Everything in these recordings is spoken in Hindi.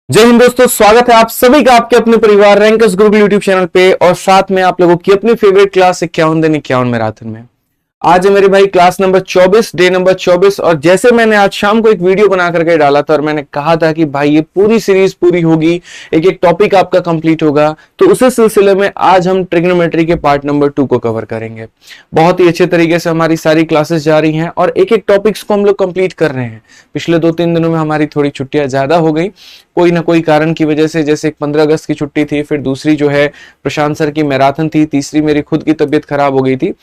जय हिंद दोस्तों, स्वागत है आप सभी का आपके अपने परिवार रैंकर्स गुरुकुल यूट्यूब चैनल पे और साथ में आप लोगों की अपनी फेवरेट क्लास 51 दिन 51 मैराथन में। आज है मेरे भाई क्लास नंबर 24, डे नंबर 24। और जैसे मैंने आज शाम को एक वीडियो बना करके डाला था और मैंने कहा था कि भाई ये पूरी सीरीज पूरी होगी, एक एक टॉपिक आपका कंप्लीट होगा, तो उसी सिलसिले में आज हम ट्रिग्नोमेट्री के पार्ट नंबर 2 को कवर करेंगे। बहुत ही अच्छे तरीके से हमारी सारी क्लासेस जा रही हैं और एक एक टॉपिक्स को हम लोग कंप्लीट कर रहे हैं। पिछले 2-3 दिनों में हमारी थोड़ी छुट्टियां ज्यादा हो गई, कोई ना कोई कारण की वजह से। जैसे 15 अगस्त की छुट्टी थी, फिर दूसरी जो है प्रशांत सर की मैराथन थी, तीसरी मेरी खुद की तबीयत खराब हो गई थी।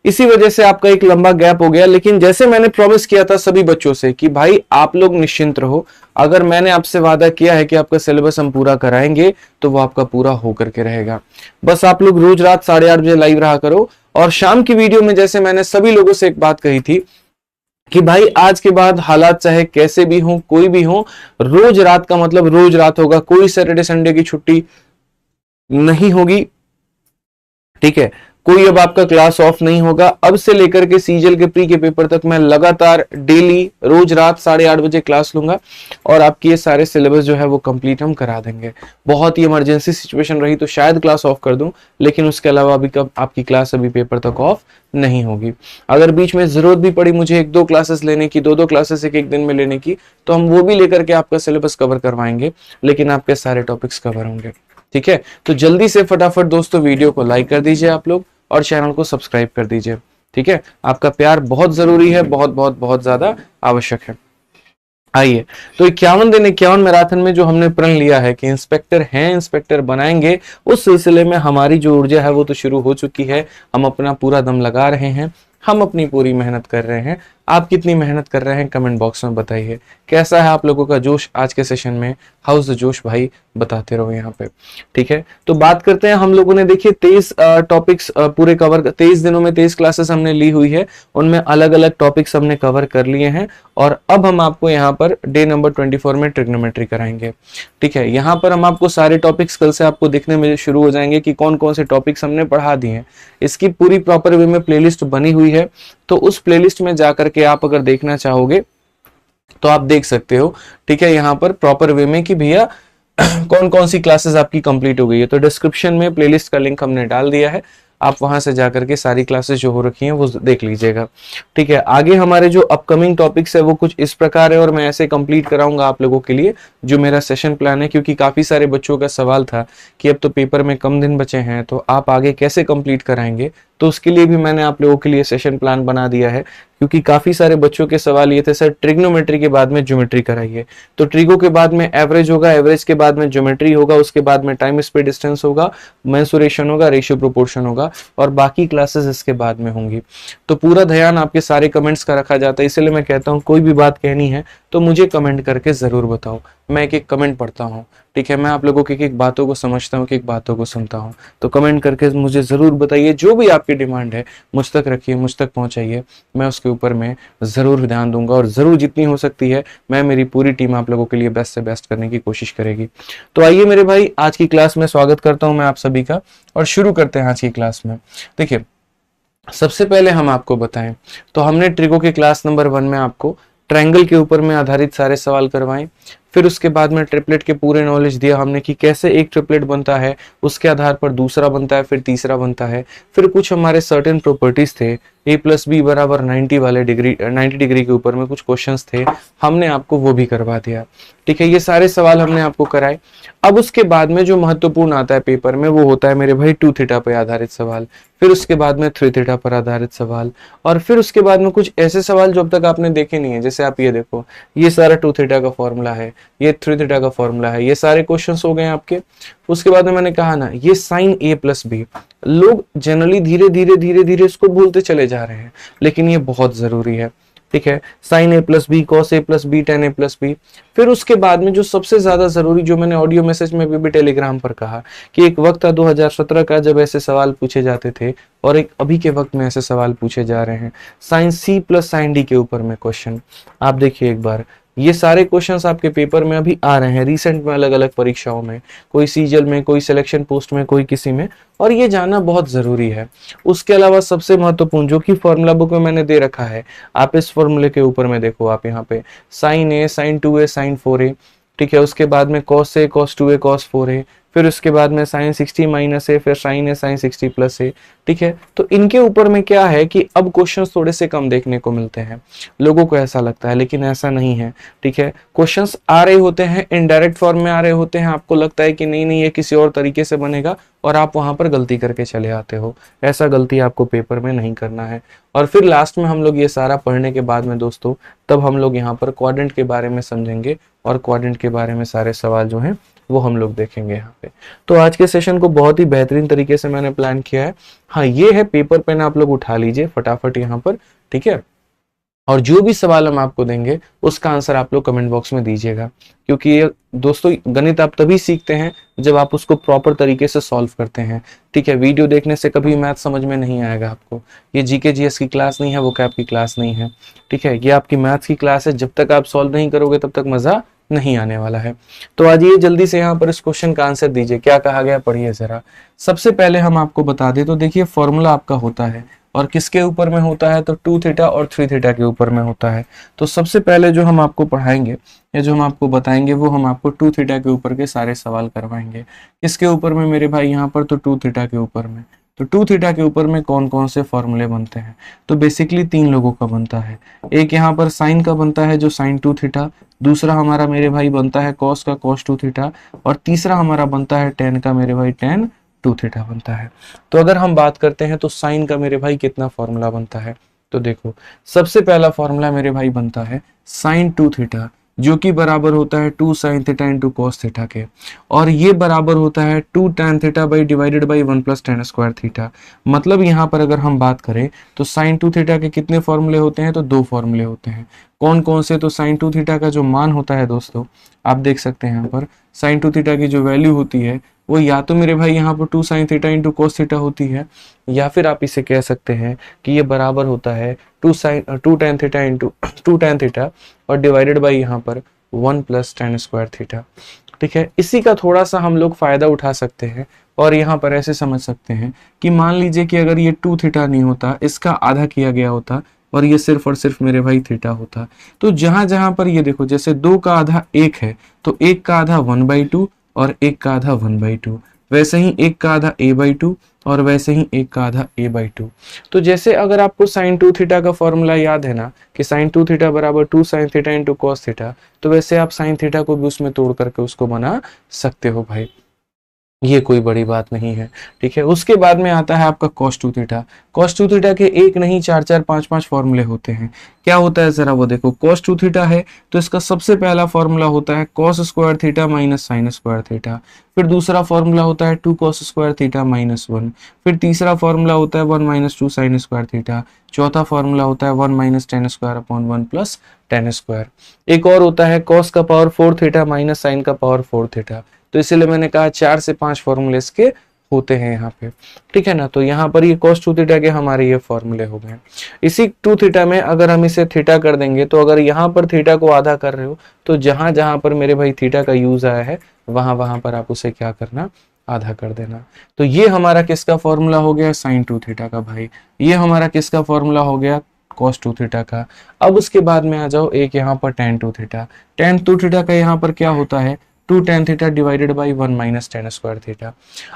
इसी वजह से आपका एक लंबा गैप हो गया। लेकिन जैसे मैंने प्रॉमिस किया था सभी बच्चों से कि भाई आप लोग निश्चिंत रहो, अगर मैंने आपसे वादा किया है कि आपका सिलेबस हम पूरा कराएंगे तो वो आपका पूरा होकर के रहेगा। बस आप लोग रोज रात 8:30 बजे लाइव रहा करो। और शाम की वीडियो में जैसे मैंने सभी लोगों से एक बात कही थी कि भाई आज के बाद हालात चाहे कैसे भी हो, कोई भी हो, रोज रात का मतलब रोज रात होगा, कोई सैटरडे संडे की छुट्टी नहीं होगी। ठीक है, कोई अब आपका क्लास ऑफ नहीं होगा। अब से लेकर के सीजल के प्री के पेपर तक मैं लगातार डेली रोज रात 8:30 बजे क्लास लूंगा और आपकी ये सारे सिलेबस जो है वो कंप्लीट हम करा देंगे। बहुत ही इमरजेंसी सिचुएशन रही तो शायद क्लास ऑफ कर दूं, लेकिन उसके अलावा अभी कब आपकी क्लास अभी पेपर तक ऑफ नहीं होगी। अगर बीच में जरूरत भी पड़ी मुझे 1-2 क्लासेस लेने की, 2-2 क्लासेस एक दिन में लेने की, तो हम वो भी लेकर के आपका सिलेबस कवर करवाएंगे, लेकिन आपके सारे टॉपिक्स कवर होंगे। ठीक है, तो जल्दी से फटाफट दोस्तों वीडियो को लाइक कर दीजिए आप लोग और चैनल को सब्सक्राइब कर दीजिए। ठीक है, आपका प्यार बहुत जरूरी है, बहुत बहुत बहुत ज्यादा आवश्यक है। आइए, तो 51 दिन 51 मैराथन में जो हमने प्रण लिया है कि इंस्पेक्टर हैं, इंस्पेक्टर बनाएंगे, उस सिलसिले में हमारी जो ऊर्जा है वो तो शुरू हो चुकी है। हम अपना पूरा दम लगा रहे हैं, हम अपनी पूरी मेहनत कर रहे हैं। आप कितनी मेहनत कर रहे हैं कमेंट बॉक्स में बताइए। कैसा है आप लोगों का जोश आज के सेशन में? हाउस द जोश भाई, बताते रहो यहाँ पे। ठीक है, तो बात करते हैं। हम लोगों ने देखिए 23 टॉपिक्स पूरे कवर, 23 दिनों में 23 क्लासेस हमने ली हुई है, उनमें अलग अलग टॉपिक्स हमने कवर कर लिए हैं। और अब हम आपको यहाँ पर डे नंबर 24 में ट्रिग्नोमेट्री कराएंगे। ठीक है, यहाँ पर हम आपको सारे टॉपिक्स कल से आपको दिखने में शुरू हो जाएंगे कि कौन कौन से टॉपिक्स हमने पढ़ा दिए हैं। इसकी पूरी प्रॉपर वे में प्लेलिस्ट बनी हुई है, तो उस प्लेलिस्ट में जाकर के आप अगर देखना चाहोगे तो आप देख सकते हो। ठीक है, यहाँ पर प्रॉपर वे में कि भैया कौन कौन सी क्लासेस आपकी कंप्लीट हो गई है, तो डिस्क्रिप्शन में प्लेलिस्ट का लिंक हमने डाल दिया है, आप वहां से जाकर के सारी क्लासेस जो हो रखी हैं वो देख लीजिएगा। ठीक है, आगे हमारे जो अपकमिंग टॉपिक्स है वो कुछ इस प्रकार है और मैं ऐसे कंप्लीट कराऊंगा आप लोगों के लिए जो मेरा सेशन प्लान है, क्योंकि काफी सारे बच्चों का सवाल था कि अब तो पेपर में कम दिन बचे हैं तो आप आगे कैसे कंप्लीट कराएंगे। तो उसके लिए भी मैंने आप लोगों के लिए सेशन प्लान बना दिया है, क्योंकि काफी सारे बच्चों के सवाल ये थे सर ट्रिग्नोमेट्री के बाद में ज्योमेट्री कराइए। तो ट्रिगो के बाद में एवरेज होगा, एवरेज के बाद में ज्योमेट्री होगा, उसके बाद में टाइम स्पीड डिस्टेंस होगा, मेंसुरेशन होगा, रेशियो प्रोपोर्शन होगा और बाकी क्लासेस इसके बाद में होंगी। तो पूरा ध्यान आपके सारे कमेंट्स का रखा जाता है, इसलिए मैं कहता हूँ कोई भी बात कहनी है तो मुझे कमेंट करके जरूर बताओ। मैं एक एक कमेंट पढ़ता हूँ। ठीक है, मैं आप लोगों की एक बातों को समझता हूँ, एक बातों को सुनता हूँ। तो कमेंट करके मुझे जरूर बताइए, जो भी आपकी डिमांड है मुझ तक रखिए, मुझ तक पहुंचाइए। मैं उसके ऊपर में जरूर ध्यान दूंगा और जरूर जितनी हो सकती है मैं, मेरी पूरी टीम आप लोगों के लिए बेस्ट से बेस्ट करने की कोशिश करेगी। तो आइए मेरे भाई, आज की क्लास में स्वागत करता हूं मैं आप सभी का और शुरू करते हैं आज की क्लास में। देखिए, सबसे पहले हम आपको बताएं तो हमने ट्रिगो के क्लास नंबर 1 में आपको ट्रायंगल के ऊपर में आधारित सारे सवाल करवाएं। फिर उसके बाद में ट्रिपलेट के पूरे नॉलेज दिया हमने कि कैसे एक ट्रिपलेट बनता है, उसके आधार पर दूसरा बनता है, फिर तीसरा बनता है। फिर कुछ हमारे सर्टेन प्रॉपर्टीज थे, a+b बराबर 90 वाले डिग्री 90 डिग्री के ऊपर में कुछ क्वेश्चंस थे, हमने आपको वो भी करवा दिया। ठीक है, ये सारे सवाल हमने आपको कराए। अब उसके बाद में जो महत्वपूर्ण आता है पेपर में वो होता है मेरे भाई 2 थीटा पर आधारित सवाल, फिर उसके बाद में 3 थीटा पर आधारित सवाल, और फिर उसके बाद में कुछ ऐसे सवाल जो अब तक आपने देखे नहीं है। जैसे आप ये देखो, ये सारा 2 थीटा का फॉर्मूला है, ये 3 थीटा का फॉर्मूला है, ये सारे क्वेश्चंस हो गए आपके। उसके बाद में मैंने कहा ना, ये साइन a+b, लोग जनरली धीरे धीरे धीरे धीरे इसको भूलते चले जा रहे हैं, लेकिन ये बहुत जरूरी है। ठीक है, sign a+b, cos a+b, tan a+b। फिर उसके बाद में जो सबसे ज्यादा जरूरी, जो मैंने ऑडियो मैसेज में भी टेलीग्राम पर कहा कि एक वक्त था 2017 का जब ऐसे सवाल पूछे जाते थे और एक अभी के वक्त में ऐसे सवाल पूछे जा रहे हैं। Sine c plus sine d के ऊपर में क्वेश्चन आप देखिए एक बार, ये सारे क्वेश्चंस आपके पेपर में अभी आ रहे हैं रिसेंट में, अलग अलग परीक्षाओं में, कोई सीजल में, कोई सिलेक्शन पोस्ट में, कोई किसी में, और ये जानना बहुत जरूरी है। उसके अलावा सबसे महत्वपूर्ण जो कि फॉर्मूला बुक में मैंने दे रखा है, आप इस फॉर्मूले के ऊपर में देखो, आप यहाँ पे sign a, sign 2a, sign 4a, ठीक है। उसके बाद में cos a cos 2a cos 4a, फिर उसके बाद में sin 60 माइनस है, फिर sin a sin 60 प्लस है। ठीक है, तो इनके ऊपर में क्या है कि अब क्वेश्चंस थोड़े से कम देखने को मिलते हैं, लोगों को ऐसा लगता है, लेकिन ऐसा नहीं है। ठीक है, क्वेश्चंस आ रहे होते हैं, इनडायरेक्ट फॉर्म में आ रहे होते हैं, आपको लगता है कि नहीं नहीं ये किसी और तरीके से बनेगा, और आप वहां पर गलती करके चले आते हो। ऐसा गलती आपको पेपर में नहीं करना है। और फिर लास्ट में हम लोग ये सारा पढ़ने के बाद में दोस्तों, तब हम लोग यहाँ पर क्वाड्रेंट के बारे में समझेंगे, और क्वाड्रेंट के बारे में सारे सवाल जो हैं वो हम लोग देखेंगे यहाँ पे। तो आज के सेशन को बहुत ही बेहतरीन तरीके से मैंने प्लान किया है। हाँ, ये है पेपर पेन, आप लोग उठा लीजिए फटाफट यहाँ पर। ठीक है, और जो भी सवाल हम आपको देंगे उसका आंसर आप लोग कमेंट बॉक्स में दीजिएगा, क्योंकि ये दोस्तों गणित आप तभी सीखते हैं जब आप उसको प्रॉपर तरीके से सॉल्व करते हैं। ठीक है, वीडियो देखने से कभी मैथ समझ में नहीं आएगा आपको। ये जीके जीएस की क्लास नहीं है, वो कैप की क्लास नहीं है। ठीक है, ये आपकी मैथ्स की क्लास है। जब तक आप सॉल्व नहीं करोगे तब तक मजा नहीं आने वाला है। तो आज ये जल्दी से यहाँ पर इस क्वेश्चन का आंसर दीजिए, क्या कहा गया पढ़िए जरा। सबसे पहले हम आपको बता दें तो देखिए फॉर्मूला आपका होता है, और किसके ऊपर में होता है, तो 2 थीटा और 3 थीटा के ऊपर में होता है। तो सबसे पहले जो हम आपको पढ़ाएंगे या जो हम आपको बताएंगे वो हम आपको 2 थीटा के ऊपर के सारे सवाल करवाएंगे। किसके ऊपर में मेरे भाई, यहाँ पर तो 2 थीटा के ऊपर में। तो 2 थीटा के ऊपर में कौन कौन से फॉर्मूले बनते हैं, तो बेसिकली 3 लोगों का बनता है। एक यहाँ पर साइन का बनता है जो साइन 2 थीटा, दूसरा हमारा मेरे भाई बनता है कॉस का कॉस 2 थीटा, और तीसरा हमारा बनता है टेन का मेरे भाई टेन 2 थीटा बनता है। तो अगर हम बात करते हैं तो साइन का मेरे भाई कितना फॉर्मूला बनता है, तो देखो सबसे पहला फॉर्मूला मेरे भाई बनता है साइन 2 थीटा, जो कि बराबर होता है 2 sine theta into cos theta के, और ये बराबर होता है 2 tan theta by divided by 1 plus tan square theta. मतलब यहाँ पर अगर हम बात करें तो साइन 2 थीटा के कितने फॉर्मूले होते हैं, तो 2 फॉर्मूले होते हैं। कौन कौन से, तो साइन 2 थीटा का जो मान होता है दोस्तों, आप देख सकते हैं यहाँ पर साइन 2 थीटा की जो वैल्यू होती है वो या तो मेरे भाई यहाँ पर 2 sine theta into cos theta होती है, या फिर आप इसे कह सकते हैं कि ये बराबर होता है 2 tan theta into 2 tan theta और डिवाइडेड बाई यहाँ पर 1 प्लस tan स्क्वायर थीटा। ठीक है, इसी का थोड़ा सा हम लोग फायदा उठा सकते हैं, और यहाँ पर ऐसे समझ सकते हैं कि मान लीजिए कि अगर ये 2 थीटा नहीं होता, इसका आधा किया गया होता, और ये सिर्फ और सिर्फ मेरे भाई थीटा होता, तो जहां जहां पर ये देखो जैसे 2 का आधा 1 है, तो 1 का आधा 1/2 और 1 का आधा 1/2, वैसे ही 1 का आधा a/2 और वैसे ही 1 का आधा a/2। तो जैसे अगर आपको साइन 2 थीटा का फॉर्मूला याद है ना कि साइन 2 थीटा बराबर 2 sine theta into cos theta, तो वैसे आप साइन थीटा को भी उसमें तोड़ करके उसको बना सकते हो भाई, ये कोई बड़ी बात नहीं है। ठीक है, उसके बाद में आता है आपका cos 2 थीटा। cos 2 थीटा के एक नहीं 4 5 फॉर्मूले होते हैं। क्या होता है जरा वो देखो, cos 2 थीटा है तो इसका सबसे पहला फॉर्मूला होता है cos square theta minus sine square theta, फिर दूसरा फॉर्मूला होता है 2 cos स्क्वायर थीटा माइनस 1, फिर तीसरा फॉर्मूला होता है 1 माइनस 2 साइन स्क्वायर थीटा, चौथा फॉर्मूला होता है 1 minus tan square upon 1 plus tan square. एक और होता है cos का पावर 4 थीटा माइनस साइन का पावर 4 थीटा। तो इसीलिए मैंने कहा 4 से 5 फॉर्मूले इसके होते हैं यहाँ पे। ठीक है ना, तो यहाँ पर ये cos 2 थीटा के हमारे ये फॉर्मूले हो गए। इसी 2 थीटा में अगर हम इसे थीटा कर देंगे, तो अगर यहाँ पर थीटा को आधा कर रहे हो तो जहां जहां पर मेरे भाई थीटा का यूज आया है वहां वहां पर आप उसे क्या करना, आधा कर देना। तो ये हमारा किसका फॉर्मूला हो गया, साइन 2 थीटा का भाई। ये हमारा किसका फॉर्मूला हो गया, cos 2 थीटा का। अब उसके बाद में आ जाओ एक यहाँ पर tan 2 थीटा। tan 2 थीटा का यहाँ पर क्या होता है, 2 tan theta divided by 1 minus tan square theta.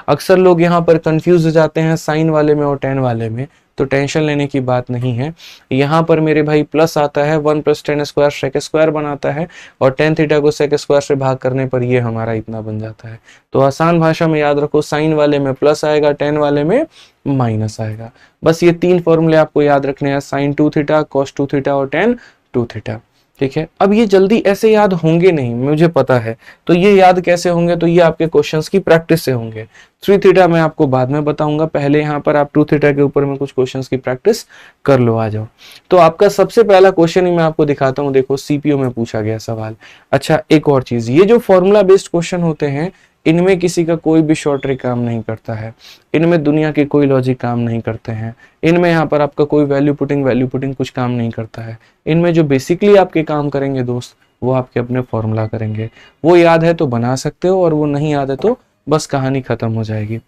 अक्सर लोग यहाँ पर कंफ्यूज हो जाते हैं साइन वाले में और tan वाले में, तो टेंशन लेने की बात नहीं है। यहाँ पर मेरे भाई प्लस आता है, 1 plus tan square sec square बनाता है, और tan थीटा को सेक स्क्वायर से भाग करने पर ये हमारा इतना बन जाता है। तो आसान भाषा में याद रखो, साइन वाले में प्लस आएगा, tan वाले में माइनस आएगा। बस ये 3 फॉर्मूले आपको याद रखने हैं, साइन 2 थीटा, cos 2 थीटा और tan 2 थीटा। ठीक है, अब ये जल्दी ऐसे याद होंगे नहीं, मुझे पता है। तो ये याद कैसे होंगे, तो ये आपके क्वेश्चंस की प्रैक्टिस से होंगे। 3 थीटा मैं आपको बाद में बताऊंगा, पहले यहाँ पर आप 2 थीटा के ऊपर में कुछ क्वेश्चंस की प्रैक्टिस कर लो, आ जाओ। तो आपका सबसे पहला क्वेश्चन ही मैं आपको दिखाता हूँ, देखो सीपीयू में पूछा गया सवाल। अच्छा, एक और चीज, ये जो फॉर्मूला बेस्ड क्वेश्चन होते हैं इनमें किसी का कोई भी शॉर्ट ट्रिक काम नहीं करता है, इनमें दुनिया के कोई लॉजिक काम नहीं करते हैं, इनमें यहाँ पर आपका कोई वैल्यू पुटिंग कुछ काम नहीं करता है। इनमें जो बेसिकली आपके काम करेंगे दोस्त, वो आपके अपने फॉर्मूला करेंगे। वो याद है तो बना सकते हो, और वो नहीं याद है तो बस कहानी खत्म हो जाएगी।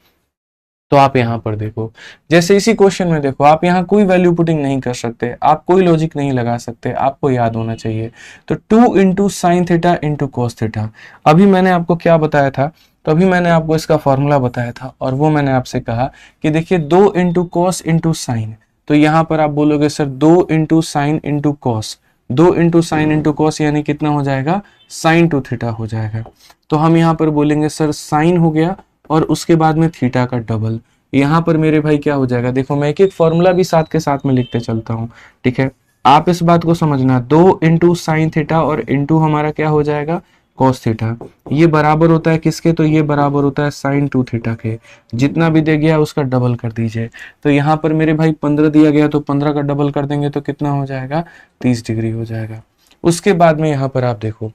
तो आप यहाँ पर देखो, जैसे इसी क्वेश्चन में देखो, आप यहाँ कोई वैल्यू पुटिंग नहीं कर सकते, आप कोई लॉजिक नहीं लगा सकते, आपको याद होना चाहिए। तो 2 into sine theta into cos theta, अभी मैंने आपको क्या बताया था, तो अभी मैंने आपको इसका फॉर्मूला बताया था, और वो मैंने आपसे कहा कि देखिए 2 इंटू कॉस इंटू साइन, तो यहाँ पर आप बोलोगे sir 2 into sine into cos, 2 into sine into cos यानी कितना हो जाएगा, साइन टू थीटा हो जाएगा। तो हम यहाँ पर बोलेंगे सर साइन हो गया और उसके बाद में थीटा का डबल, यहाँ पर मेरे भाई क्या हो जाएगा, देखो मैं एक एक फॉर्मूला भी साथ के साथ में लिखते चलता हूँ, ठीक है। आप इस बात को समझना, 2 इंटू साइन थीटा और इंटू हमारा क्या हो जाएगा, कॉस थीटा, ये बराबर होता है किसके, तो ये बराबर होता है साइन टू थीटा के, जितना भी दे गया उसका डबल कर दीजिए। तो यहाँ पर मेरे भाई 15 दिया गया, तो 15 का डबल कर देंगे तो कितना हो जाएगा, 30 डिग्री हो जाएगा। उसके बाद में यहाँ पर आप देखो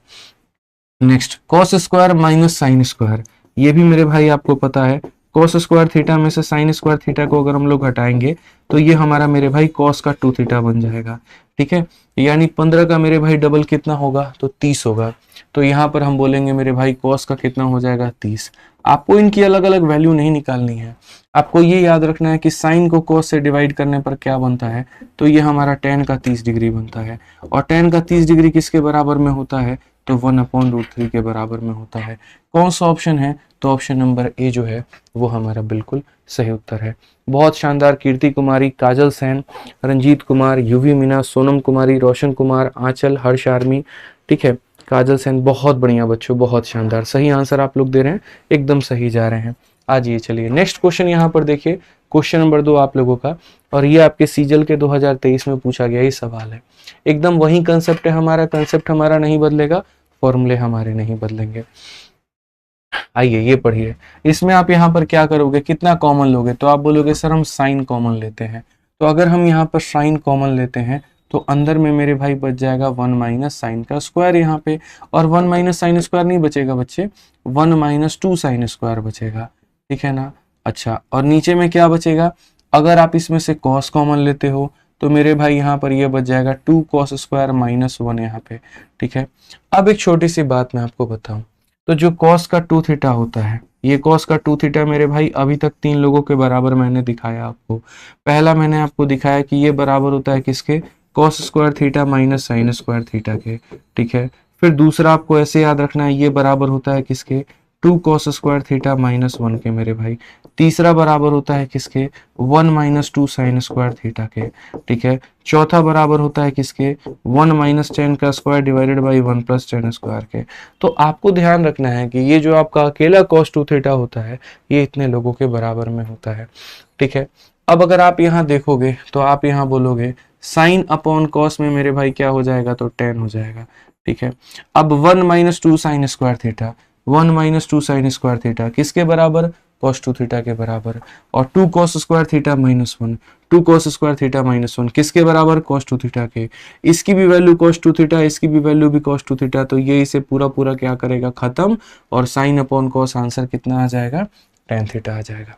next cos square minus sine square, ये भी मेरे भाई आपको पता है, कॉस स्क्वायर थीटा में से साइन स्क्वायर थीटा को अगर हम लोग हटाएंगे तो ये हमारा मेरे भाई कॉस का 2 थीटा बन जाएगा, ठीक है। यानी 15 का मेरे भाई डबल कितना होगा, तो 30 होगा। तो यहाँ पर हम बोलेंगे मेरे भाई कॉस का कितना हो जाएगा, 30। आपको इनकी अलग अलग वैल्यू नहीं निकालनी है, आपको ये याद रखना है कि साइन को कॉस से डिवाइड करने पर क्या बनता है, तो ये हमारा टेन का 30 डिग्री बनता है, और टेन का 30 डिग्री किसके बराबर में होता है, तो 1/√3 के बराबर में होता है। कौन सा ऑप्शन है, तो ऑप्शन नंबर ए जो है वो हमारा बिल्कुल सही उत्तर है। बहुत शानदार, कीर्ति कुमारी, काजल सेन, रंजीत कुमार, यूवी मीना, सोनम कुमारी, रोशन कुमार, आंचल, हर्ष आर्मी, ठीक है, काजल सेन, बहुत बढ़िया बच्चों, बहुत शानदार, सही आंसर आप लोग दे रहे हैं, एकदम सही जा रहे हैं। आज ये चलिए नेक्स्ट क्वेश्चन यहाँ पर देखिए, क्वेश्चन नंबर 2 आप लोगों का, और ये आपके सीजल के 2023 में पूछा गया ही सवाल है। एकदम वही कंसेप्ट है हमारा, कंसेप्ट हमारा नहीं बदलेगा, फॉर्मूले हमारे नहीं बदलेंगे। आइए ये पढ़िए, इसमें आप यहाँ पर क्या करोगे, कितना कॉमन लोगे, तो आप बोलोगे सर हम साइन कॉमन लेते हैं। तो अगर हम यहाँ पर साइन कॉमन लेते हैं तो अंदर में मेरे भाई बच जाएगा 1 माइनस साइन का स्क्वायर यहाँ पे, और 1 माइनस साइन स्क्वायर नहीं बचेगा बच्चे, 1 माइनस 2 साइन स्क्वायर बचेगा, ठीक है ना। अच्छा, और नीचे में क्या बचेगा, अगर आप इसमें से कॉस कॉमन लेते हो तो मेरे भाई यहाँ पर ये बच जाएगा 2 कॉस स्क्वायर माइनस 1 यहाँ पे, ठीक है। अब एक छोटी सी बात मैं आपको बताऊं, तो जो कॉस का 2 थीटा होता है, ये कॉस का 2 थीटा मेरे भाई अभी तक 3 लोगों के बराबर मैंने दिखाया आपको। पहला मैंने आपको दिखाया कि ये बराबर होता है किसके, cos square theta minus sine square theta के, ठीक है। फिर दूसरा आपको ऐसे याद रखना है, ये बराबर होता है किसके, 2 कॉस स्क्वायर थीटा माइनस 1 के मेरे भाई। तीसरा बराबर होता है किसके, 1 माइनस 2 साइन स्क्वायर थीटा के, ठीक है। चौथा बराबर होता है किसके, 1 माइनस 10 का square divided by 1 plus 10 square के। तो आपको ध्यान रखना है कि ये जो आपका अकेला कॉस 2 थीटा होता है ये इतने लोगों के बराबर में होता है, ठीक है। अब अगर आप यहाँ देखोगे तो आप यहाँ बोलोगे साइन अपॉन कॉस में मेरे भाई क्या हो जाएगा, तो 10 हो जाएगा, ठीक है। अब 1 minus 2 sine square theta, 1 minus 2 sine square theta किसके बराबर, cos 2 थीटा के बराबर, और 2 cos square theta minus 1, 2 cos square theta minus 1 किसके बराबर, cos 2 थीटा के। इसकी भी वैल्यू cos 2 थीटा, इसकी भी वैल्यू भी cos 2 थीटा, तो ये इसे पूरा पूरा क्या करेगा, खत्म, और साइन अपॉन cos आंसर कितना आ जाएगा, tan थीटा आ जाएगा।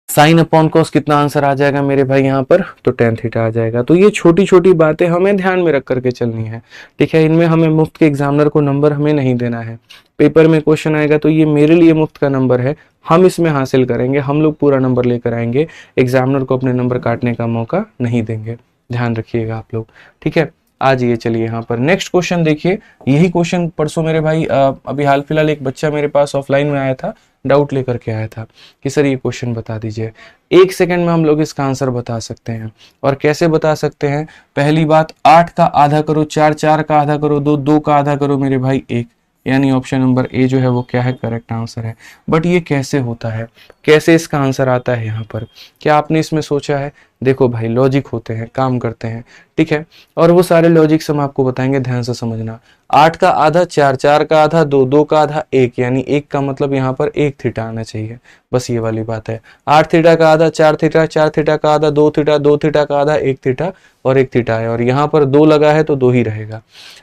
साइन अपॉन कॉस कितना आंसर आ जाएगा मेरे भाई यहाँ पर, तो tan थीटा आ जाएगा। तो ये छोटी छोटी बातें हमें ध्यान में रख करके चलनी है, ठीक है। इनमें हमें मुफ्त के एग्जामिनर को नंबर हमें नहीं देना है, पेपर में क्वेश्चन आएगा तो ये मेरे लिए मुफ्त का नंबर है, हम इसमें हासिल करेंगे, हम लोग पूरा नंबर लेकर आएंगे, एग्जामिनर को अपने नंबर काटने का मौका नहीं देंगे, ध्यान रखिएगा आप लोग, ठीक है। आज ये चलिए यहाँ पर नेक्स्ट क्वेश्चन देखिए, यही क्वेश्चन परसों मेरे भाई अभी हाल फिलहाल एक बच्चा मेरे पास ऑफलाइन में आया था, डाउट लेकर के आया था कि सर ये क्वेश्चन बता दीजिए। 1 सेकंड में हम लोग इसका आंसर बता सकते हैं, और कैसे बता सकते हैं, पहली बात 8 का आधा करो 4, 4 का आधा करो 2, 2 का आधा करो मेरे भाई 1, यानी ऑप्शन नंबर ए जो है वो क्या है, करेक्ट आंसर है। बट ये कैसे होता है, कैसे इसका आंसर आता है यहाँ पर, क्या आपने इसमें सोचा है? देखो भाई लॉजिक होते हैं, काम करते हैं, ठीक है, और वो सारे लॉजिक्स हम आपको बताएंगे, ध्यान से समझना। 8 का आधा 4, 4 का आधा 2, 2 का आधा 1, यानी 1 का मतलब यहाँ पर 1 थीटा आना चाहिए, बस ये वाली बात है। 8 थीटा का आधा 4 थीटा, 4 थीटा का आधा 2 थीटा, 2 थीटा का आधा 1 थीटा, और 1 थीटा है, और यहाँ पर 2 लगा है तो 2 ही रहेगा।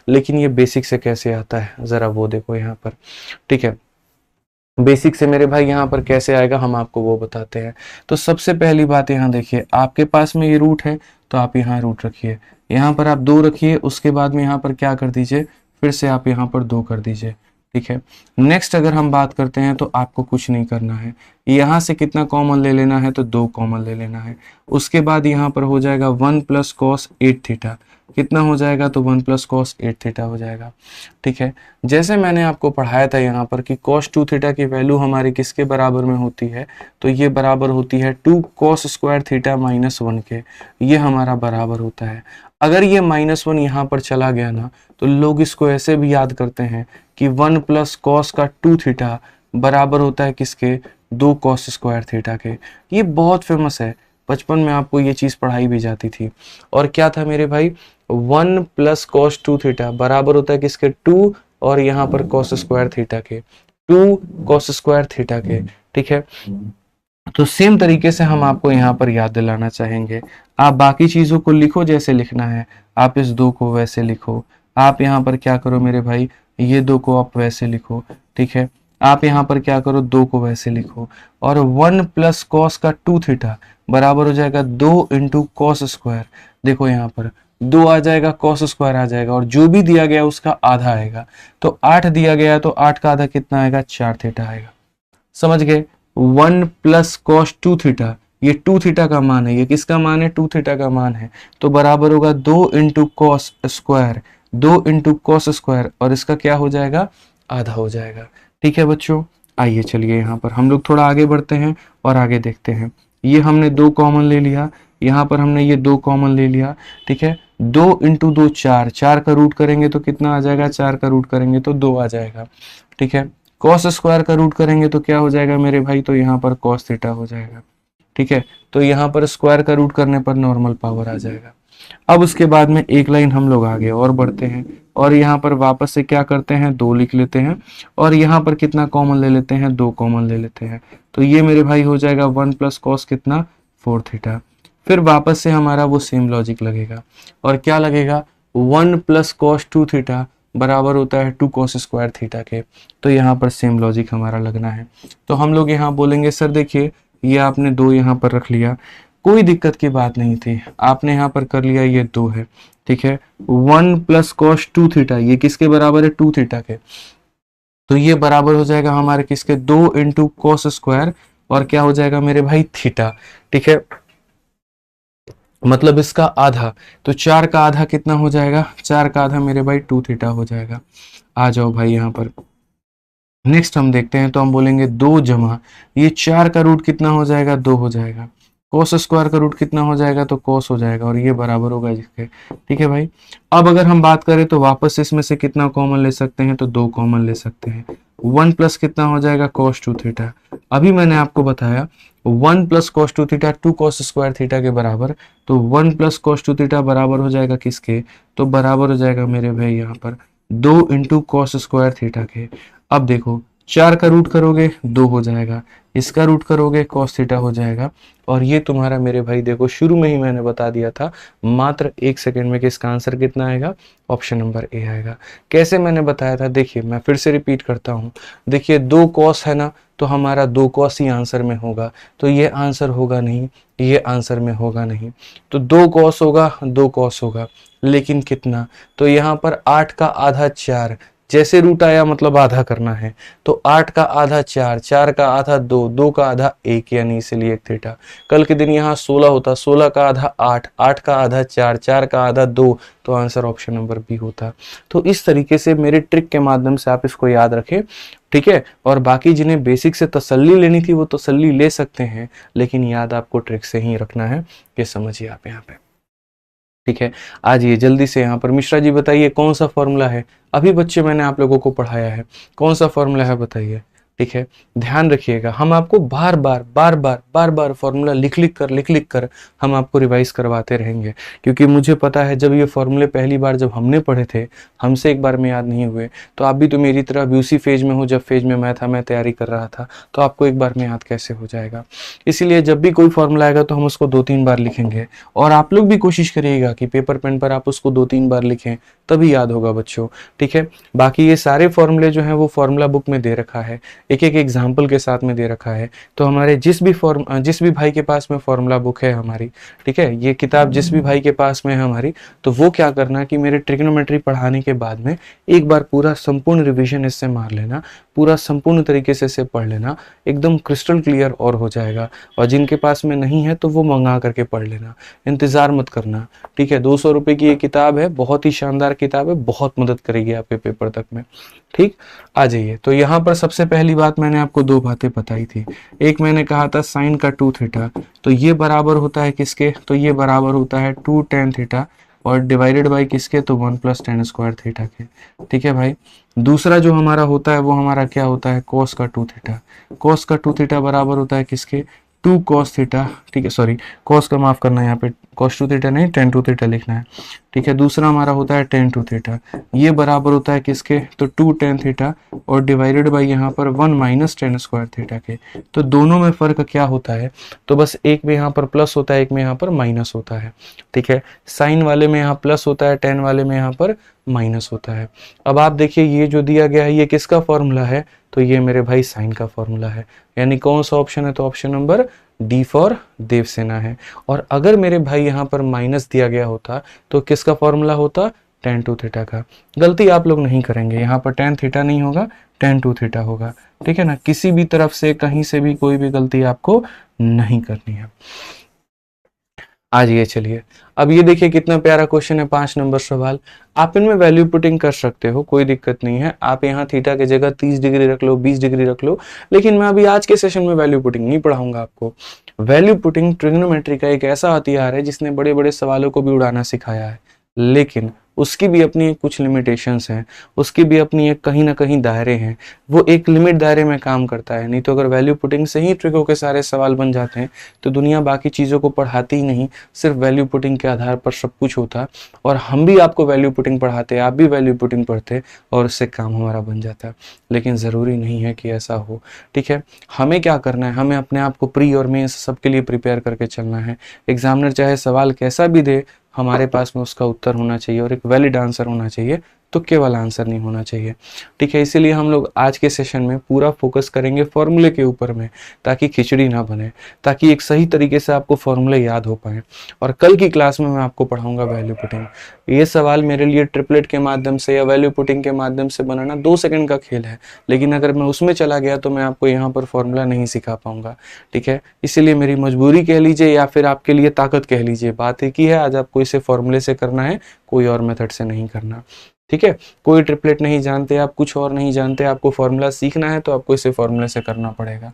लेकिन ये बेसिक से कैसे आता है, जरा वो देखो यहाँ पर, ठीक है। बेसिक से मेरे भाई यहाँ पर कैसे आएगा हम आपको वो बताते हैं। तो सबसे पहली बात यहाँ देखिए, आपके पास में ये रूट है तो आप यहाँ रूट रखिए, यहाँ पर आप 2 रखिए, उसके बाद में यहाँ पर क्या कर दीजिए, फिर से आप यहाँ पर 2 कर दीजिए, ठीक है। नेक्स्ट अगर हम बात करते हैं तो आपको कुछ नहीं करना है, यहाँ से कितना कॉमन ले लेना है, तो 2 कॉमन ले लेना है। उसके बाद यहाँ पर हो जाएगा 1 प्लस कॉस 8 थीटा, कितना हो जाएगा, तो 1 प्लस कॉस 8 थीटा हो जाएगा। ठीक है, जैसे मैंने आपको पढ़ाया था यहाँ पर कि कॉस 2 थीटा की वैल्यू हमारी किसके बराबर में होती है, तो ये बराबर होती है 2 कॉस स्क्वायर थीटा माइनस 1 के, ये हमारा बराबर होता है। अगर ये -1 यहाँ पर चला गया ना, तो लोग इसको ऐसे भी याद करते हैं कि 1 प्लस कॉस का 2 थीटा बराबर होता है किसके, 2 कॉस स्क्वायर थीटा के। ये बहुत फेमस है, बचपन में आपको ये चीज़ पढ़ाई भी जाती थी। और क्या था मेरे भाई, 1 प्लस कॉस 2 थीटा बराबर होता है किसके, 2 और यहाँ पर कॉस स्क्वायर थीटा के, 2 कॉस स्क्वायर थीटा के। ठीक है, तो सेम तरीके से हम आपको यहाँ पर याद दिलाना चाहेंगे। आप बाकी चीज़ों को लिखो जैसे लिखना है, आप इस 2 को वैसे लिखो। आप यहाँ पर क्या करो मेरे भाई, ये 2 को आप वैसे लिखो। ठीक है, आप यहाँ पर क्या करो, 2 को वैसे लिखो। और 1 प्लस कॉस का 2 थीटा बराबर हो जाएगा 2 इंटू कॉस स्क्वायर। देखो यहाँ पर 2 आ जाएगा, कॉस स्क्वायर आ जाएगा, और जो भी दिया गया उसका आधा आएगा। तो 8 दिया गया, तो 8 का आधा कितना आएगा, 4 थीटा आएगा। समझ गए। 1 प्लस कॉस 2 थीटा, ये 2 थीटा का मान है, ये किसका मान है, 2 थीटा का मान है, तो बराबर होगा 2 into cos square, 2 into cos square, और इसका क्या हो जाएगा, आधा हो जाएगा। ठीक है बच्चों, आइए चलिए यहाँ पर हम लोग थोड़ा आगे बढ़ते हैं और आगे देखते हैं। ये हमने 2 कॉमन ले लिया, यहाँ पर हमने ये 2 कॉमन ले लिया। ठीक है, 2 इंटू 2 4, 4 का रूट करेंगे तो कितना आ जाएगा, 4 का रूट करेंगे तो 2 आ जाएगा। ठीक है, कॉस स्क्वायर का रूट करेंगे तो क्या हो जाएगा मेरे भाई, तो यहाँ पर कॉस थीटा हो जाएगा। ठीक है, तो यहाँ पर स्क्वायर का रूट करने पर नॉर्मल पावर आ जाएगा। अब उसके बाद में एक लाइन हम लोग आगे और बढ़ते हैं, और यहाँ पर वापस से क्या करते हैं, 2 लिख लेते हैं, और यहाँ पर कितना कॉमन ले लेते हैं, 2 कॉमन ले लेते हैं। तो ये मेरे भाई हो जाएगा 1 प्लस कॉस कितना, 4 थीटा। फिर वापस से हमारा वो सेम लॉजिक लगेगा, और क्या लगेगा, 1 प्लस कॉस 2 थीटा बराबर होता है 2 कॉस स्क्वायर थीटा के। तो यहाँ पर सेम लॉजिक हमारा लगना है। तो हम लोग यहाँ बोलेंगे सर देखिए, ये आपने 2 यहाँ पर रख लिया, कोई दिक्कत की बात नहीं थी, आपने यहाँ पर कर लिया, ये 2 है। ठीक है, 1 प्लस कॉस 2 थीटा, ये किसके बराबर है, 2 थीटा के, तो ये बराबर हो जाएगा हमारे किसके, 2 इंटू कॉस स्क्वायर, और क्या हो जाएगा मेरे भाई, थीटा। ठीक है, मतलब इसका आधा, तो 4 का आधा कितना हो जाएगा, 4 का आधा मेरे भाई 2 थीटा हो जाएगा। आ जाओ भाई यहाँ पर नेक्स्ट हम देखते हैं, तो हम बोलेंगे 2 जमा ये 4 का रूट कितना हो जाएगा, 2 हो जाएगा, कोस स्क्वायर का रूट कितना हो जाएगा, तो कोस हो जाएगा, और ये बराबर होगा जिसके। ठीक है भाई, अब अगर हम बात करें तो वापस इसमें से कितना कॉमन ले सकते हैं, तो 2 कॉमन ले सकते हैं। 1 प्लस कितना हो जाएगा, कॉस 2 थीटा। अभी मैंने आपको बताया 1 plus cos 2 theta 2 cos square theta के बराबर, तो 1 प्लस कॉस 2 थीटा बराबर हो जाएगा किसके, तो बराबर हो जाएगा मेरे भाई यहाँ पर 2 इंटू कॉस स्क्वायर थीटा के। अब देखो 4 का रूट करोगे 2 हो जाएगा, इसका रूट करोगे कॉस थीटा हो जाएगा, और ये तुम्हारा मेरे भाई देखो शुरू में ही मैंने बता दिया था मात्र 1 सेकंड में कि इसका आंसर कितना आएगा, ऑप्शन नंबर ए आएगा। कैसे मैंने बताया था, देखिए मैं फिर से रिपीट करता हूँ, देखिए 2 कॉस है ना, तो हमारा 2 कॉस ही आंसर में होगा, तो ये आंसर होगा नहीं, ये आंसर में होगा नहीं, तो 2 कॉस होगा, 2 कॉस होगा, लेकिन कितना, तो यहाँ पर 8 का आधा 4, जैसे रूट आया मतलब आधा करना है, तो 8 का आधा 4, 4 का आधा 2, 2 का आधा 1, यानी इसलिए 1 थीटा। कल के दिन यहाँ 16 होता, 16 का आधा 8, 8 का आधा 4, 4 का आधा 2, तो आंसर ऑप्शन नंबर बी होता। तो इस तरीके से मेरे ट्रिक के माध्यम से आप इसको याद रखें। ठीक है, और बाकी जिन्हें बेसिक से तसल्ली लेनी थी वो तसल्ली ले सकते हैं, लेकिन याद आपको ट्रिक से ही रखना है, ये समझिए आप यहाँ पे। ठीक है, आज ये जल्दी से यहाँ पर मिश्रा जी बताइए कौन सा फॉर्मूला है, अभी बच्चे मैंने आप लोगों को पढ़ाया है, कौन सा फॉर्मूला है बताइए। ठीक है, ध्यान रखिएगा, हम आपको बार बार फॉर्मूला लिख लिख कर हम आपको रिवाइज करवाते रहेंगे, क्योंकि मुझे पता है जब ये फॉर्मूले पहली बार जब हमने पढ़े थे, हमसे एक बार में याद नहीं हुए, तो आप भी तो मेरी तरह भी उसी फेज में हो जब फेज में मैं था, मैं तैयारी कर रहा था, तो आपको एक बार में याद कैसे हो जाएगा। इसीलिए जब भी कोई फॉर्मूला आएगा तो हम उसको 2-3 बार लिखेंगे, और आप लोग भी कोशिश करिएगा कि पेपर पेन पर आप उसको 2-3 बार लिखें, तभी याद होगा बच्चों, ठीक है। बाकी ये सारे फॉर्मूले जो हैं वो फॉर्मूला बुक में दे रखा है, एक एक एग्जाम्पल के साथ में दे रखा है। तो हमारे जिस भी भाई के पास में फॉर्मूला बुक है हमारी, ठीक है, ये किताब जिस भी भाई के पास में है हमारी, तो वो क्या करना कि मेरे ट्रिग्नोमेट्री पढ़ाने के बाद में एक बार पूरा संपूर्ण रिवीजन इससे मार लेना, पूरा संपूर्ण तरीके से इसे पढ़ लेना, एकदम क्रिस्टल क्लियर और हो जाएगा। और जिनके पास में नहीं है तो वो मंगा करके पढ़ लेना, इंतजार मत करना, ठीक है। 200 रुपए की ये किताब है, बहुत ही शानदार किताब है, बहुत मदद करेगी आपके पेपर तक में, ठीक। आ जाइए, तो यहाँ पर सबसे पहली बात मैंने आपको दो बातें बताई थी। एक मैंने कहा था साइन का 2 थीटा, तो ये बराबर होता है किसके, तो ये बराबर होता है 2 tan थीटा, और डिवाइडेड बाई किसके, तो 1 + tan स्क्वायर थीटा के, ठीक है भाई। दूसरा जो हमारा होता है वो हमारा क्या होता है, cos का 2 थीटा। cos का 2 थीटा बराबर होता है किसके, 2 cos थीटा, ठीक है, सॉरी cos का माफ करना है, यहाँ पे cos 2 थीटा नहीं tan 2 थीटा लिखना है, ठीक है। दूसरा हमारा होता है tan 2 थीटा, ये बराबर होता है किसके, तो 2 tan थीटा, और डिवाइडेड बाई यहाँ पर 1 - tan स्क्वायर थीटा के। तो दोनों में फर्क क्या होता है, तो बस एक में यहाँ पर प्लस होता है, एक में यहाँ पर माइनस होता है, ठीक है। साइन वाले में यहाँ प्लस होता है, tan वाले में यहाँ पर माइनस होता है। अब आप देखिए ये जो दिया गया है ये किसका फॉर्मूला है, तो ये मेरे भाई साइन का फॉर्मूला है, यानी कौन सा ऑप्शन है, तो option number D for Devasena है। और अगर मेरे भाई यहाँ पर माइनस दिया गया होता तो किसका फॉर्मूला होता, tan 2 थीटा का। गलती आप लोग नहीं करेंगे, यहाँ पर tan थीटा नहीं होगा, tan 2 थीटा होगा, ठीक है ना। किसी भी तरफ से कहीं से भी कोई भी गलती आपको नहीं करनी है। आज ये चलिए, अब ये देखिए कितना प्यारा क्वेश्चन है, 5 नंबर सवाल। आप इनमें वैल्यू पुटिंग कर सकते हो, कोई दिक्कत नहीं है। आप यहाँ थीटा की जगह 30 डिग्री रख लो, 20 डिग्री रख लो, लेकिन मैं अभी आज के सेशन में वैल्यू पुटिंग नहीं पढ़ाऊंगा आपको। वैल्यू पुटिंग ट्रिग्नोमेट्री का एक ऐसा हथियार है जिसने बड़े बड़े सवालों को भी उड़ाना सिखाया है, लेकिन उसकी भी अपनी कुछ लिमिटेशंस हैं, उसकी भी अपनी एक कहीं ना कहीं दायरे हैं, वो एक लिमिट दायरे में काम करता है। नहीं तो अगर वैल्यू पुटिंग से ही ट्रिकों के सारे सवाल बन जाते हैं तो दुनिया बाकी चीज़ों को पढ़ाती ही नहीं, सिर्फ वैल्यू पुटिंग के आधार पर सब कुछ होता। और हम भी आपको वैल्यू पुटिंग पढ़ाते, आप भी वैल्यू पुटिंग पढ़ते और उससे काम हमारा बन जाता, लेकिन ज़रूरी नहीं है कि ऐसा हो, ठीक है। हमें क्या करना है, हमें अपने आप को प्री और मेंस सबके लिए प्रिपेयर करके चलना है। एग्जामिनर चाहे सवाल कैसा भी दे, हमारे पास में उसका उत्तर होना चाहिए और एक वैलिड आंसर होना चाहिए, तो केवल आंसर नहीं होना चाहिए, ठीक है। इसीलिए हम लोग आज के सेशन में पूरा फोकस करेंगे फॉर्मूले के ऊपर में, ताकि खिचड़ी ना बने, ताकि एक सही तरीके से आपको फॉर्मूले याद हो पाए। और कल की क्लास में मैं आपको पढ़ाऊंगा वैल्यू पुटिंग। ये सवाल मेरे लिए ट्रिपलेट के माध्यम से या वैल्यू पुटिंग के माध्यम से बनाना 2 सेकंड का खेल है, लेकिन अगर मैं उसमें चला गया तो मैं आपको यहाँ पर फॉर्मूला नहीं सिखा पाऊंगा, ठीक है। इसीलिए मेरी मजबूरी कह लीजिए या फिर आपके लिए ताकत कह लीजिए, बात एक ही है, आज आपको इसे फॉर्मूले से करना है, कोई और मेथड से नहीं करना, ठीक है। कोई ट्रिपलेट नहीं जानते आप, कुछ और नहीं जानते, आपको फॉर्मूला सीखना है तो आपको इसे फॉर्मूले से करना पड़ेगा।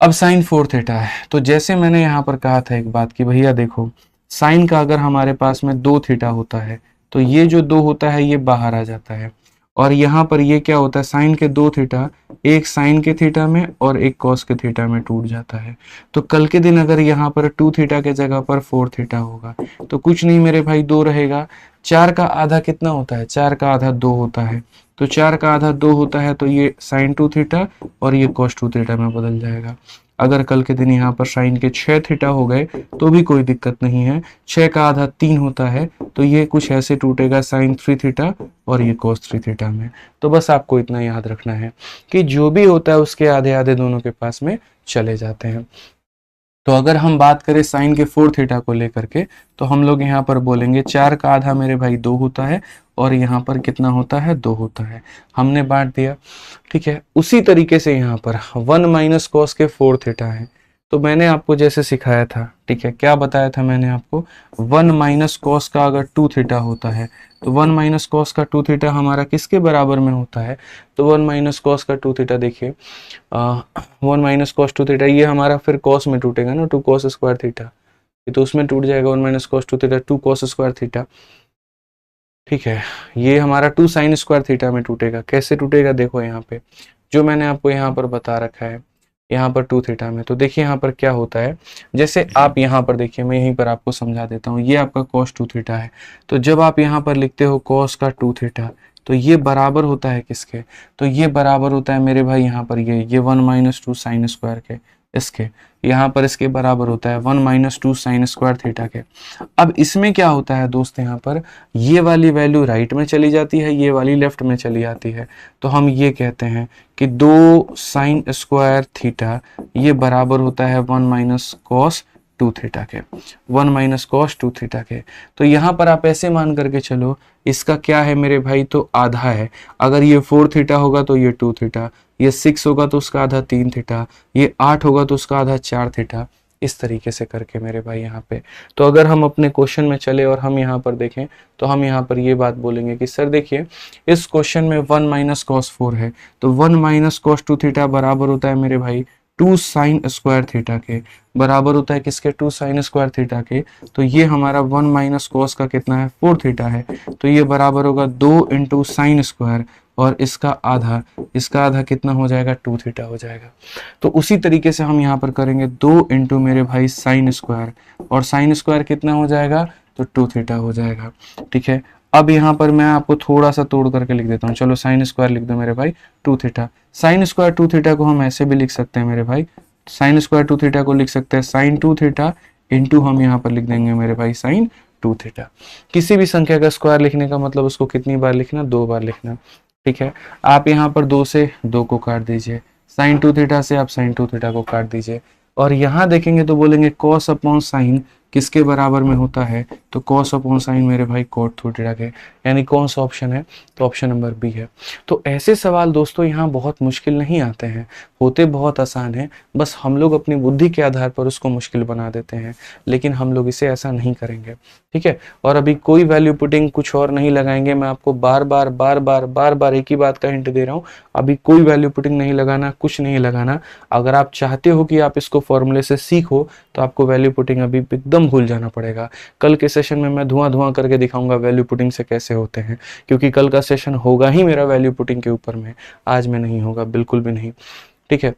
अब साइन 4 थीटा है, तो जैसे मैंने यहाँ पर कहा था एक बात कि भैया देखो, साइन का अगर हमारे पास में 2 थीटा होता है तो ये जो 2 होता है ये बाहर आ जाता है, और यहाँ पर ये क्या होता है, साइन के 2 थीटा एक साइन के थीटा में और एक कॉस के थीटा में टूट जाता है। तो कल के दिन अगर यहाँ पर 2 थीटा के जगह पर 4 थीटा होगा तो कुछ नहीं मेरे भाई 2 रहेगा। 4 का आधा कितना होता है, 4 का आधा 2 होता है, तो 4 का आधा 2 होता है, तो ये साइन 2 थीटा और ये कॉस 2 थीटा में बदल जाएगा। अगर कल के दिन यहाँ पर साइन के 6 थीटा हो गए तो भी कोई दिक्कत नहीं है, 6 का आधा 3 होता है, तो ये कुछ ऐसे टूटेगा साइन 3 थीटा और ये cos 3 थीटा में। तो बस आपको इतना याद रखना है कि जो भी होता है उसके आधे आधे दोनों के पास में चले जाते हैं। तो अगर हम बात करें साइन के 4 थीटा को लेकर के, तो हम लोग यहाँ पर बोलेंगे 4 का आधा मेरे भाई 2 होता है और यहाँ पर कितना होता है, 2 होता है, हमने बांट दिया, ठीक है। उसी तरीके से यहाँ पर 1 - cos के 4 थीटा है, तो मैंने आपको जैसे सिखाया था, ठीक है, क्या बताया था मैंने आपको, 1 - cos का अगर 2 थीटा होता है तो 1 - cos का 2 थीटा हमारा किसके बराबर में होता है, तो 1 - cos का 2 थीटा देखिए, 1 - cos 2 थीटा ये हमारा फिर cos में टूटेगा ना, 2 cos स्क्वायर थीटा, ये तो उसमें टूट जाएगा, 1 - cos 2 theta 2 cos square theta, ठीक है। ये हमारा 2 sin स्क्वायर थीटा में टूटेगा, कैसे टूटेगा देखो यहाँ पे, जो मैंने आपको यहाँ पर बता रखा है, यहाँ पर 2 थीटा में। तो देखिए यहाँ पर क्या होता है, जैसे आप यहाँ पर देखिए, मैं यहीं पर आपको समझा देता हूँ, ये आपका cos 2 थीटा है, तो जब आप यहाँ पर लिखते हो cos का 2 थीटा तो ये बराबर होता है किसके, तो ये बराबर होता है मेरे भाई यहाँ पर ये 1 - 2 sin स्क्वायर के, इसके, यहाँ पर इसके बराबर होता है 1 माइनस 2 साइन स्क्वायर थीटा के। अब इसमें क्या होता है दोस्त, यहाँ पर ये वाली वैल्यू राइट में चली जाती है, ये वाली लेफ्ट में चली जाती है, तो हम ये कहते हैं कि 2 साइन स्क्वायर थीटा ये बराबर होता है 1 माइनस कॉस 2 थीटा के, 1 माइनस कॉस 2 थीटा के। तो यहाँ पर आप ऐसे मान करके चलो, इसका क्या है मेरे भाई, तो आधा है। अगर ये 4 थीटा होगा तो ये 2 थीटा, ये 6 होगा तो उसका आधा 3 थीटा, ये 8 होगा तो उसका आधा 4 थीटा, इस तरीके से करके मेरे भाई यहाँ पे। तो अगर हम अपने क्वेश्चन में चले और हम यहाँ पर देखें तो हम यहाँ पर ये बात बोलेंगे कि सर देखिए इस क्वेश्चन में 1 माइनस कॉस 4 है, तो 1 माइनस कॉस 2 थीटा बराबर होता है मेरे भाई 2 साइन स्क्वायर थीटा के, बराबर होता है किसके, 2 साइन स्क्वायर थीटा के। तो ये हमारा 1 माइनस कॉस का कितना है, 4 थीटा है, तो ये बराबर होगा 2 इंटू साइन स्क्वायर और इसका आधा कितना हो जाएगा, 2 थीटा हो जाएगा। तो उसी तरीके से हम यहाँ पर करेंगे 2 इंटू मेरे भाई साइन स्क्वायर, और साइन स्क्वायर कितना हो जाएगा, तो 2 थीटा हो जाएगा। ठीक है, अब यहाँ पर मैं आपको थोड़ा सा तोड़ करके लिख देता हूँ, चलो साइन स्क्वायर लिख दो मेरे भाई 2 थीटा। साइन स्क्वायर 2 थीटा को हम ऐसे भी लिख सकते हैं मेरे भाई, साइन स्क्वायर 2 थीटा को लिख सकते हैं साइन 2 थीटा इंटू हम यहाँ पर लिख देंगे मेरे भाई साइन 2 थीटा। किसी भी संख्या का स्क्वायर लिखने का मतलब उसको कितनी बार लिखना, 2 बार लिखना। ठीक है, आप यहाँ पर 2 से 2 को काट दीजिए, साइन 2 थीटा से आप साइन 2 थीटा को काट दीजिए, और यहाँ देखेंगे तो बोलेंगे कॉस अपॉन साइन किसके बराबर में होता है, तो कॉस अपॉन साइन मेरे भाई कॉट थीटा के, यानी कौन सा ऑप्शन है, तो ऑप्शन नंबर बी है। तो ऐसे सवाल दोस्तों यहाँ बहुत मुश्किल नहीं आते हैं, होते बहुत आसान है, बस हम लोग अपनी बुद्धि के आधार पर उसको मुश्किल बना देते हैं, लेकिन हम लोग इसे ऐसा नहीं करेंगे। ठीक है, और अभी कोई वैल्यू पुटिंग कुछ और नहीं लगाएंगे, मैं आपको बार बार एक ही बात का हिंट दे रहा हूँ, अभी कोई वैल्यू पुटिंग नहीं लगाना, कुछ नहीं लगाना। अगर आप चाहते हो कि आप इसको फॉर्मूले से सीखो तो आपको वैल्यू पुटिंग अभी एकदम भूल जाना पड़ेगा। कल के सेशन में मैं धुआं करके दिखाऊंगा वैल्यू पुटिंग से कैसे होते हैं, क्योंकि कल का सेशन होगा ही मेरा वैल्यू पुटिंग के ऊपर में, आज में नहीं होगा, बिल्कुल भी नहीं। ठीक है,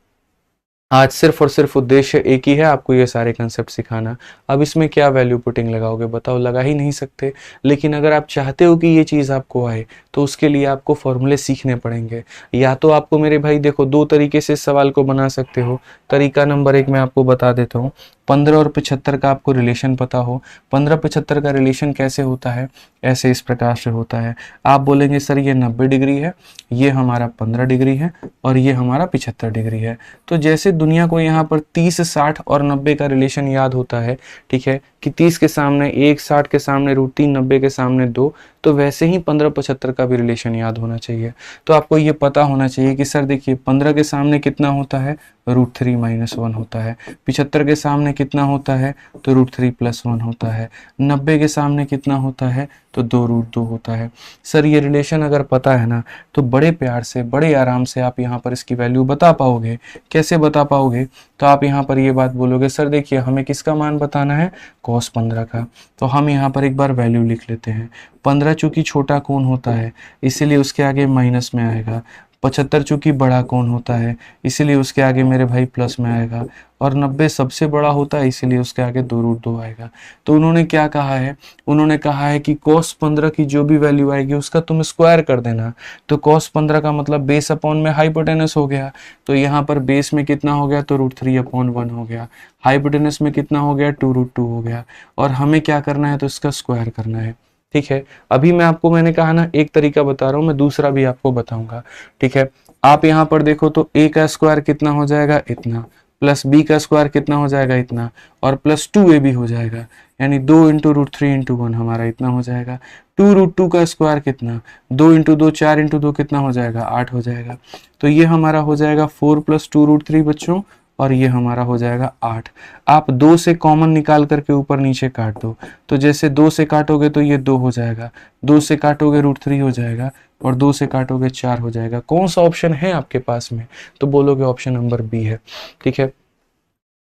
आज सिर्फ और सिर्फ उद्देश्य एक ही है, आपको ये सारे कंसेप्ट सिखाना। अब इसमें क्या वैल्यू पुटिंग लगाओगे, बताओ, लगा ही नहीं सकते। लेकिन अगर आप चाहते हो कि ये चीज़ आपको आए तो उसके लिए आपको फॉर्मूले सीखने पड़ेंगे। या तो आपको मेरे भाई देखो 2 तरीके से सवाल को बना सकते हो। तरीका नंबर 1 मैं आपको बता देता हूँ, 15 और 75 का आपको रिलेशन पता हो। 15-75 का रिलेशन कैसे होता है, ऐसे इस प्रकार से होता है। आप बोलेंगे सर ये 90 डिग्री है, ये हमारा 15 डिग्री है और ये हमारा 75 डिग्री है। तो जैसे दुनिया को यहाँ पर 30, 60 और 90 का रिलेशन याद होता है, ठीक है, कि 30 के सामने 1, 60 के सामने √3, 90 के सामने 2, तो वैसे ही 15-75 का भी रिलेशन याद होना चाहिए। तो आपको ये पता होना चाहिए कि सर देखिए 15 के सामने कितना होता है, √3 - 1 होता है। 75 के सामने कितना होता है, तो √3 + 1 होता है। 90 के सामने कितना होता है, तो 2√2 होता है। सर ये रिलेशन अगर पता है ना, तो बड़े प्यार से, बड़े आराम से आप यहाँ पर इसकी वैल्यू बता पाओगे। कैसे बता पाओगे, तो आप यहाँ पर ये बात बोलोगे, सर देखिए हमें किसका मान बताना है, cos 15 का। तो हम यहाँ पर एक बार वैल्यू लिख लेते हैं। 15 चूंकि छोटा कोण होता है इसीलिए उसके आगे माइनस में आएगा। 75 चूंकि बड़ा कोण होता है इसीलिए उसके आगे मेरे भाई प्लस में आएगा। और 90 सबसे बड़ा होता है इसीलिए उसके आगे 2√2 आएगा। तो उन्होंने क्या कहा है, उन्होंने कहा है कि cos 15 की जो भी वैल्यू आएगी उसका तुम स्क्वायर कर देना। तो cos 15 का मतलब बेस अपॉन में हाइपोटेनस हो गया। तो यहाँ पर बेस में कितना हो गया, तो √3/1 हो गया। हाइपोटेनस में कितना हो गया, 2√2 हो गया। और हमें क्या करना है, तो इसका स्क्वायर करना है। ठीक है, अभी मैं आपको, मैंने कहा ना एक तरीका बता रहा हूं, मैं दूसरा भी आपको बताऊंगा। ठीक है, आप यहाँ पर देखो तो a का स्क्वायर कितना हो जाएगा, इतना, प्लस b का स्क्वायर कितना हो जाएगा, इतना, और प्लस 2ab हो जाएगा, यानी 2 × √3 × 1 हमारा इतना हो जाएगा। 2√2 का स्क्वायर कितना, 2 × 2 4 × 2 कितना हो जाएगा, 8 हो जाएगा। तो ये हमारा हो जाएगा 4 + 2√3 बच्चों, और ये हमारा हो जाएगा 8। आप 2 से कॉमन निकाल करके ऊपर नीचे काट दो। तो जैसे 2 से काटोगे तो ये 2 हो जाएगा, 2 से काटोगे √3 हो जाएगा, और 2 से काटोगे 4 हो जाएगा। कौन सा ऑप्शन है आपके पास में, तो बोलोगे ऑप्शन नंबर बी है। ठीक है,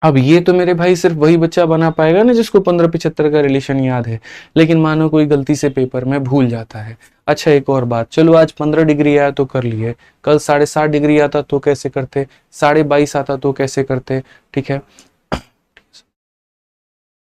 अब ये तो मेरे भाई सिर्फ वही बच्चा बना पाएगा ना जिसको 15-75 का रिलेशन याद है। लेकिन मानो कोई गलती से पेपर में भूल जाता है। अच्छा एक और बात, चलो आज 15 डिग्री आया तो कर लिए, कल 7.5 डिग्री आता तो कैसे करते, 22.5 आता तो कैसे करते। ठीक है,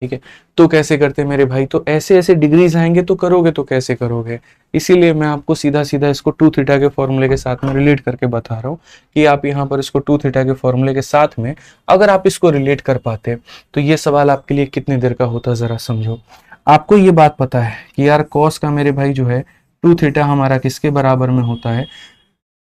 ठीक है। तो कैसे करते मेरे भाई, तो ऐसे ऐसे डिग्रीज आएंगे तो करोगे तो कैसे करोगे, इसीलिए मैं आपको सीधा सीधा इसको 2 थीटा के फॉर्मूले के साथ में रिलेट करके बता रहा हूँ कि आप यहाँ पर इसको 2 थीटा के फॉर्मूले के साथ में अगर आप इसको रिलेट कर पाते तो ये सवाल आपके लिए कितनी देर का होता, जरा समझो। आपको ये बात पता है कि यार कॉस का मेरे भाई जो है 2 थीटा हमारा किसके बराबर में होता है,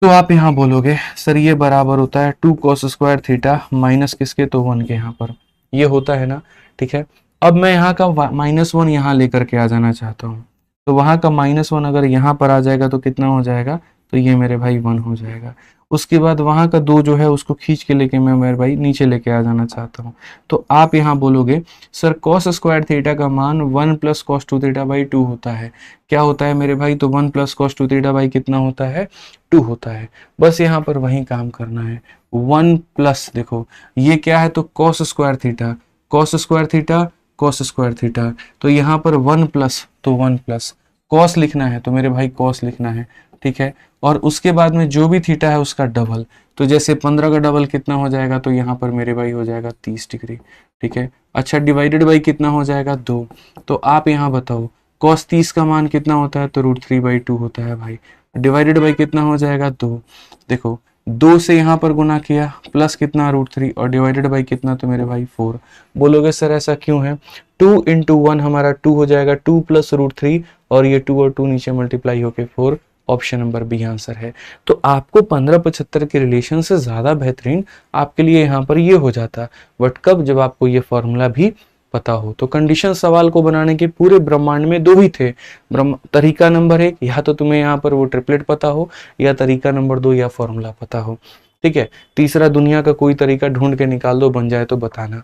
तो आप यहाँ बोलोगे सर ये बराबर होता है 2 cos स्क्वायर थीटा माइनस किसके, तो 1 के, यहाँ पर ये होता है ना। ठीक है, अब मैं यहाँ का -1 यहाँ लेकर के आ जाना चाहता हूँ, तो वहाँ का -1 अगर यहाँ पर आ जाएगा तो कितना हो जाएगा, तो ये मेरे भाई 1 हो जाएगा। उसके बाद वहाँ का 2 जो है उसको खींच के लेके मैं मेरे भाई नीचे लेके आ जाना चाहता हूँ, तो आप यहाँ बोलोगे सर cos स्क्वायर थीटा का मान 1 + cos 2 थीटा बाई 2 होता है। क्या होता है मेरे भाई, तो 1 + cos 2 थीटा बाई कितना होता है, 2 होता है। बस यहाँ पर वही काम करना है, 1 प्लस, देखो ये क्या है, तो cos square theta, cos square theta, cos square theta, तो यहाँ पर 1 प्लस, तो 1 प्लस cos लिखना है तो मेरे भाई cos लिखना है। ठीक है, और उसके बाद में जो भी थीटा है उसका डबल, तो जैसे 15 का डबल कितना हो जाएगा, तो यहाँ पर मेरे भाई हो जाएगा 30 डिग्री। ठीक है, अच्छा डिवाइडेड बाई कितना हो जाएगा, 2। तो आप यहाँ बताओ cos 30 का मान कितना होता है, तो √3/2 होता है भाई। डिवाइडेड बाई कितना हो जाएगा, 2। देखो 2 से यहाँ पर गुना किया, प्लस कितना √3, और डिवाइडेड बाई कितना, तो मेरे भाई 4। बोलोगे सर ऐसा क्यों है, 2 × 1 हमारा 2 हो जाएगा, 2 + √3, और ये 2 और 2 नीचे मल्टीप्लाई होके 4, ऑप्शन नंबर बी आंसर है। तो आपको 15-75 के रिलेशन से ज्यादा बेहतरीन आपके लिए यहाँ पर ये हो जाता, बट कब, जब आपको ये फॉर्मूला भी पता हो। तो कंडीशन सवाल को बनाने के पूरे ब्रह्मांड में 2 ही थे, तरीका नंबर 1, या तो तुम्हें यहाँ पर वो ट्रिपलेट पता हो, या तरीका नंबर 2 या फॉर्मूला पता हो। ठीक है, तीसरा दुनिया का कोई तरीका ढूंढ के निकाल दो, बन जाए तो बताना।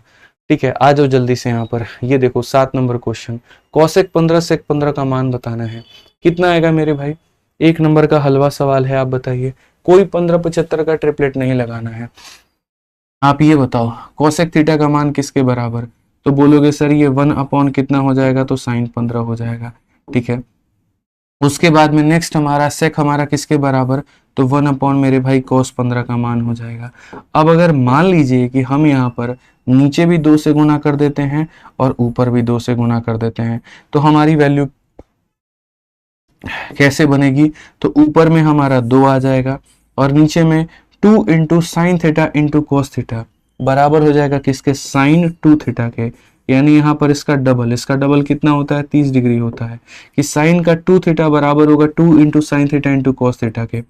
ठीक है, आ जाओ जल्दी से यहाँ पर, ये देखो 7 नंबर क्वेश्चन, cosec 15 sec 15 का मान बताना है, कितना आएगा मेरे भाई। 1 नंबर का हलवा सवाल है, आप बताइए, कोई 15-75 का ट्रिपलेट नहीं लगाना है। आप ये बताओ cosec थीटा का मान किसके बराबर, तो बोलोगे सर ये 1 कितना हो जाएगा, तो sin 15 हो जाएगा। ठीक है, उसके बाद में नेक्स्ट हमारा सेक हमारा किसके बराबर, तो 1 मेरे भाई cos 15 का मान हो जाएगा। अब अगर मान लीजिए कि हम यहाँ पर नीचे भी 2 से गुना कर देते हैं और ऊपर भी 2 से गुना कर देते हैं, तो हमारी वैल्यू कैसे बनेगी, तो ऊपर में हमारा 2 आ जाएगा और नीचे में 2 × sin थीटा × cos थीटा बराबर हो जाएगा किसके, sin 2 थीटा के। यानी यहाँ पर इसका डबल कितना होता है, 30 डिग्री होता है, कि sin का 2 थीटा बराबर होगा 2 × sin थीटा × cos थीटा के।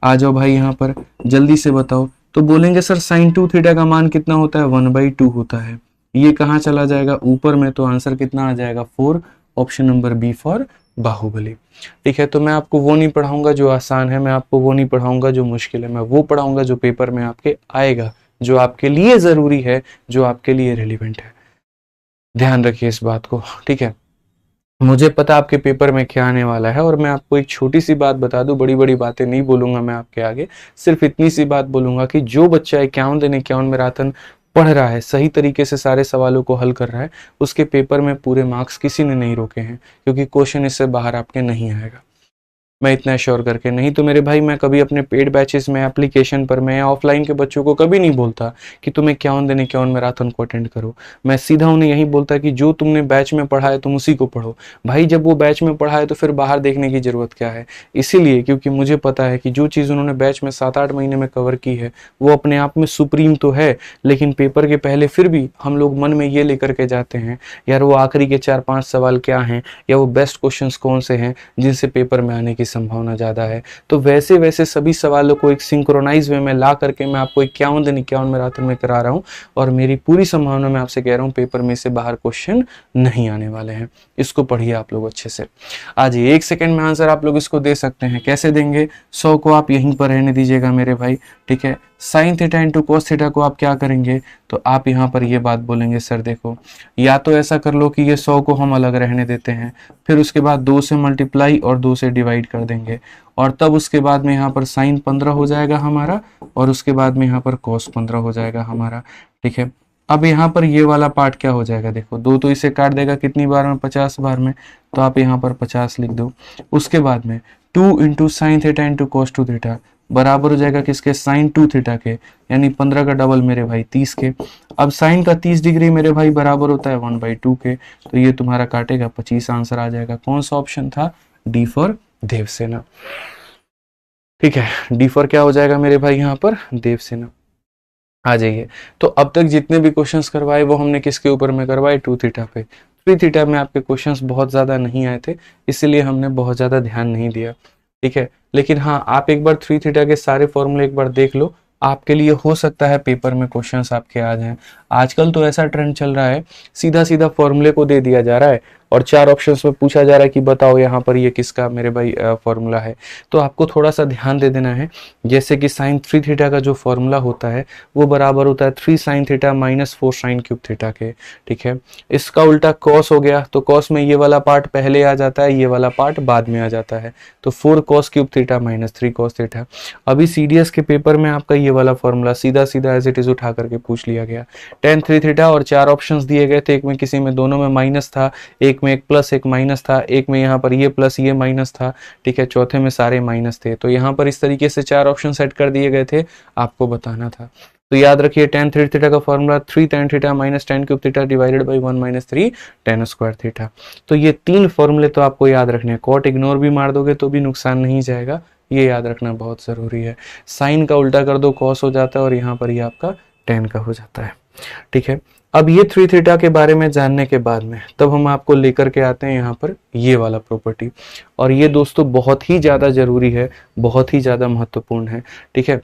आ जाओ भाई यहाँ पर जल्दी से बताओ, तो बोलेंगे सर sin 2 थीटा का मान कितना होता है, 1/2 होता है। ये कहाँ चला जाएगा, ऊपर में, तो आंसर कितना आ जाएगा, 4, option number B for Baahubali. ठीक है, तो मैं आपको वो नहीं पढ़ाऊंगा जो आसान है, मैं आपको वो नहीं पढ़ाऊंगा जो मुश्किल है, मैं वो पढ़ाऊंगा जो पेपर में आपके आएगा, जो आपके लिए जरूरी है, जो आपके लिए रिलेवेंट है। ध्यान रखिए इस बात को। ठीक है, मुझे पता आपके पेपर में क्या आने वाला है, और मैं आपको एक छोटी सी बात बता दूं, बड़ी बड़ी बातें नहीं बोलूंगा मैं आपके आगे, सिर्फ इतनी सी बात बोलूंगा कि जो बच्चा 51 दिन 51 मैराथन पढ़ रहा है, सही तरीके से सारे सवालों को हल कर रहा है, उसके पेपर में पूरे मार्क्स किसी ने नहीं रोके हैं, क्योंकि क्वेश्चन इससे बाहर आपके नहीं आएगा। मैं इतना श्योर करके, नहीं तो मेरे भाई मैं कभी अपने पेड बैचेस में, एप्लीकेशन पर, मैं ऑफलाइन के बच्चों को कभी नहीं बोलता कि तुम 51 दिन 51 मैराथन को अटेंड करो। मैं सीधा उन्हें यही बोलता कि जो तुमने बैच में पढ़ा है तुम उसी को पढ़ो। भाई जब वो बैच में पढ़ा है तो फिर बाहर देखने की जरूरत क्या है। इसीलिए क्योंकि मुझे पता है कि जो चीज़ उन्होंने बैच में 7-8 महीने में कवर की है वो अपने आप में सुप्रीम तो है, लेकिन पेपर के पहले फिर भी हम लोग मन में ये लेकर के जाते हैं यार वो आखिरी के 4-5 सवाल क्या हैं, या वो बेस्ट क्वेश्चन कौन से हैं जिनसे पेपर में आने की संभावना ज्यादा है। तो वैसे वैसे सभी सवालों को एक सिंक्रोनाइज वे में ला करके मैं आपको 51 दिन 51 मैराथन में करा रहा हूं, और मेरी पूरी संभावना मैं आपसे कह रहा हूं पेपर में से बाहर क्वेश्चन नहीं आने वाले हैं। इसको पढ़िए आप लोग अच्छे से। आज 1 सेकंड में आंसर आप लोग इसको दे सकते हैं। कैसे देंगे, 100 को आप यहीं पर रहने दीजिएगा मेरे भाई। ठीक है, sine theta into cos theta को आप क्या करेंगे, तो आप यहाँ पर ये बात बोलेंगे सर देखो या तो ऐसा कर लो कि ये 100 को हम अलग रहने देते हैं, फिर उसके बाद 2 से मल्टीप्लाई और 2 से डिवाइड कर देंगे, और तब उसके बाद में यहाँ पर साइन 15 हो जाएगा हमारा, और उसके बाद में यहाँ पर कोस 15 हो जाएगा हमारा। ठीक है, अब यहाँ पर ये वाला पार्ट क्या हो जाएगा, देखो 2 तो इसे काट देगा कितनी बार में, 50 बार में, तो आप यहाँ पर 50 लिख दो। उसके बाद में 2 into sine theta into cos 2 theta, बराबर हो जाएगा किसके, साइन 2 थीटा के, यानी 15 का डबल मेरे भाई 30 के। अब साइन का 30 डिग्री मेरे भाई बराबर होता है 1/2 के, तो ये तुम्हारा काटेगा 25, आंसर आ जाएगा। कौन सा ऑप्शन था, डी फॉर देवसेना। ठीक है, डी फॉर क्या हो जाएगा मेरे भाई यहाँ पर, देवसेना। आ जाइए, तो अब तक जितने भी क्वेश्चंस करवाए वो हमने किसके ऊपर में करवाए, 2 थीटा पे। 3 थीटा में आपके क्वेश्चंस बहुत ज़्यादा नहीं आए थे, इसीलिए हमने बहुत ज़्यादा ध्यान नहीं दिया। ठीक है, लेकिन हाँ, आप एक बार 3 थीटा के सारे फॉर्मूले एक बार देख लो, आपके लिए हो सकता है पेपर में क्वेश्चंस आपके आ जाएं। आजकल तो ऐसा ट्रेंड चल रहा है, सीधा सीधा फॉर्मूले को दे दिया जा रहा है और 4 ऑप्शंस में पूछा जा रहा है कि बताओ यहाँ पर ये किसका मेरे भाई फॉर्मूला है। तो आपको थोड़ा सा ध्यान दे देना है, जैसे कि साइन 3 थीटा का जो फॉर्मूला होता है वो बराबर होता है 3 sine theta minus 4 sine cube theta के। ठीक है, इसका उल्टा कॉस हो गया, तो कॉस में ये वाला पार्ट पहले आ जाता है, ये वाला पार्ट बाद में आ जाता है, तो 4 cos cube theta minus 3 cos theta. अभी सीडीएस के पेपर में आपका ये वाला फॉर्मूला सीधा सीधा एज इट इज उठा करके पूछ लिया गया। tan 3 थीटा और 4 ऑप्शंस दिए गए थे, एक में किसी में दोनों में माइनस था, एक में एक प्लस एक माइनस था, एक में यहाँ पर ये प्लस ये माइनस था। ठीक है, चौथे में सारे माइनस थे, तो यहाँ पर इस तरीके से 4 ऑप्शन सेट कर दिए गए थे, आपको बताना था। तो याद रखिए tan 3 थीटा का formula 3 tan theta minus tan cube theta divided by 1 minus 3 tan square theta. तो ये 3 फॉर्मूले तो आपको याद रखने हैं, कॉट इग्नोर भी मार दोगे तो भी नुकसान नहीं जाएगा, ये याद रखना बहुत जरूरी है। साइन का उल्टा कर दो कॉस हो जाता है और यहाँ पर ये आपका tan का हो जाता है। ठीक है, अब ये 3 थीटा के बारे में जानने के बाद में तब हम आपको लेकर के आते हैं यहाँ पर ये वाला प्रॉपर्टी, और ये दोस्तों बहुत ही ज़्यादा जरूरी है, बहुत ही ज़्यादा महत्वपूर्ण है। ठीक है,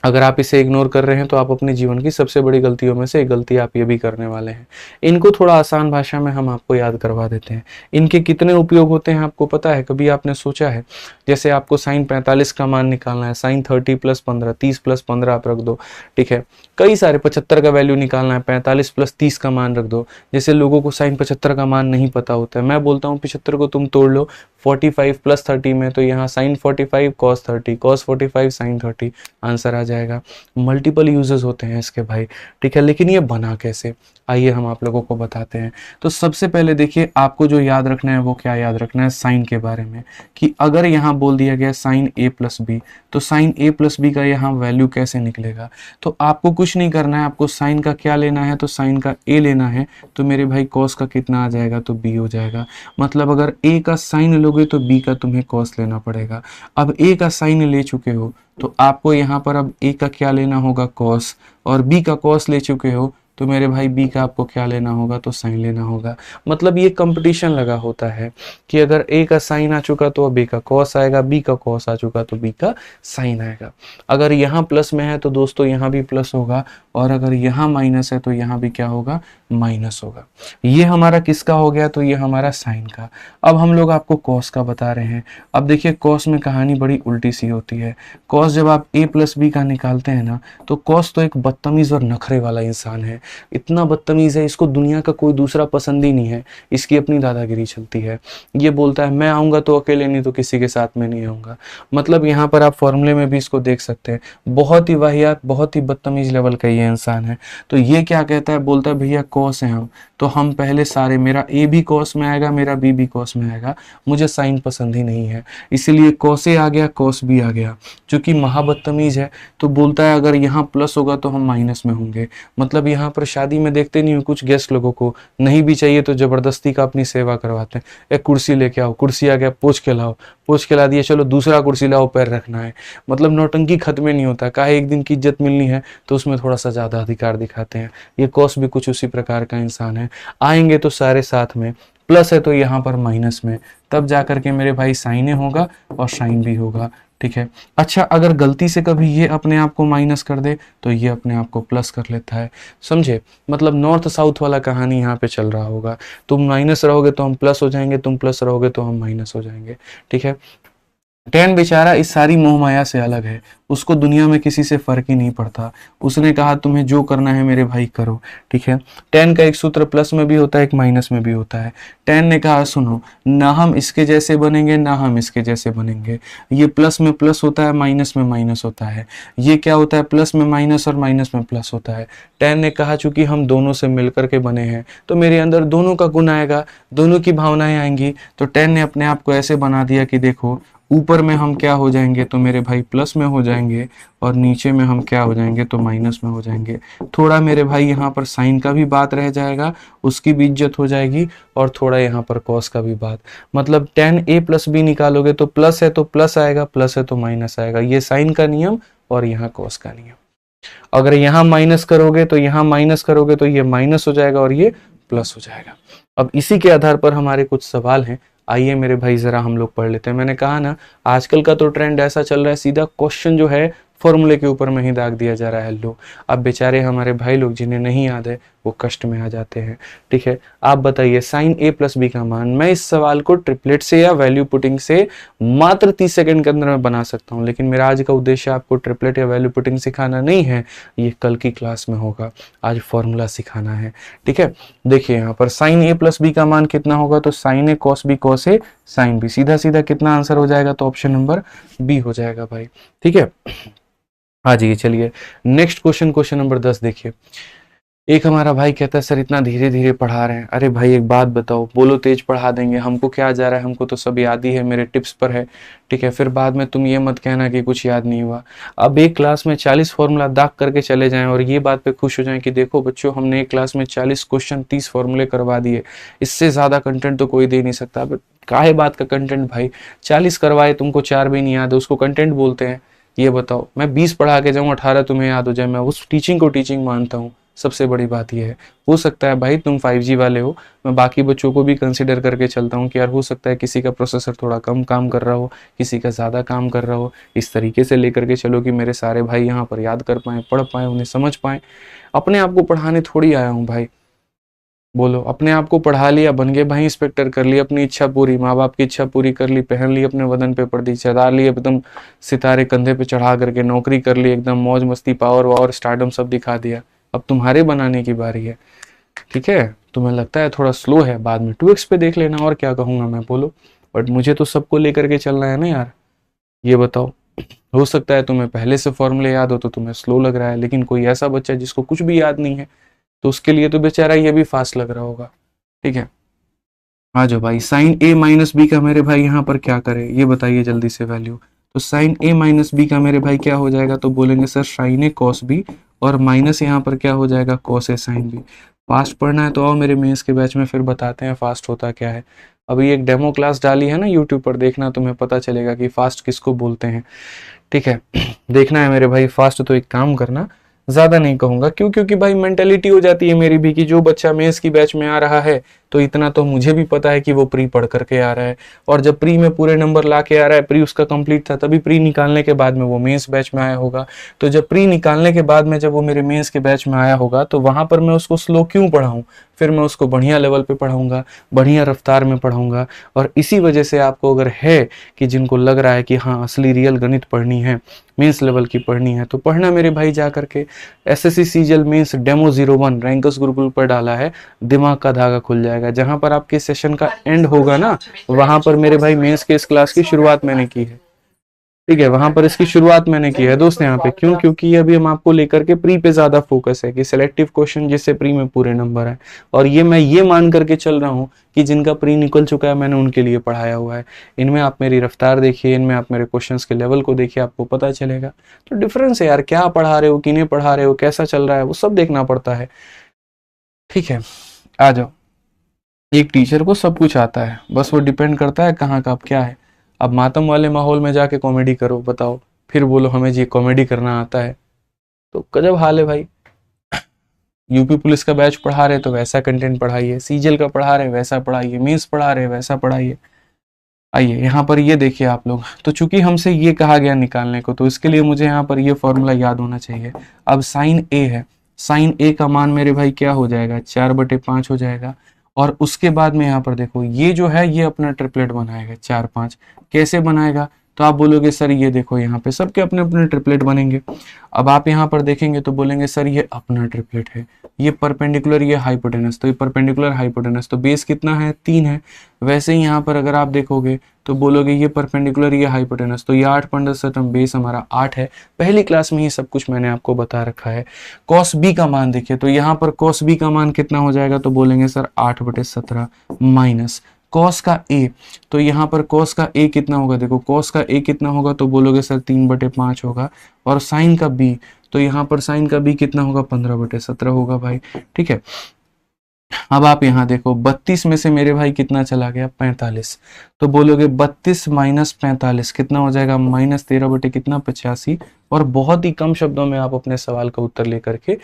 अगर आप इसे इग्नोर कर रहे हैं तो आप अपने जीवन की सबसे बड़ी गलतियों में से एक गलती आप ये भी करने वाले हैं। इनको थोड़ा आसान भाषा में हम आपको याद करवा देते हैं। इनके कितने उपयोग होते हैं आपको पता है, कभी आपने सोचा है? जैसे आपको साइन 45 का मान निकालना है, साइन 30 प्लस 15, 30 प्लस 15 आप रख दो। ठीक है, कई सारे 75 का वैल्यू निकालना है, 45 प्लस 30 का मान रख दो। जैसे लोगों को साइन 75 का मान नहीं पता होता है, मैं बोलता हूँ 75 को तुम तोड़ लो 45 प्लस 30 में, तो यहाँ sine 45 cos 30 cos 45 sine 30, answer आ जाएगा। मल्टीपल यूजेस होते हैं इसके भाई। ठीक है, लेकिन ये बना कैसे, आइए हम आप लोगों को बताते हैं। तो सबसे पहले देखिए, आपको जो याद रखना है वो क्या याद रखना है, साइन के बारे में, कि अगर यहाँ बोल दिया गया साइन a प्लस बी, तो साइन a प्लस बी का यहाँ वैल्यू कैसे निकलेगा। तो आपको कुछ नहीं करना है, आपको साइन का क्या लेना है, तो साइन का a लेना है, तो मेरे भाई कॉस का कितना आ जाएगा, तो b हो जाएगा। मतलब अगर a का साइन लोगे तो b का तुम्हें कॉस लेना पड़ेगा। अब a का साइन ले चुके हो तो आपको यहाँ पर अब a का क्या लेना होगा, कॉस, और b का कॉस ले चुके हो तो मेरे भाई b का आपको क्या लेना होगा, तो साइन लेना होगा। मतलब ये कंपटीशन लगा होता है कि अगर a का साइन आ चुका तो अब a का कॉस आएगा, b का कॉस आ चुका तो b का साइन आएगा। अगर यहाँ प्लस में है तो दोस्तों यहाँ भी प्लस होगा, और अगर यहाँ माइनस है तो यहाँ भी क्या होगा, माइनस होगा। ये हमारा किसका हो गया, तो ये हमारा साइन का। अब हम लोग आपको कॉस का बता रहे हैं। अब देखिए कॉस में कहानी बड़ी उल्टी सी होती है। कॉस जब आप a प्लस बी का निकालते हैं ना, तो कॉस तो एक बदतमीज और नखरे वाला इंसान है, इतना बदतमीज है, इसको दुनिया का कोई दूसरा पसंद ही नहीं है, इसकी अपनी दादागिरी चलती है। ये बोलता है मैं आऊंगा तो अकेले, नहीं तो किसी के साथ में नहीं आऊंगा। मतलब यहाँ पर आप फॉर्मूले में भी इसको देख सकते हैं, बहुत ही वाहियात, बहुत ही बदतमीज लेवल का ये इंसान है। तो ये क्या कहता है, बोलता है भैया कॉस है हम, तो हम पहले सारे, मेरा a भी कॉस में आएगा, मेरा b भी कॉस में आएगा, मुझे साइन पसंद ही नहीं है, इसीलिए कॉस a आ गया, कॉस b आ गया। चूंकि महाबदतमीज है तो बोलता है अगर यहाँ प्लस होगा तो हम माइनस में होंगे। मतलब यहाँ पर शादी में देखते नहीं हो, कुछ गेस्ट लोगों को नहीं भी चाहिए तो जबरदस्ती का अपनी सेवा करवाते हैं, एक कुर्सी लेके आओ, कुर्सी आ गया, पोंछ के लाओ, पोंछ के ला दिया, चलो दूसरा कुर्सी लाओ, पैर रखना है। मतलब नौटंकी खत्म नहीं होता, काहे एक दिन की इज्जत मिलनी है तो उसमें थोड़ा सा ज्यादा अधिकार दिखाते हैं। ये कॉस भी कुछ उसी प्रकार का इंसान है। आएंगे तो सारे साथ में, प्लस है तो यहाँ पर माइनस में, तब जाकर के मेरे भाई साइन होगा और साइन भी होगा। ठीक है, अच्छा अगर गलती से कभी ये अपने आप को माइनस कर दे तो ये अपने आप को प्लस कर लेता है, समझे। मतलब नॉर्थ साउथ वाला कहानी यहाँ पे चल रहा होगा, तुम माइनस रहोगे तो हम प्लस हो जाएंगे, तुम प्लस रहोगे तो हम माइनस हो जाएंगे। ठीक है, टैन बेचारा इस सारी मोह माया से अलग है, उसको दुनिया में किसी से फर्क ही नहीं पड़ता। उसने कहा तुम्हें जो करना है मेरे भाई करो। ठीक है, टैन का एक सूत्र प्लस में भी होता है, एक माइनस में भी होता है। टैन ने कहा सुनो, ना हम इसके जैसे बनेंगे ना हम इसके जैसे बनेंगे। ये प्लस में प्लस होता है, माइनस में माइनस होता है। ये क्या होता है, प्लस में माइनस और माइनस में प्लस होता है। टैन ने कहा चूंकि हम दोनों से मिलकर के बने हैं तो मेरे अंदर दोनों का गुण आएगा, दोनों की भावनाएं आएंगी। तो टैन ने अपने आप को ऐसे बना दिया कि देखो ऊपर में हम क्या हो जाएंगे तो मेरे भाई प्लस में हो जाएंगे, और नीचे में हम क्या हो जाएंगे तो माइनस में हो जाएंगे। थोड़ा मेरे भाई यहाँ पर साइन का भी बात रह जाएगा, उसकी भी इज्जत हो जाएगी, और थोड़ा यहाँ पर कॉस का भी बात। मतलब tan a प्लस बी निकालोगे तो प्लस है तो प्लस आएगा, प्लस है तो माइनस आएगा, ये साइन का नियम और यहाँ कॉस का नियम। अगर यहाँ माइनस करोगे तो यहाँ माइनस करोगे तो ये माइनस हो जाएगा और ये प्लस हो जाएगा। अब इसी के आधार पर हमारे कुछ सवाल हैं, आइए मेरे भाई जरा हम लोग पढ़ लेते हैं। मैंने कहा ना आजकल का तो ट्रेंड ऐसा चल रहा है, सीधा क्वेश्चन जो है फॉर्मूले के ऊपर में ही दाग दिया जा रहा है। लो अब बेचारे हमारे भाई लोग जिन्हें नहीं याद है वो कष्ट में आ जाते हैं। ठीक है, आप बताइए साइन ए प्लस बी का मान। मैं इस सवाल को ट्रिपलेट से या वैल्यू पुटिंग से मात्र 30 सेकंड के अंदर में बना सकता हूं, लेकिन मेरा आज का उद्देश्य आपको ट्रिपलेट या वैल्यू पुटिंग सिखाना नहीं है, ये कल की क्लास में होगा। आज फॉर्मूला सिखाना है। ठीक है, देखिए यहाँ पर साइन ए प्लस बी का मान कितना होगा तो sign A cos B cos A sine B, सीधा सीधा कितना आंसर हो जाएगा तो ऑप्शन नंबर बी हो जाएगा भाई। ठीक है, आ जाइए चलिए नेक्स्ट क्वेश्चन, क्वेश्चन नंबर 10 देखिए। एक हमारा भाई कहता है सर इतना धीरे धीरे पढ़ा रहे हैं। अरे भाई एक बात बताओ, बोलो तेज पढ़ा देंगे, हमको क्या जा रहा है, हमको तो सब याद ही है, मेरे टिप्स पर है। ठीक है, फिर बाद में तुम ये मत कहना कि कुछ याद नहीं हुआ। अब एक क्लास में 40 फॉर्मूला दाग करके चले जाएं और ये बात पे खुश हो जाएं कि देखो बच्चों हमने एक क्लास में 40 क्वेश्चन 30 फॉर्मूले करवा दिए, इससे ज्यादा कंटेंट तो कोई दे नहीं सकता। अब काहे बात का कंटेंट भाई, 40 करवाए तुमको 4 भी नहीं याद है, उसको कंटेंट बोलते हैं? ये बताओ, मैं 20 पढ़ा के जाऊँ 18 तुम्हें याद हो जाए, मैं उस टीचिंग को टीचिंग मानता हूँ। सबसे बड़ी बात यह है, हो सकता है भाई तुम 5G वाले हो, मैं बाकी बच्चों को भी कंसिडर करके चलता हूँ कि यार हो सकता है किसी का प्रोसेसर थोड़ा कम काम कर रहा हो, किसी का ज़्यादा काम कर रहा हो। इस तरीके से लेकर के चलो कि मेरे सारे भाई यहाँ पर याद कर पाएँ, पढ़ पाएँ, उन्हें समझ पाएँ। अपने आप को पढ़ाने थोड़ी आया हूँ भाई। बोलो, अपने आप को पढ़ा लिया, बन गए भाई इंस्पेक्टर, कर ली अपनी इच्छा पूरी, माँ बाप की इच्छा पूरी कर ली, पहन ली अपने वदन पे वर्दी, चढ़ा ली एकदम सितारे कंधे पे चढ़ा करके, नौकरी कर ली एकदम मौज मस्ती, पावर वावर स्टारडम सब दिखा दिया। अब तुम्हारे बनाने की बारी है। ठीक है, तुम्हें लगता है थोड़ा स्लो है, बाद में 2x पे देख लेना, और क्या कहूंगा मैं, बोलो। बट मुझे तो सबको लेकर के चलना है ना यार। ये बताओ, हो सकता है तुम्हें पहले से फॉर्मूले याद हो तो तुम्हें स्लो लग रहा है, लेकिन कोई ऐसा बच्चा जिसको कुछ भी याद नहीं है तो उसके लिए तो बेचारा ये भी फास्ट लग रहा होगा। ठीक है, आ जाओ भाई, साइन ए माइनस बी का मेरे भाई यहाँ पर क्या करें ये बताइए जल्दी से वैल्यू। तो साइन ए माइनस बी का मेरे भाई क्या हो जाएगा तो बोलेंगे सर साइन ए कॉस बी, और माइनस यहाँ पर क्या हो जाएगा cos A sine B. Fast पढ़ना है तो आओ मेरे मेंस के बैच में, फिर बताते हैं फास्ट होता क्या है। अभी एक डेमो क्लास डाली है ना यूट्यूब पर, देखना तुम्हें पता चलेगा कि फास्ट किसको बोलते हैं। ठीक है, देखना है मेरे भाई फास्ट। तो एक काम करना, ज्यादा नहीं कहूंगा, क्यों, क्योंकि भाई मेंटेलिटी हो जाती है मेरी भी कि जो बच्चा मेंस की बैच में आ रहा है तो इतना तो मुझे भी पता है कि वो प्री पढ़ करके आ रहा है, और जब प्री में पूरे नंबर ला के आ रहा है, प्री उसका कंप्लीट था, तभी प्री निकालने के बाद में वो मेंस बैच में आया होगा। तो जब प्री निकालने के बाद में जब वो मेरे मेंस के बैच में आया होगा तो वहां पर मैं उसको स्लो क्यों पढ़ाऊं, फिर मैं उसको बढ़िया लेवल पे पढ़ाऊंगा, बढ़िया रफ्तार में पढ़ाऊंगा। और इसी वजह से आपको अगर है कि जिनको लग रहा है कि हाँ असली रियल गणित पढ़नी है, मेंस लेवल की पढ़नी है, तो पढ़ना मेरे भाई जा करके। SSC CGL mains demo 01 rankers Gurukul पर डाला है, दिमाग का धागा खुल जाएगा। जहां पर आपके सेशन का एंड होगा ना, वहां पर मेरे भाई मेंस के इस क्लास की शुरुआत मैंने की है। ठीक है, वहां पर इसकी शुरुआत मैंने की है दोस्त यहाँ पे। क्यों, क्योंकि ये अभी हम आपको लेकर के प्री पे ज्यादा फोकस है कि सिलेक्टिव क्वेश्चन जिससे प्री में पूरे नंबर है, और ये मैं ये मान करके चल रहा हूँ कि जिनका प्री निकल चुका है मैंने उनके लिए पढ़ाया हुआ है। इनमें आप मेरी रफ्तार देखिए, इनमें आप मेरे क्वेश्चंस के लेवल को देखिए, आपको पता चलेगा। तो डिफरेंस है यार, क्या पढ़ा रहे हो, किन्हें पढ़ा रहे हो, कैसा चल रहा है, वो सब देखना पड़ता है। ठीक है, आ जाओ। एक टीचर को सब कुछ आता है, बस वो डिपेंड करता है कहाँ का क्या है। अब मातम वाले माहौल में जाके कॉमेडी करो, बताओ, फिर बोलो हमें जी कॉमेडी करना आता है, तो गजब हाल है भाई। यूपी पुलिस का बैच पढ़ा रहे तो वैसा कंटेंट पढ़ाइए, सीजीएल का पढ़ा रहे वैसा पढ़ाइए, मेंस पढ़ा रहे वैसा पढ़ाइए। आइए यहाँ पर ये देखिए आप लोग, तो चूंकि हमसे ये कहा गया निकालने को, तो इसके लिए मुझे यहाँ पर ये फॉर्मूला याद होना चाहिए। अब साइन ए है, साइन ए का मान मेरे भाई क्या हो जाएगा 4/5 हो जाएगा, और उसके बाद में यहाँ पर देखो ये जो है ये अपना ट्रिपलेट बनाएगा 4 5। कैसे बनाएगा तो आप बोलोगे सर ये देखो यहाँ पे सबके अपने अपने ट्रिपलेट बनेंगे। अब आप यहाँ पर देखेंगे तो बोलेंगे सर ये अपना ट्रिपलेट है, ये परपेंडिकुलर, ये हाइपोटेनस, तो ये परपेंडिकुलर हाइपोटेनस, तो बेस कितना है 3 है। वैसे ही यहाँ पर अगर आप देखोगे तो बोलोगे ये परपेंडिकुलर, ये हाइपोटेनस, तो ये 8 बेस हमारा 8 है। पहली क्लास में ही सब कुछ मैंने आपको बता रखा है। कॉस बी का मान देखिए, तो यहाँ पर कॉस बी का मान कितना हो जाएगा तो बोलेंगे सर 8/17 माइनस कॉस का ए, तो यहाँ पर कॉस का ए कितना होगा, देखो कॉस का ए कितना होगा, तो बोलोगे सर 3/5 होगा। और साइन का बी, तो यहाँ पर साइन का बी कितना होगा, 15/17 होगा भाई, ठीक है। अब आप यहाँ देखो 32 में से मेरे भाई कितना चला गया, 45, तो बोलोगे 32 माइनस 45 कितना हो जाएगा, -13 बटे कितना, 85। और बहुत ही कम शब्दों में आप अपने सवाल का उत्तर लेकर के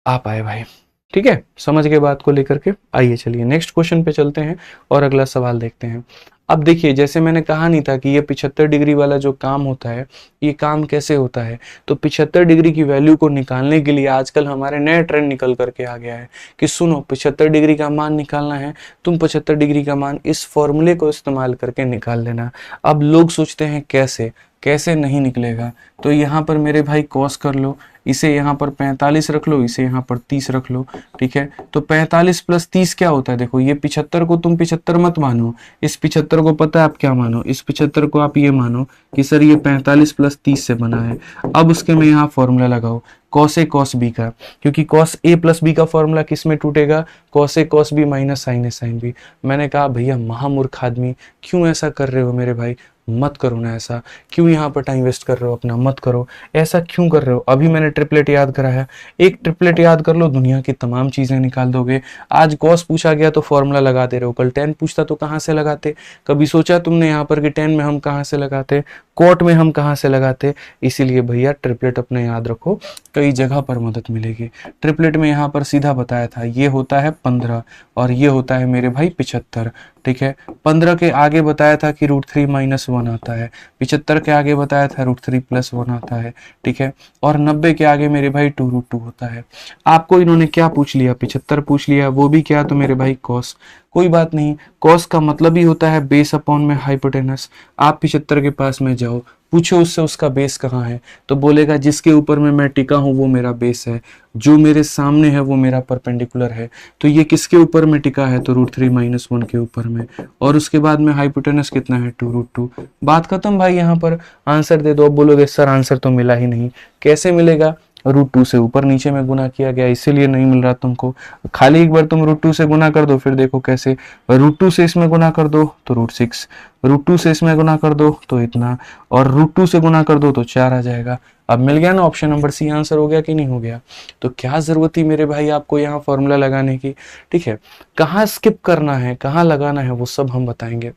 आ पाए भाई, ठीक है। समझ गए बात को लेकर के। आइए चलिए नेक्स्ट क्वेश्चन पे चलते हैं और अगला सवाल देखते हैं। अब देखिए जैसे मैंने कहा नहीं था कि ये 75 डिग्री वाला जो काम होता है, ये काम कैसे होता है, तो 75 डिग्री की वैल्यू को निकालने के लिए आजकल हमारे नए ट्रेंड निकल करके आ गया है कि सुनो 75 डिग्री का मान निकालना है, तुम 75 डिग्री का मान इस फॉर्मूले को इस्तेमाल करके निकाल लेना। अब लोग सोचते हैं कैसे, कैसे नहीं निकलेगा, तो यहाँ पर मेरे भाई कॉस कर लो, इसे यहाँ पर 45 रख लो, इसे यहाँ पर 30 रख लो, ठीक है। तो 45 + 30 क्या होता है, देखो ये 75 को तुम 75 मत मानो, इस 75 को पता है आप क्या मानो, इस 75 को आप ये मानो कि सर ये 45 + 30 से बना है। अब उसके में यहाँ फॉर्मूला लगाओ कॉस ए कॉस बी का, क्योंकि कॉस ए + बी का फॉर्मूला किस में टूटेगा, cos A cos B minus sign A sine B. मैंने कहा भैया महामूर्ख आदमी क्यों ऐसा कर रहे हो मेरे भाई, मत करो ना ऐसा, क्यों यहाँ पर टाइम वेस्ट कर रहे हो अपना, मत करो ऐसा, क्यों कर रहे हो। अभी मैंने ट्रिपलेट याद कराया, एक ट्रिपलेट याद कर लो दुनिया की तमाम चीजें निकाल दोगे। आज कॉस पूछा गया तो फॉर्मूला लगाते रहो, कल टेन पूछता तो कहाँ से लगाते, कभी सोचा तुमने यहाँ पर कि टेन में हम कहाँ से लगाते, कोट में हम कहाँ से लगाते। इसीलिए भैया ट्रिपलेट अपने याद रखो, कई जगह पर मदद मिलेगी। ट्रिपलेट में यहाँ पर सीधा बताया था, ये होता है 15 और ये होता है मेरे भाई 75, ठीक है। 15 के आगे बताया था कि √3 - 1 आता है, 75 के आगे बताया था √3 + 1 आता है, ठीक है। और 90 के आगे मेरे भाई 2√2 होता है। आपको इन्होंने क्या पूछ लिया, 75 पूछ लिया, वो भी क्या, तो मेरे भाई कॉस। कोई बात नहीं, कॉस का मतलब ही होता है बेस अपॉन में हाइपोटेनस। आप 75 के पास में जाओ, पूछो उससे उसका बेस कहाँ है, तो बोलेगा जिसके ऊपर में मैं टिका हूं वो मेरा बेस है, जो मेरे सामने है वो मेरा परपेंडिकुलर है। तो ये किसके ऊपर में टिका है, तो √3 - 1 के ऊपर में। और उसके बाद में हाइपोटेनस कितना है, 2√2। बात खत्म भाई, यहाँ पर आंसर दे दो। अब बोलोगे सर आंसर तो मिला ही नहीं, कैसे मिलेगा, √2 से ऊपर नीचे में गुना किया गया इसीलिए नहीं मिल रहा तुमको। खाली एक बार तुम √2 से गुना कर दो, फिर देखो कैसे, √2 से इसमें गुना कर दो तो √6, √2 से इसमें गुना कर दो तो इतना, और √2 से गुना कर दो तो 4 आ जाएगा। अब मिल गया ना, ऑप्शन नंबर सी आंसर हो गया कि नहीं हो गया। तो क्या जरूरत थी मेरे भाई आपको यहाँ फॉर्मूला लगाने की, ठीक है। कहाँ स्किप करना है, कहाँ लगाना है, वो सब हम बताएंगे,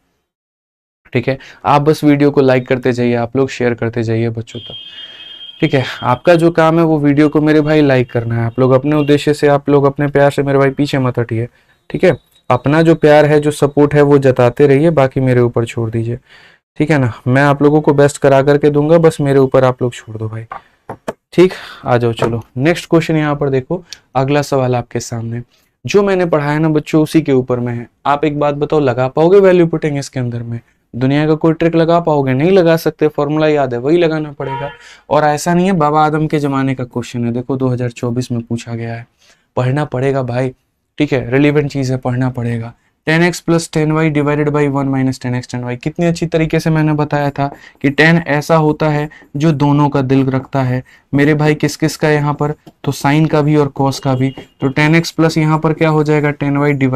ठीक है। आप बस वीडियो को लाइक करते जाइए, आप लोग शेयर करते जाइए बच्चों तक, ठीक है। आपका जो काम है वो वीडियो को मेरे भाई लाइक करना है। आप लोग अपने उद्देश्य से, आप लोग अपने प्यार से मेरे भाई पीछे मत हटिए, ठीक है। अपना जो प्यार है, जो सपोर्ट है वो जताते रहिए, बाकी मेरे ऊपर छोड़ दीजिए, ठीक है ना। मैं आप लोगों को बेस्ट करा करके दूंगा, बस मेरे ऊपर आप लोग छोड़ दो भाई, ठीक। आ जाओ चलो नेक्स्ट क्वेश्चन यहाँ पर देखो, अगला सवाल आपके सामने। जो मैंने पढ़ाया ना बच्चों उसी के ऊपर में है। आप एक बात बताओ, लगा पाओगे वैल्यू पुटिंग इसके अंदर में, दुनिया का कोई ट्रिक लगा पाओगे, नहीं लगा सकते, फॉर्मूला याद है वही लगाना पड़ेगा। और ऐसा नहीं है बाबा आदम के जमाने का क्वेश्चन है, देखो 2024 में पूछा गया है, पढ़ना पड़ेगा भाई, ठीक है। रिलेवेंट चीज है, पढ़ना पड़ेगा। 10x + 10y / 1 - 10x 10y, कितनी अच्छी तरीके से मैंने बताया था कि 10 ऐसा होता है जो दोनों का दिल रखता है मेरे भाई। किस किस का यहाँ पर, तो साइन का भी और कॉस का भी। तो 10x प्लस यहाँ पर क्या हो जाएगा, 10y /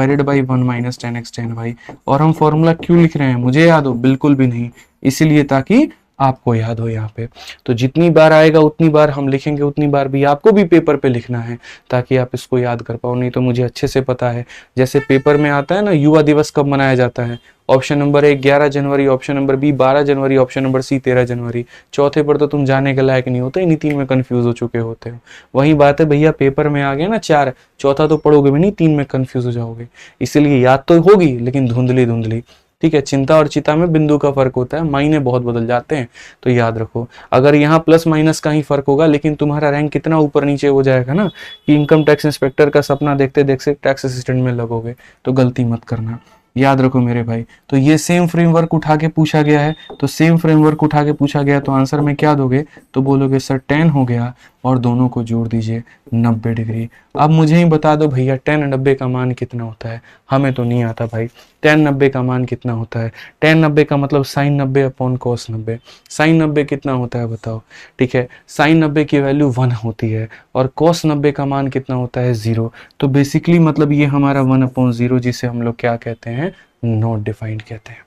1 - 10x 10y। और हम फॉर्मूला क्यों लिख रहे हैं, मुझे याद हो, बिल्कुल भी नहीं, इसीलिए ताकि आपको याद हो यहाँ पे। तो जितनी बार आएगा उतनी बार हम लिखेंगे, उतनी बार भी आपको भी पेपर पे लिखना है ताकि आप इसको याद कर पाओ। नहीं तो मुझे अच्छे से पता है, जैसे पेपर में आता है ना युवा दिवस कब मनाया जाता है, ऑप्शन नंबर ए 11 जनवरी, ऑप्शन नंबर बी 12 जनवरी, ऑप्शन नंबर सी 13 जनवरी। चौथे पर तो तुम जाने के लायक नहीं होते, इन्हीं 3 में कंफ्यूज हो चुके होते हो। वही बात है भैया, पेपर में आ गया ना 4, चौथा तो पढ़ोगे भी नहीं, 3 में कंफ्यूज हो जाओगे। इसीलिए याद तो होगी लेकिन धुंधली धुंधली, ठीक है। चिंता और चिता में बिंदु का फर्क होता है, मायने बहुत बदल जाते हैं, तो याद रखो। अगर यहाँ प्लस माइनस का ही फर्क होगा लेकिन तुम्हारा रैंक कितना ऊपर नीचे हो जाएगा ना कि इनकम टैक्स इंस्पेक्टर का सपना देखते देखते टैक्स असिस्टेंट में लगोगे, तो गलती मत करना, याद रखो मेरे भाई। तो ये सेम फ्रेमवर्क उठा के पूछा गया है, तो सेम फ्रेमवर्क उठा के पूछा गया तो आंसर में क्या दोगे, तो बोलोगे सर 10 हो गया और दोनों को जोड़ दीजिए 90 डिग्री। अब मुझे ही बता दो भैया 10 90 का मान कितना होता है, हमें तो नहीं आता भाई। 10 90 का मान कितना होता है, 10 90 का मतलब साइन 90 अपॉन कॉस 90। साइन 90 कितना होता है बताओ, ठीक है। साइन 90 की वैल्यू 1 होती है और कॉस 90 का मान कितना होता है 0। तो बेसिकली मतलब ये हमारा 1/0 जिसे हम लोग क्या कहते हैं, नॉट डिफाइंड कहते हैं।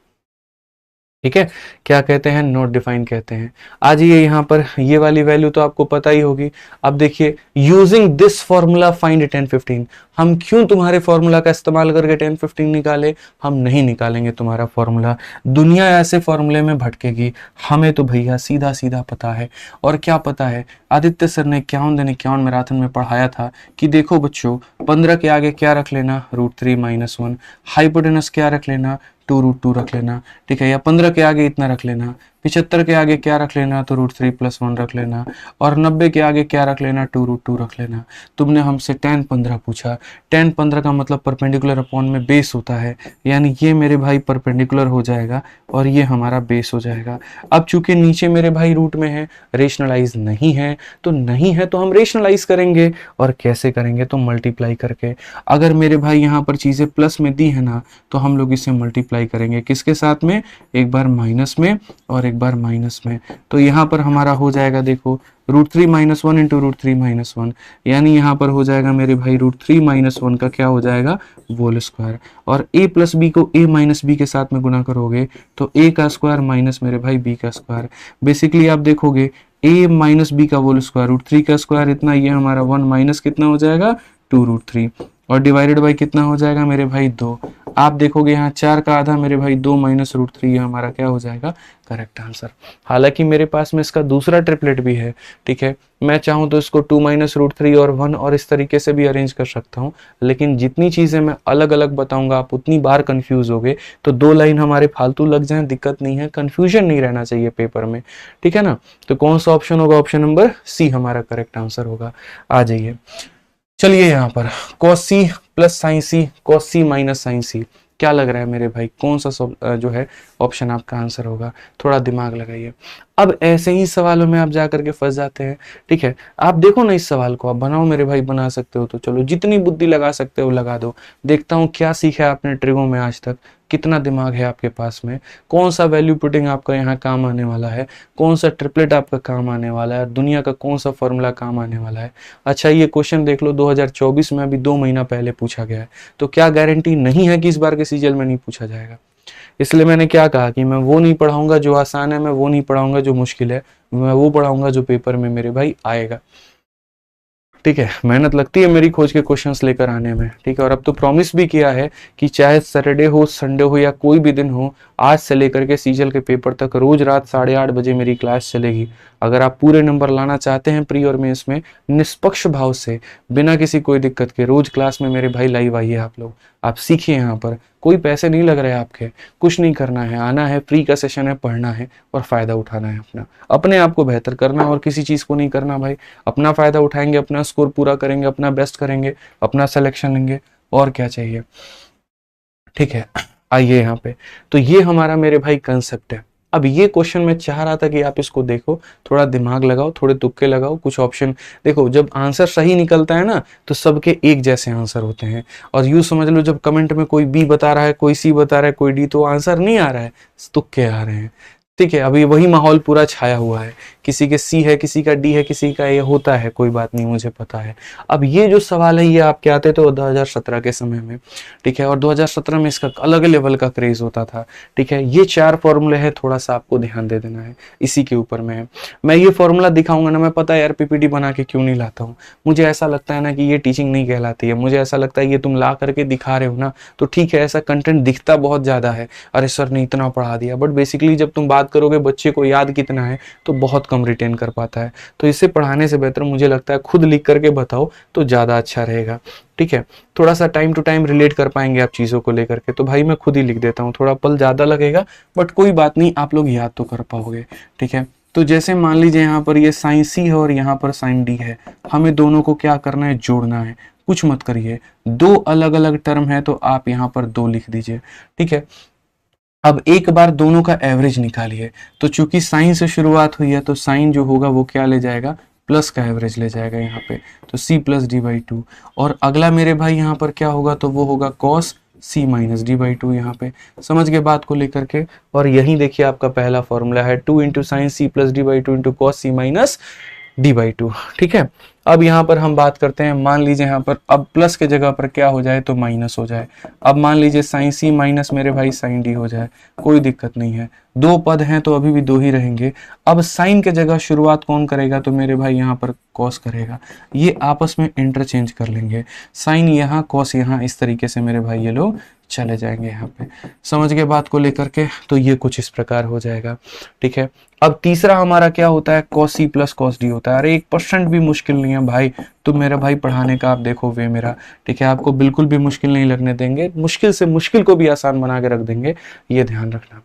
ठीक है, क्या कहते हैं? नॉट डिफाइंड कहते हैं। आ जाइए यहाँ पर, ये वाली वैल्यू तो आपको पता ही होगी। अब देखिए, यूजिंग दिस फॉर्मूला फाइंड 10 15। हम क्यों तुम्हारे फॉर्मूला का इस्तेमाल करके 10 15 निकाले? हम नहीं निकालेंगे तुम्हारा फॉर्मूला, दुनिया ऐसे फॉर्मूले में भटकेगी। हमें तो भैया सीधा सीधा पता है। और क्या पता है? आदित्य सर ने 51 दिन 51 मैराथन में पढ़ाया था कि देखो बच्चों, 15 के आगे क्या रख लेना? √3 - 1। हाइपोटेनस क्या रख लेना? 2√2 रख लेना। ठीक है, या 15 के आगे इतना रख लेना। 75 के आगे क्या रख लेना? तो √3 + 1 रख लेना। और 90 के आगे क्या रख लेना? 2√2 रख लेना। तुमने हमसे tan 15 पूछा। tan 15 का मतलब परपेंडिकुलर अपॉन में बेस होता है, यानी ये मेरे भाई परपेंडिकुलर हो जाएगा और ये हमारा बेस हो जाएगा। अब चूंकि नीचे मेरे भाई रूट में है, रेशनलाइज नहीं है, तो नहीं है तो हम रेशनलाइज करेंगे। और कैसे करेंगे? तो मल्टीप्लाई करके। अगर मेरे भाई यहाँ पर चीजें प्लस में दी है ना, तो हम लोग इसे मल्टीप्लाई करेंगे। किसके साथ में? एक बार माइनस में और एक बार माइनस में। तो यहाँ पर हमारा हो जाएगा, देखो, √3 - 1 × √3 - 1, यानी यहाँ पर हो जाएगा मेरे भाई √3 - 1 का क्या हो जाएगा? Whole square. और a + b को a - b के साथ में गुना करोगे तो a का स्क्वायर माइनस मेरे भाई b का स्क्वायर। बेसिकली आप देखोगे a - b का होल स्क्वायर, √3 का स्क्वायर इतना, ये हमारा 1 माइनस कितना हो जाएगा? 2√3, और डिवाइडेड बाई कितना हो जाएगा मेरे भाई? 2। आप देखोगे यहाँ 4 का आधा मेरे भाई 2 - √3, ये हमारा क्या हो जाएगा? Correct answer. हालांकि मेरे पास में इसका दूसरा ट्रिपलेट भी है। ठीक है, मैं चाहूँ तो इसको 2 - √3 और 1 और इस तरीके से भी अरेंज कर सकता हूँ, लेकिन जितनी चीजें मैं अलग अलग बताऊंगा आप उतनी बार कंफ्यूज होगे। तो 2 लाइन हमारे फालतू लग जाए, दिक्कत नहीं है, कंफ्यूजन नहीं रहना चाहिए पेपर में। ठीक है ना? तो कौन सा ऑप्शन होगा? ऑप्शन नंबर सी हमारा करेक्ट आंसर होगा। आ जाइए, चलिए यहाँ पर cos c + sin c, cos c - sin c, क्या लग रहा है मेरे भाई? कौन सा जो है ऑप्शन आपका आंसर होगा? थोड़ा दिमाग लगाइए। अब ऐसे ही सवालों में आप जा करके फंस जाते हैं। ठीक है, आप देखो ना, इस सवाल को आप बनाओ मेरे भाई, बना सकते हो तो चलो, जितनी बुद्धि लगा सकते हो लगा दो। देखता हूँ क्या सीखा है आपने ट्रिगो में आज तक, कितना दिमाग है आपके पास में, कौन सा वैल्यू पुटिंग आपका यहाँ काम आने वाला है, कौन सा ट्रिपलेट आपका काम आने वाला है, दुनिया का कौन सा फॉर्मूला काम आने वाला है। अच्छा, ये क्वेश्चन देख लो, 2024 में अभी 2 महीना पहले पूछा गया है, तो क्या गारंटी नहीं है कि इस बार के सीजन में नहीं पूछा जाएगा। इसलिए मैंने क्या कहा कि मैं वो नहीं पढ़ाऊंगा जो आसान है, मैं वो नहीं पढ़ाऊंगा जो मुश्किल है, मैं वो पढ़ाऊंगा जो पेपर में मेरे भाई आएगा। ठीक है, मेहनत लगती है मेरी खोज के क्वेश्चंस लेकर आने में। ठीक है, और अब तो प्रॉमिस भी किया है कि चाहे सैटरडे हो, संडे हो या कोई भी दिन हो, आज से लेकर के सीजल के पेपर तक रोज रात 8:30 बजे मेरी क्लास चलेगी। अगर आप पूरे नंबर लाना चाहते हैं प्री और मेंस में, निष्पक्ष भाव से, बिना किसी कोई दिक्कत के, रोज क्लास में मेरे भाई लाइव आइए। आप लोग आप सीखिए, यहाँ पर कोई पैसे नहीं लग रहे आपके, कुछ नहीं करना है, आना है, फ्री का सेशन है, पढ़ना है और फायदा उठाना है अपना, अपने आप को बेहतर करना और किसी चीज को नहीं करना भाई। अपना फायदा उठाएंगे, अपना स्कोर पूरा करेंगे, अपना बेस्ट करेंगे, अपना सिलेक्शन लेंगे, और क्या चाहिए। ठीक है, आइए यहाँ पे, तो ये हमारा मेरे भाई कंसेप्ट है। अब ये क्वेश्चन मैं चाह रहा था कि आप इसको देखो, थोड़ा दिमाग लगाओ, थोड़े तुक्के लगाओ, कुछ ऑप्शन देखो। जब आंसर सही निकलता है ना, तो सबके एक जैसे आंसर होते हैं। और यूं समझ लो, जब कमेंट में कोई बी बता रहा है, कोई सी बता रहा है, कोई डी, तो आंसर नहीं आ रहा है, तुक्के आ रहे हैं। ठीक है, अभी वही माहौल पूरा छाया हुआ है, किसी के सी है, किसी का डी है, किसी का ये होता है, कोई बात नहीं, मुझे पता है। अब ये जो सवाल है, ये आपके आते थे 2017 के समय में। ठीक है, और 2017 में इसका अलग लेवल का क्रेज होता था। ठीक है, ये 4 फॉर्मूले हैं, थोड़ा सा आपको ध्यान दे देना है, इसी के ऊपर में है। मैं ये फॉर्मूला दिखाऊंगा ना, मैं पता है यार पीपीटी बना के क्यों नहीं लाता हूँ, मुझे ऐसा लगता है ना कि ये टीचिंग नहीं कहलाती है, मुझे ऐसा लगता है ये तुम ला करके दिखा रहे हो ना, तो ठीक है, ऐसा कंटेंट दिखता बहुत ज्यादा है, अरे सर ने इतना पढ़ा दिया, बट बेसिकली जब तुम बात करोगे बच्चे को याद कितना है, तो बहुत कम रिटेन कर पाता है। तो इसे पढ़ाने से बेहतर मुझे लगता है खुद लिख करके बताओ तो ज्यादा अच्छा रहेगा। ठीक है, थोड़ा सा टाइम टू टाइम रिलेट कर पाएंगे आप चीजों को लेकर के, तो भाई मैं खुद ही लिख देता हूँ, थोड़ा पल ज्यादा लगेगा बट कोई बात नहीं, आप लोग याद तो कर पाओगे। ठीक है, तो जैसे मान लीजिए यहाँ पर ये साइन सी है और यहाँ पर साइन डी है, हमें दोनों को क्या करना है? जोड़ना है। कुछ मत करिए, 2 अलग अलग टर्म है तो आप यहाँ पर 2 लिख दीजिए। ठीक है, अब एक बार दोनों का एवरेज निकालिए। तो चूंकि साइन से शुरुआत हुई है, तो साइन जो होगा वो क्या ले जाएगा? प्लस का एवरेज ले जाएगा यहाँ पे, तो c + d/2। और अगला मेरे भाई यहाँ पर क्या होगा? तो वो होगा cos c - d/2 यहाँ पे। समझ गए बात को लेकर के? और यही देखिए आपका पहला फॉर्मूला है, 2 × sin c + d/2 × cos c - d/2। ठीक है, अब यहाँ पर हम बात करते हैं, मान लीजिए यहाँ पर अब प्लस के जगह पर क्या हो जाए तो माइनस हो जाए। अब मान लीजिए साइन सी माइनस मेरे भाई साइन डी हो जाए, कोई दिक्कत नहीं है, दो पद हैं तो अभी भी दो ही रहेंगे। अब साइन के जगह शुरुआत कौन करेगा तो मेरे भाई यहाँ पर कॉस करेगा, ये आपस में इंटरचेंज कर लेंगे, साइन यहाँ कॉस यहाँ, इस तरीके से मेरे भाई ये लोग चले जाएंगे यहाँ पे। समझ गए बात को लेकर के, तो ये कुछ इस प्रकार हो जाएगा। ठीक है, अब तीसरा हमारा क्या होता है, cos c plus cos d होता है। अरे 1% भी मुश्किल नहीं है भाई, तुम मेरा भाई पढ़ाने का आप देखो वे मेरा, ठीक है, आपको बिल्कुल भी मुश्किल नहीं लगने देंगे, मुश्किल से मुश्किल को भी आसान बना के रख देंगे, ये ध्यान रखना।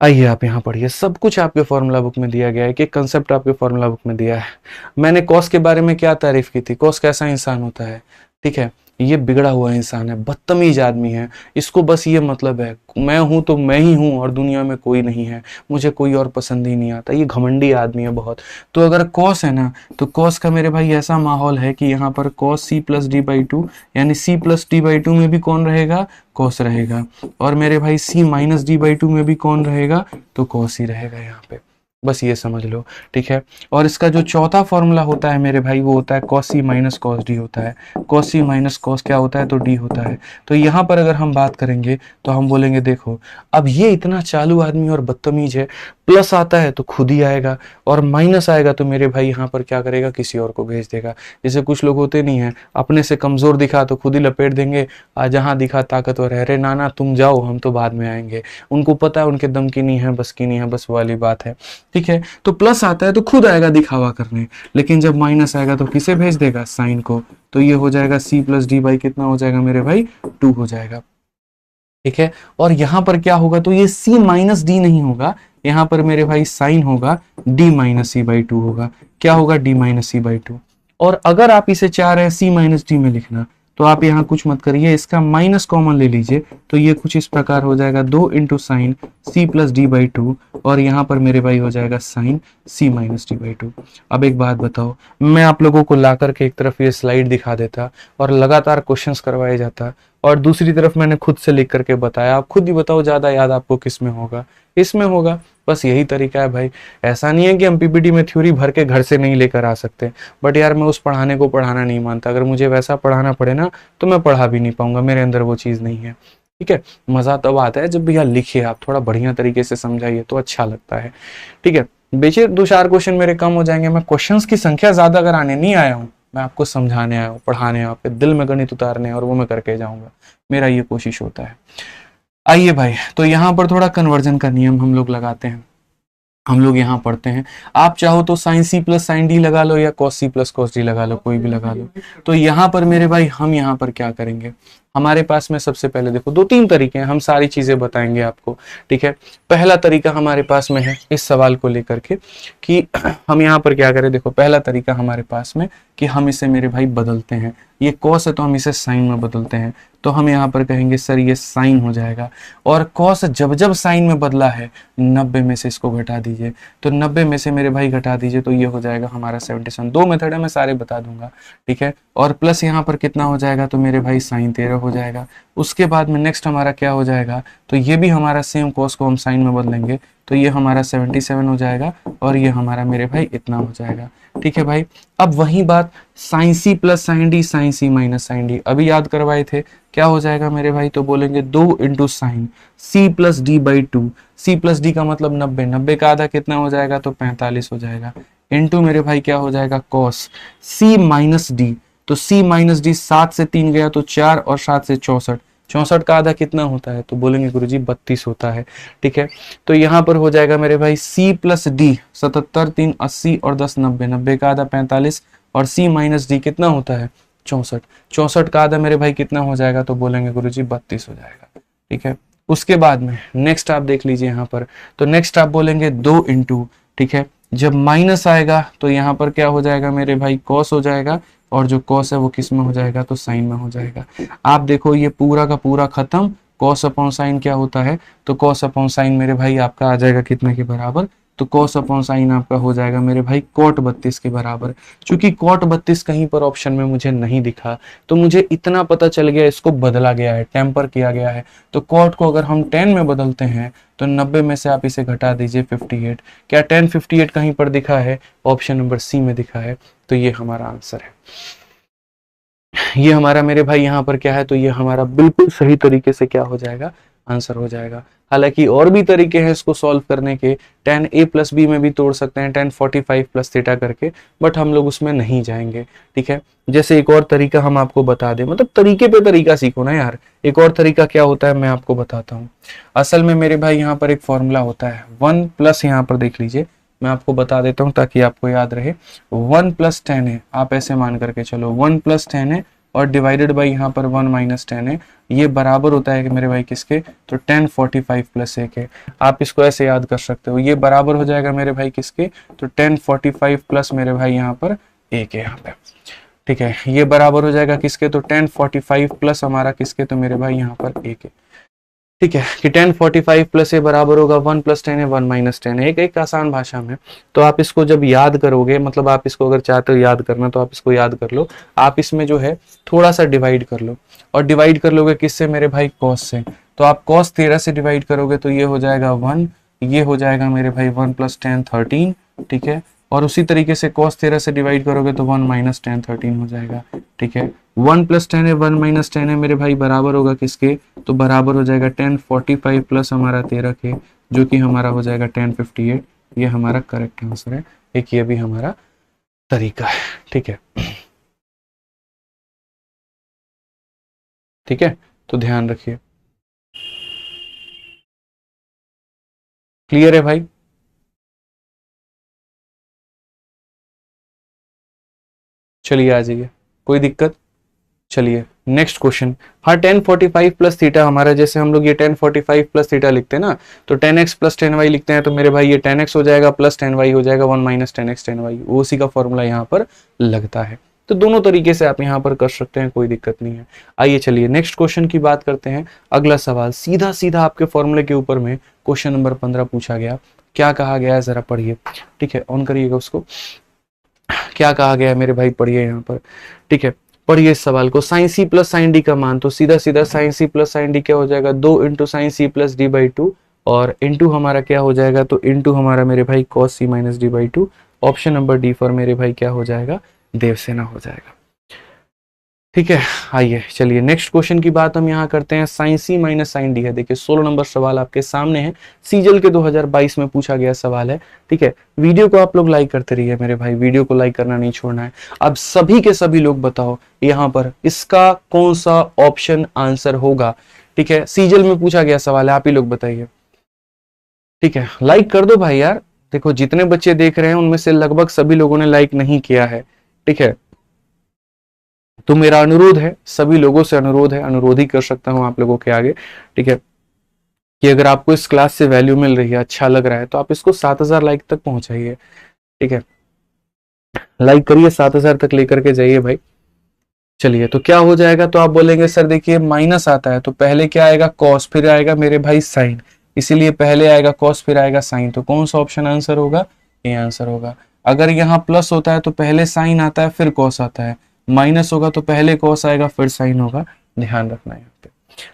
आइए आप यहाँ पढ़िए, सब कुछ आपके फॉर्मूला बुक में दिया गया है, कि कंसेप्ट आपके फॉर्मूला बुक में दिया है। मैंने कॉस के बारे में क्या तारीफ की थी, कॉस कैसा इंसान होता है, ठीक है, ये बिगड़ा हुआ इंसान है, बदतमीज आदमी है, इसको बस ये मतलब है मैं हूं तो मैं ही हूं और दुनिया में कोई नहीं है, मुझे कोई और पसंद ही नहीं आता, ये घमंडी आदमी है बहुत। तो अगर कॉस है ना, तो कॉस का मेरे भाई ऐसा माहौल है कि यहाँ पर cos C plus D by two, यानी C plus D by two में भी कौन रहेगा, कॉस रहेगा, और मेरे भाई C minus D by two में भी कौन रहेगा, तो कॉस ही रहेगा यहाँ पे, बस ये समझ लो। ठीक है, और इसका जो चौथा फॉर्मूला होता है मेरे भाई वो होता है cos c minus cos D होता है, cos c माइनस कॉस क्या होता है तो d होता है। तो यहाँ पर अगर हम बात करेंगे तो हम बोलेंगे देखो अब ये इतना चालू आदमी और बदतमीज है, प्लस आता है तो खुद ही आएगा और माइनस आएगा तो मेरे भाई यहाँ पर क्या करेगा, किसी और को भेज देगा। जैसे कुछ लोग होते नहीं है, अपने से कमजोर दिखा तो खुद ही लपेट देंगे, जहाँ दिखा ताकतवर है, अरे नाना तुम जाओ हम तो बाद में आएंगे, उनको पता है उनके दम की नहीं है, बस की नहीं है, बस वाली बात है। ठीक है, तो प्लस आता है तो खुद आएगा दिखावा करने, लेकिन जब माइनस आएगा तो किसे भेज देगा, साइन को, तो ये हो जाएगा सी प्लस डी बाई कितना हो जाएगा मेरे भाई, 2 हो जाएगा। ठीक है, और यहां पर क्या होगा तो ये सी माइनस डी नहीं होगा, यहां पर मेरे भाई साइन होगा डी माइनस सी बाई 2 होगा, क्या होगा, डी माइनस सी बाई 2। और अगर आप इसे चाह रहे हैं सी माइनस डी में लिखना तो आप यहाँ कुछ मत करिए, इसका माइनस कॉमन ले लीजिए, तो ये कुछ इस प्रकार हो जाएगा 2 into sine C plus D by 2, और यहाँ पर मेरे भाई हो जाएगा sine C minus D by 2। अब एक बात बताओ, मैं आप लोगों को ला करके एक तरफ ये स्लाइड दिखा देता और लगातार क्वेश्चंस करवाए जाता, और दूसरी तरफ मैंने खुद से लिख करके बताया, आप खुद ही बताओ ज्यादा याद आपको किस में होगा, इसमें होगा। बस यही तरीका है भाई, ऐसा नहीं है कि हम पीपीटी में थ्योरी भर के घर से नहीं लेकर आ सकते, बट यार मैं उस पढ़ाने को पढ़ाना नहीं मानता, अगर मुझे वैसा पढ़ाना पड़े ना तो मैं पढ़ा भी नहीं पाऊंगा, मेरे अंदर वो चीज नहीं है। ठीक है, मजा तब आता है जब भैया लिखिए, आप थोड़ा बढ़िया तरीके से समझाइए तो अच्छा लगता है। ठीक है, बेशक 2-4 क्वेश्चन मेरे कम हो जाएंगे, मैं क्वेश्चंस की संख्या ज्यादा अगर आने नहीं आया हूँ, मैं आपको समझाने आया हूँ, पढ़ाने आया हूँ, आपके दिल में गणित उतारने, और वो मैं करके जाऊंगा, मेरा ये कोशिश होता है। आइए भाई, तो यहाँ पर थोड़ा कन्वर्जन का नियम हम लोग लगाते हैं, हम लोग यहाँ पढ़ते हैं, आप चाहो तो sine C plus sine D लगा लो या cos C plus cos D लगा लो, कोई भी लगा लो। तो यहाँ पर मेरे भाई हम यहाँ पर क्या करेंगे, हमारे पास में सबसे पहले देखो 2-3 तरीके हैं, हम सारी चीजें बताएंगे आपको। ठीक है, पहला तरीका हमारे पास में है इस सवाल को लेकर के कि हम यहाँ पर क्या करें, देखो पहला तरीका हमारे पास में कि हम इसे मेरे भाई बदलते हैं, ये कॉस है तो हम इसे साइन में बदलते हैं, तो हम यहाँ पर कहेंगे सर ये साइन हो जाएगा, और कॉस जब जब साइन में बदला है 90 में से इसको घटा दीजिए, तो 90 में से मेरे भाई घटा दीजिए तो ये हो जाएगा हमारा 77। 2 मेथड है, मैं सारे बता दूंगा। ठीक है, और प्लस यहाँ पर कितना हो जाएगा तो मेरे भाई साइन 13 हो जाएगा। उसके बाद में नेक्स्ट हमारा क्या हो जाएगा, तो ये भी हमारा सेम कॉस को हम साइन में बदलेंगे, तो ये हमारा 77 हो जाएगा, और ये हमारा मेरे भाई इतना हो जाएगा। ठीक है भाई, अब वही बात sine C plus sine D, sine C minus sine D, अभी याद करवाए थे, क्या हो जाएगा मेरे भाई, तो बोलेंगे 2 into sine C plus D by 2, C plus D का मतलब 90, 90 का आधा कितना हो जाएगा तो 45 हो जाएगा, इंटू मेरे भाई क्या हो जाएगा कॉस सी माइनस डी, तो सी माइनस डी 7 से 3 गया तो 4, और 7 से 64, 64 का आधा कितना होता है तो बोलेंगे गुरुजी 32 होता है। ठीक है, तो यहाँ पर हो जाएगा मेरे भाई सी प्लस डी 77, 3 80 और 10 90, 90 का आधा 45, और सी माइनस डी कितना होता है 64, 64 का आधा मेरे भाई कितना हो जाएगा तो बोलेंगे गुरुजी 32 हो जाएगा। ठीक है, उसके बाद में नेक्स्ट आप देख लीजिए यहाँ पर, तो नेक्स्ट आप बोलेंगे 2 इंटू, ठीक है, जब माइनस आएगा तो यहाँ पर क्या हो जाएगा मेरे भाई कॉस हो जाएगा, और जो कॉस है वो किस में हो जाएगा तो साइन में हो जाएगा। आप देखो ये पूरा का पूरा खत्म, कॉस अपॉन साइन क्या होता है तो कॉस अपॉन साइन मेरे भाई आपका आ जाएगा कितने के बराबर, तो cos अपॉन साइन आपका हो जाएगा मेरे भाई cot 32 के बराबर। क्योंकि cot 32 कहीं पर ऑप्शन में मुझे नहीं दिखा, तो मुझे इतना पता चल गया इसको बदला गया है, टेम्पर किया गया है। तो cot को अगर हम 10 में बदलते हैं तो 90 में से आप इसे घटा दीजिए 58। क्या 1058 कहीं पर दिखा है? ऑप्शन नंबर सी में दिखा है। तो ये हमारा आंसर है। ये हमारा मेरे भाई यहाँ पर क्या है, तो ये हमारा बिल्कुल सही तरीके से क्या हो जाएगा, आंसर हो जाएगा। हालांकि और भी तरीके हैं इसको सॉल्व करने के, tan a प्लस बी में भी तोड़ सकते हैं, tan 45 प्लस थीटा करके, बट हम लोग उसमें नहीं जाएंगे। ठीक है, जैसे एक और तरीका हम आपको बता दें, मतलब तरीके पे तरीका सीखो ना यार। एक और तरीका क्या होता है मैं आपको बताता हूँ। असल में मेरे भाई यहाँ पर एक फॉर्मूला होता है 1 प्लस, यहाँ पर देख लीजिए मैं आपको बता देता हूँ ताकि आपको याद रहे। 1 प्लस 10 है, आप ऐसे मान करके चलो 1 प्लस 10 है और डिवाइडेड बाई यहाँ पर 1 माइनस 10 है, ये बराबर होता है कि मेरे भाई किसके, तो 10 45 प्लस 1 है। आप इसको ऐसे याद कर सकते हो, ये बराबर हो जाएगा मेरे भाई किसके, तो 10 45 प्लस मेरे भाई यहाँ पर 1 है यहाँ पे। ठीक है, ये बराबर हो जाएगा किसके, तो 10 45 प्लस हमारा किसके, तो मेरे भाई यहाँ पर 1 है। ठीक है, कि 10 45 प्लस ए बराबर होगा 1 प्लस 10 है 1 माइनस 10 है। एक आसान भाषा में, तो आप इसको जब याद करोगे, मतलब आप इसको अगर चाहते हो याद करना तो आप इसको याद कर लो। आप इसमें जो है थोड़ा सा डिवाइड कर लो, और डिवाइड कर लोगे किससे मेरे भाई, कॉस से। तो आप कॉस 13 से डिवाइड करोगे तो ये हो जाएगा 1, ये हो जाएगा मेरे भाई 1 प्लस 10 13। ठीक है, और उसी तरीके से cos 13 से डिवाइड करोगे तो 1 माइनस 10 13 हो जाएगा। ठीक है, 1 प्लस 10 है 1 माइनस 10 है मेरे भाई, बराबर होगा किसके, तो बराबर हो जाएगा 10 45 प्लस हमारा 13 के, जो कि हमारा हो जाएगा 10 58। ये हमारा करेक्ट आंसर है। एक ये भी हमारा तरीका है। ठीक है, ठीक है, तो ध्यान रखिए। क्लियर है भाई? चलिए आ जाइए, कोई दिक्कत? चलिए नेक्स्ट क्वेश्चन। हाँ, 10 45 प्लस थीटा हमारा, जैसे हम लोग ये 10 45 प्लस थीटा लिखते हैं ना, तो 10x प्लस 10y लिखते हैं, तो मेरे भाई ये 10x हो जाएगा प्लस 10y हो जाएगा 1 माइनस 10x 10y, वो उसी का फॉर्मूला यहाँ पर लगता है। तो दोनों तरीके से आप यहाँ पर कर सकते हैं, कोई दिक्कत नहीं है। आइए चलिए नेक्स्ट क्वेश्चन की बात करते हैं। अगला सवाल सीधा सीधा आपके फॉर्मूले के ऊपर में क्वेश्चन नंबर 15 पूछा गया। क्या कहा गया है जरा पढ़िए। ठीक है, ऑन करिएगा उसको। क्या कहा गया है मेरे भाई, पढ़िए यहाँ पर। ठीक है, पढ़िए इस सवाल को। Sine C plus sine D का मान, तो सीधा सीधा sine C plus sine D क्या हो जाएगा, 2 into sine C plus D by 2, और इंटू हमारा क्या हो जाएगा, तो इंटू हमारा मेरे भाई cos C minus D by 2। Option number D for मेरे भाई क्या हो जाएगा, देवसेना हो जाएगा। ठीक है, आइए चलिए नेक्स्ट क्वेश्चन की बात हम यहाँ करते हैं। Sign C minus sine D है। देखिए 16 नंबर सवाल आपके सामने है, सीजल के 2022 में पूछा गया सवाल है। ठीक है, वीडियो को आप लोग लाइक करते रहिए मेरे भाई, वीडियो को लाइक करना नहीं छोड़ना है। अब सभी के सभी लोग बताओ यहाँ पर इसका कौन सा ऑप्शन आंसर होगा। ठीक है, सीजल में पूछा गया सवाल है, आप ही लोग बताइए। ठीक है, लाइक कर दो भाई यार। देखो जितने बच्चे देख रहे हैं उनमें से लगभग सभी लोगों ने लाइक नहीं किया है। ठीक है, तो मेरा अनुरोध है, सभी लोगों से अनुरोध है, अनुरोध ही कर सकता हूं आप लोगों के आगे। ठीक है, कि अगर आपको इस क्लास से वैल्यू मिल रही है, अच्छा लग रहा है, तो आप इसको 7000 लाइक तक पहुंचाइए। ठीक है, लाइक करिए, 7000 तक लेकर के जाइए भाई। चलिए, तो क्या हो जाएगा, तो आप बोलेंगे सर देखिए माइनस आता है तो पहले क्या आएगा, कॉस, फिर आएगा मेरे भाई साइन, इसीलिए पहले आएगा कॉस फिर आएगा साइन। तो कौन सा ऑप्शन आंसर होगा, ये आंसर होगा। अगर यहाँ प्लस होता है तो पहले साइन आता है फिर कॉस आता है, माइनस होगा तो पहले कॉस आएगा फिर साइन होगा। ध्यान रखना है यहाँ पे।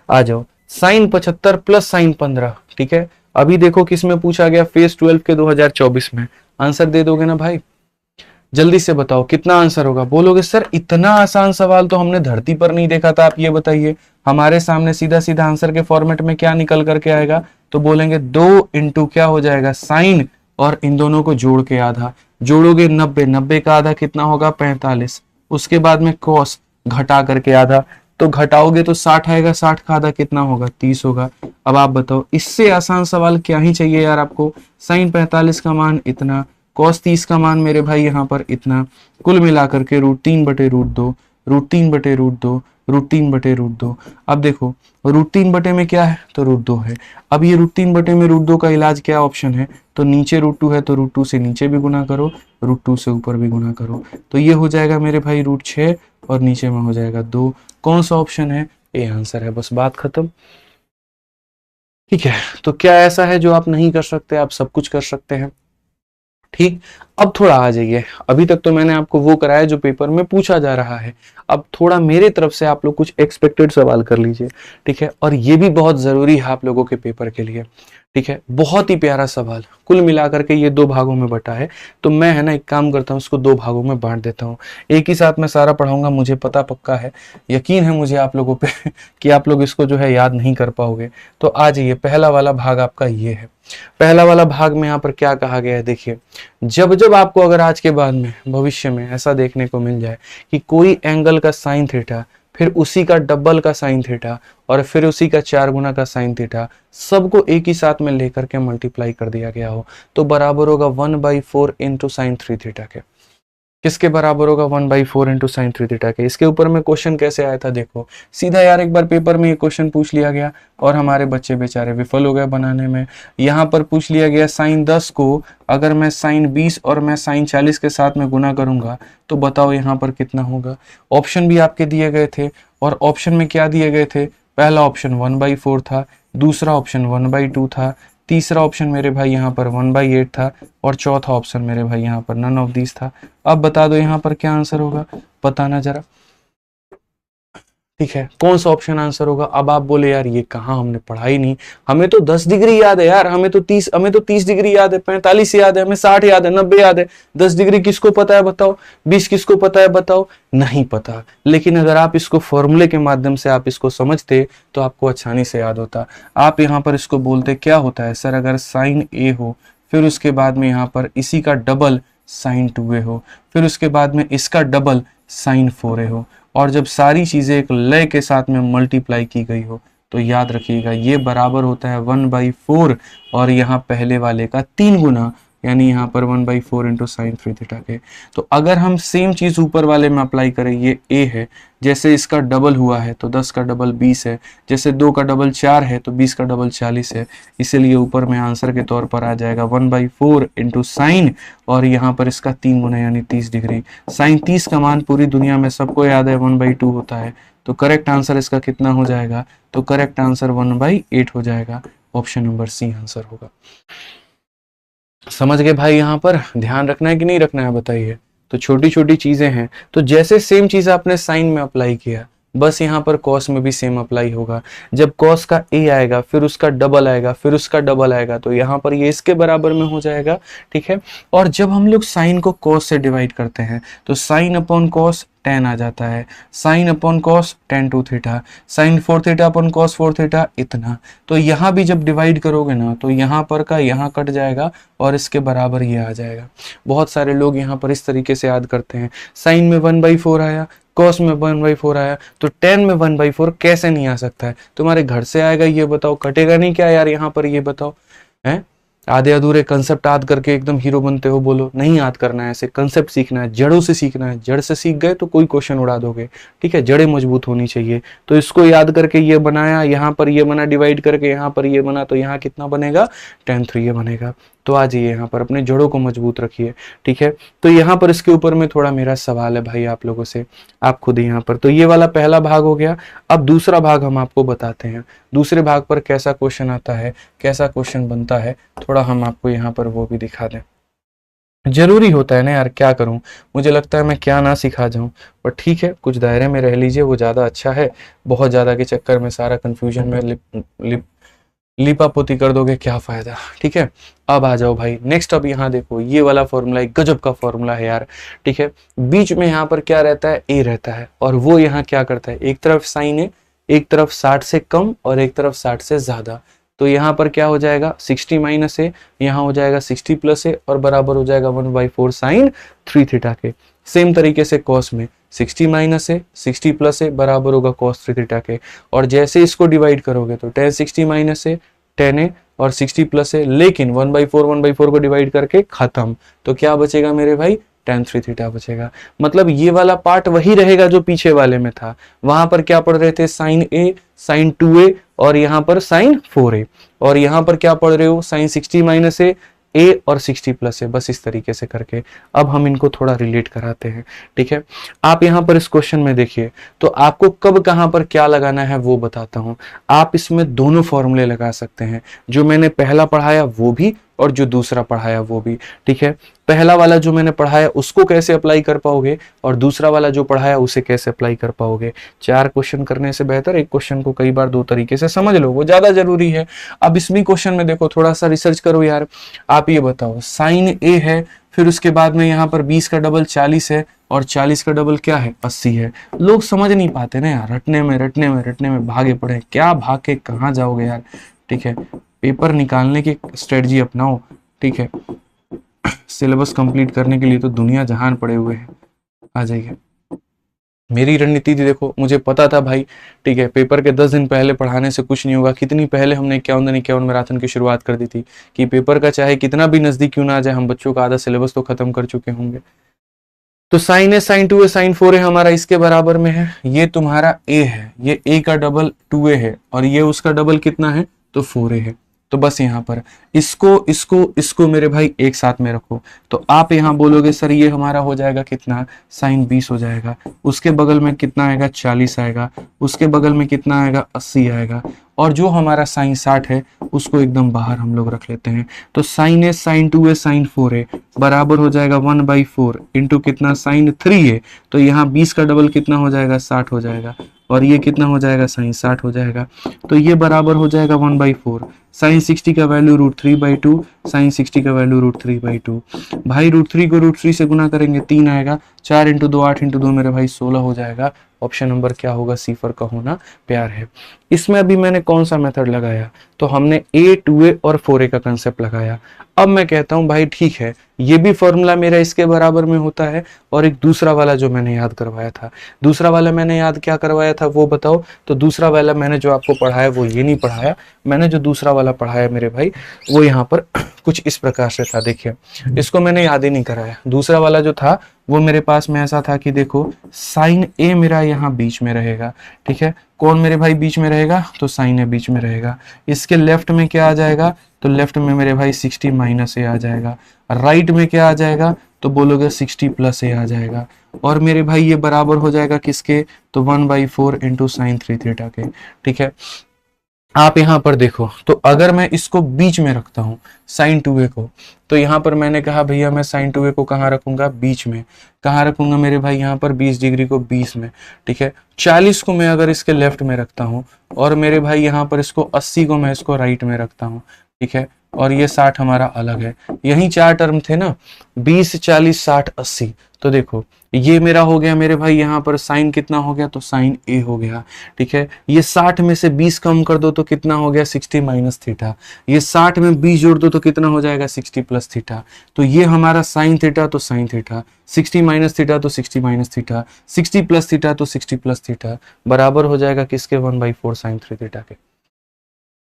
आ जाओ, साइन 75 प्लस साइन 15। ठीक है, अभी देखो किसमें पूछा गया, फेज 12 के 2024 में। आंसर दे दोगे ना भाई, जल्दी से बताओ कितना आंसर होगा। बोलोगे सर इतना आसान सवाल तो हमने धरती पर नहीं देखा था, आप ये बताइए। हमारे सामने सीधा सीधा आंसर के फॉर्मेट में क्या निकल करके आएगा, तो बोलेंगे 2 इंटू क्या हो जाएगा साइन, और इन दोनों को जोड़ के आधा, जोड़ोगे 90, 90 का आधा कितना होगा 45, उसके बाद में कॉस घटा करके आधा, तो घटाओगे तो 60 आएगा, 60 का आधा कितना होगा 30 होगा। अब आप बताओ इससे आसान सवाल क्या ही चाहिए यार आपको। साइन 45 का मान इतना, कॉस 30 का मान मेरे भाई यहाँ पर इतना, कुल मिलाकर के √3 बटे √2, √3 बटे √2, √3 बटे √2। अब देखो √3 बटे में क्या है, तो √2 है। अब ये √3 बटे में √2 का इलाज क्या ऑप्शन है, तो नीचे √2 है तो √2 से नीचे भी गुना करो, √2 से ऊपर भी गुना करो, तो ये हो जाएगा मेरे भाई √6 और नीचे में हो जाएगा 2। कौन सा ऑप्शन है, ये आंसर है, बस बात खत्म। ठीक है, तो क्या ऐसा है जो आप नहीं कर सकते, आप सब कुछ कर सकते हैं। ठीक। अब थोड़ा आ जाइए, अभी तक तो मैंने आपको वो कराया जो पेपर में पूछा जा रहा है। अब थोड़ा मेरे तरफ से आप लोग कुछ एक्सपेक्टेड सवाल कर लीजिए, ठीक है। और ये भी बहुत जरूरी है आप लोगों के पेपर के लिए, ठीक है। बहुत ही प्यारा सवाल, कुल मिलाकर के ये 2 भागों में बटा है। तो मैं है ना एक काम करता हूँ, इसको 2 भागों में बांट देता हूँ। एक ही साथ में सारा पढ़ाऊंगा, मुझे पता पक्का है, यकीन है मुझे आप लोगों पे कि आप लोग इसको जो है याद नहीं कर पाओगे। तो आ जाइए, पहला वाला भाग आपका ये है। पहला वाला भाग में यहाँ पर क्या कहा गया है, देखिए। जब जब आपको अगर आज के बाद में भविष्य में ऐसा देखने को मिल जाए कि कोई एंगल का साइन थीटा, फिर उसी का डबल का साइन थीटा, और फिर उसी का 4 गुना का साइन थीटा, सबको एक ही साथ में लेकर के मल्टीप्लाई कर दिया गया हो, तो बराबर होगा 1/4 इंटू साइन 3 थीटा के। किसके बराबर होगा? 1/4 इंटू साइन 3 थीटा के। इसके ऊपर में क्वेश्चन कैसे आया था, देखो सीधा यार, एक बार पेपर में ये क्वेश्चन पूछ लिया गया और हमारे बच्चे बेचारे विफल हो गए बनाने में। यहाँ पर पूछ लिया गया साइन 10 को अगर मैं साइन 20 और मैं साइन 40 के साथ में गुना करूंगा तो बताओ यहाँ पर कितना होगा। ऑप्शन भी आपके दिए गए थे, और ऑप्शन में क्या दिए गए थे? पहला ऑप्शन 1/4 था, दूसरा ऑप्शन 1/2 था, तीसरा ऑप्शन मेरे भाई यहाँ पर 1/8 था, और चौथा ऑप्शन मेरे भाई यहाँ पर नन ऑफ दिस था। अब बता दो यहाँ पर क्या आंसर होगा, बताना जरा। ठीक है, कौन सा ऑप्शन आंसर होगा? अब आप बोले यार ये कहाँ, हमने पढ़ा ही नहीं, हमें तो 10 डिग्री याद है यार, हमें तो 30 डिग्री याद है, 45 याद है, हमें 60 याद है, 90 याद है, 10 डिग्री किसको पता है बताओ, 20 किसको पता है बताओ? नहीं पता। लेकिन अगर आप इसको फॉर्मूले के माध्यम से आप इसको समझते तो आपको आसानी से याद होता। आप यहाँ पर इसको बोलते क्या होता है सर, अगर साइन ए हो, फिर उसके बाद में यहाँ पर इसी का डबल साइन 2a हो, फिर उसके बाद में इसका डबल साइन 4a हो, और जब सारी चीजें एक लय के साथ में मल्टीप्लाई की गई हो तो याद रखिएगा ये बराबर होता है 1/4 और यहाँ पहले वाले का 3 गुना, यानी यहाँ पर 1/4 इंटू साइन 3 थीटा के। तो अगर हम सेम चीज ऊपर वाले में अप्लाई करें, ये a है, जैसे इसका डबल हुआ है तो 10 का डबल 20 है, जैसे 2 का डबल 4 है तो 20 का डबल 40 है, इसीलिए ऊपर में आंसर के तौर पर आ जाएगा 1/4 इंटू साइन, और यहाँ पर इसका 3 गुना यानी 30 डिग्री। साइन 30 का मान पूरी दुनिया में सबको याद है 1/2 होता है, तो करेक्ट आंसर इसका कितना हो जाएगा? तो करेक्ट आंसर 1/8 हो जाएगा। ऑप्शन नंबर सी आंसर होगा। समझ गए भाई? यहाँ पर ध्यान रखना है कि नहीं रखना है बताइए। तो छोटी छोटी चीजें हैं, तो जैसे सेम चीज आपने साइन में अप्लाई किया, बस यहाँ पर कॉस में भी सेम अप्लाई होगा। जब कॉस का ए आएगा, फिर उसका डबल आएगा, फिर उसका डबल आएगा, तो यहाँ पर ये इसके बराबर में हो जाएगा, ठीक है। और जब हम लोग साइन को कॉस से डिवाइड करते हैं तो साइन अपॉन कॉस tan आ जाता है, sine upon cos tan 2 theta, sine 4 theta upon cos 4 theta, इतना। तो यहाँ भी जब डिवाइड करोगे ना तो यहाँ पर का यहाँ कट जाएगा और इसके बराबर ये आ जाएगा। बहुत सारे लोग यहाँ पर इस तरीके से याद करते हैं, साइन में 1/4 आया, कॉस में 1/4 आया, तो tan में 1/4 कैसे नहीं आ सकता है? तुम्हारे घर से आएगा ये बताओ, कटेगा नहीं क्या यार यहाँ पर, ये बताओ है? आधे अधूरे कंसेप्ट याद करके एकदम हीरो बनते हो, बोलो नहीं याद करना है, ऐसे कंसेप्ट सीखना है, जड़ों से सीखना है। जड़ से सीख गए तो कोई क्वेश्चन उड़ा दोगे, ठीक है। जड़ें मजबूत होनी चाहिए, तो इसको याद करके ये बनाया, यहाँ पर ये बना, डिवाइड करके यहाँ पर ये बना, तो यहाँ कितना बनेगा? tan 3a बनेगा। तो आ जाइए यहाँ पर अपने जड़ों को मजबूत रखिए, ठीक है। तो यहाँ पर इसके ऊपर में थोड़ा मेरा सवाल है भाई आप लोगों से, आप खुद ही यहाँ पर। तो ये वाला पहला भाग हो गया। अब दूसरा भाग हम आपको बताते हैं, दूसरे भाग पर कैसा क्वेश्चन आता है, कैसा क्वेश्चन बनता है, थोड़ा हम आपको यहाँ पर वो भी दिखा दें। जरूरी होता है ना यार, क्या करूं, मुझे लगता है मैं क्या ना सिखा जाऊं, पर ठीक है कुछ दायरे में रह लीजिए, वो ज्यादा अच्छा है। बहुत ज्यादा के चक्कर में सारा कंफ्यूजन में लिपापोती कर दोगे, क्या फायदा, ठीक है। अब आ जाओ भाई नेक्स्ट। अब यहाँ देखो ये वाला फॉर्मूला एक गजब का फॉर्मूला है यार, ठीक है। बीच में यहाँ पर क्या रहता है? ए रहता है, और वो यहाँ क्या करता है, एक तरफ साइन है, एक तरफ 60 से कम और एक तरफ 60 से ज्यादा। तो यहाँ पर क्या हो जाएगा? 60 माइनस ए, यहाँ हो जाएगा 60 प्लस ए, और बराबर हो जाएगा 1/4 साइन 3 थीटा के। सेम तरीके से कॉस में 60 माइनस ए 60 प्लस ए बराबर होगा कॉस 3 थीटा के, और जैसे इसको डिवाइड करोगे तो tan 60 माइनस ए tan ए और 60 प्लस ए, लेकिन 1/4 को डिवाइड करके खत्म। तो क्या बचेगा मेरे भाई? tan 3 थीटा बचेगा। मतलब ये वाला पार्ट वही रहेगा जो पीछे वाले में था। वहां पर क्या पढ़ रहे थे? साइन ए साइन 2a, और यहाँ पर साइन 4a, और यहाँ पर क्या पढ़ रहे हो? साइन 60 माइनस ए और 60 प्लस है, बस इस तरीके से करके। अब हम इनको थोड़ा रिलेट कराते हैं, ठीक है। आप यहाँ पर इस क्वेश्चन में देखिए, तो आपको कब कहाँ पर क्या लगाना है वो बताता हूँ। आप इसमें दोनों फॉर्मूले लगा सकते हैं, जो मैंने पहला पढ़ाया वो भी, और जो दूसरा पढ़ाया वो भी। ठीक है, पहला वाला जो मैंने पढ़ाया उसको कैसे अप्लाई कर पाओगे और दूसरा वाला जो पढ़ाया उसे कैसे अप्लाई कर पाओगे। 4 क्वेश्चन करने से बेहतर एक क्वेश्चन को कई बार 2 तरीके से समझ लो, वो ज्यादा जरूरी है। अब इसमें क्वेश्चन में देखो, थोड़ा सा रिसर्च करो यार। आप ये बताओ, साइन ए है, फिर उसके बाद में यहाँ पर 20 का डबल 40 है और 40 का डबल क्या है 80 है। लोग समझ नहीं पाते ना यार, रटने में भागे पड़े, क्या भाग के कहाँ जाओगे यार। ठीक है, पेपर निकालने की स्ट्रेटजी अपनाओ। ठीक है, सिलेबस कंप्लीट करने के लिए तो दुनिया जहान पड़े हुए हैं, आ जाइए। मेरी रणनीति थी, देखो मुझे पता था भाई, ठीक है, पेपर के 10 दिन पहले पढ़ाने से कुछ नहीं होगा। कितनी पहले हमने 51 मैराथन की शुरुआत कर दी थी कि पेपर का चाहे कितना भी नजदीक क्यों ना आ जाए, हम बच्चों का आधा सिलेबस तो खत्म कर चुके होंगे। तो साइन ए, साइन 2ए, साइन 4ए हमारा इसके बराबर में है। ये तुम्हारा ए है, ये ए का डबल 2ए है और ये उसका डबल कितना है तो 4ए है। तो बस यहाँ पर इसको मेरे भाई एक साथ में रखो। तो आप यहाँ बोलोगे सर ये हमारा हो जाएगा कितना, साइन 20 हो जाएगा। उसके बगल में कितना आएगा 40 आएगा, उसके बगल में कितना आएगा 80 आएगा, और जो हमारा साइन 60 है उसको एकदम बाहर हम लोग रख लेते हैं। तो साइन ए, साइन 2ए, साइन 4ए बराबर हो जाएगा 1/4 इंटू कितना, साइन 3ए। तो यहाँ 20 का डबल कितना हो जाएगा 60 हो जाएगा, और ये कितना हो जाएगा साइन 60 हो जाएगा। तो ये बराबर हो जाएगा 1/4। साइन 60 का वैल्यू √3/2, साइन 60 का वैल्यू √3/2। भाई √3 को √3 से गुना करेंगे 3 आएगा, 4 × 2 8 × 2 मेरे भाई 16 हो जाएगा। ऑप्शन नंबर क्या होगा, सी फॉर का होना प्यार है। इसमें अभी मैंने कौन सा मेथड लगाया, तो हमने ए, 2ए और 4ए का कंसेप्ट लगाया। अब मैं कहता हूं भाई ठीक है, ये भी फॉर्मूला मेरा इसके बराबर में होता है, और एक दूसरा वाला जो मैंने याद करवाया था, दूसरा वाला मैंने याद क्या करवाया था वो बताओ। तो दूसरा वाला मैंने जो आपको पढ़ाया वो ये नहीं पढ़ाया, मैंने जो दूसरा वाला पढ़ाया मेरे भाई वो यहाँ पर कुछ इस प्रकार से था। देखिए, इसको मैंने याद ही नहीं कराया। दूसरा वाला जो था वो मेरे पास में ऐसा था कि देखो, साइन ए मेरा यहाँ बीच में रहेगा। ठीक है, कौन मेरे भाई बीच में रहेगा, तो साइन ए बीच में रहेगा। इसके लेफ्ट में क्या आ जाएगा, तो लेफ्ट में मेरे भाई 60 - ए आ जाएगा। राइट में क्या आ जाएगा, तो बोलोगे 60 + ए आ जाएगा। और मेरे भाई ये बराबर हो जाएगा किसके, तो 1/4 इंटू साइन 3θ के। ठीक है, आप यहाँ पर देखो, तो अगर मैं इसको बीच में रखता हूं साइन 2a को, तो यहाँ पर मैंने कहा भैया मैं साइन 2a को कहाँ रखूंगा, बीच में। कहाँ रखूंगा मेरे भाई, यहाँ पर 20 डिग्री को 20 में। ठीक है, 40 को मैं अगर इसके लेफ्ट में रखता हूँ, और मेरे भाई यहाँ पर इसको 80 को मैं इसको राइट में रखता हूँ। ठीक है, और ये 60 हमारा अलग है। यही 4 टर्म थे ना, 20, 40, 60, 80। तो देखो ये मेरा हो गया मेरे भाई, यहाँ पर साइन कितना हो गया, तो साइन ए हो गया। ठीक है, ये 60 में से 20 कम कर दो तो कितना हो गया, 60 - θ। ये 60 में 20 जोड़ दो तो कितना हो जाएगा, 60 + θ। तो ये हमारा साइन थीटा तो साइन थीटा, 60 - θ तो 60 - θ, 60 + θ तो 60 + θ, बराबर हो जाएगा किसके, 1/4 साइन 3θ के।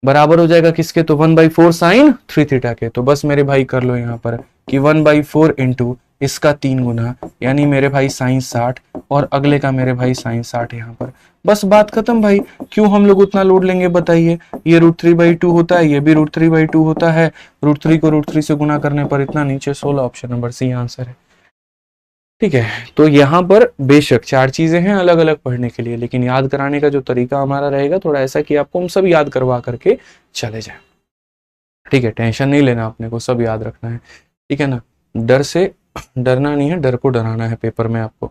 बराबर हो जाएगा किसके, तो 1/4 साइन 3θ के। तो बस मेरे भाई कर लो यहाँ पर कि 1/4 इंटू इसका 3 गुना, यानी मेरे भाई साइन 60, और अगले का मेरे भाई साइन 60 यहाँ पर। बस बात खत्म भाई। क्यों हम लोग उतना लोड लेंगे बताइए, ये √3/2 होता है, ये भी √3/2 होता है। √3 को √3 से गुना करने पर इतना, नीचे 16, ऑप्शन नंबर सी आंसर है। ठीक है, तो यहाँ पर बेशक 4 चीजें हैं अलग अलग पढ़ने के लिए, लेकिन याद कराने का जो तरीका हमारा रहेगा थोड़ा ऐसा कि आपको हम सब याद करवा करके चले जाए। ठीक है, टेंशन नहीं लेना, अपने को सब याद रखना है। ठीक है ना, डर से डरना नहीं है, डर को डराना है पेपर में आपको।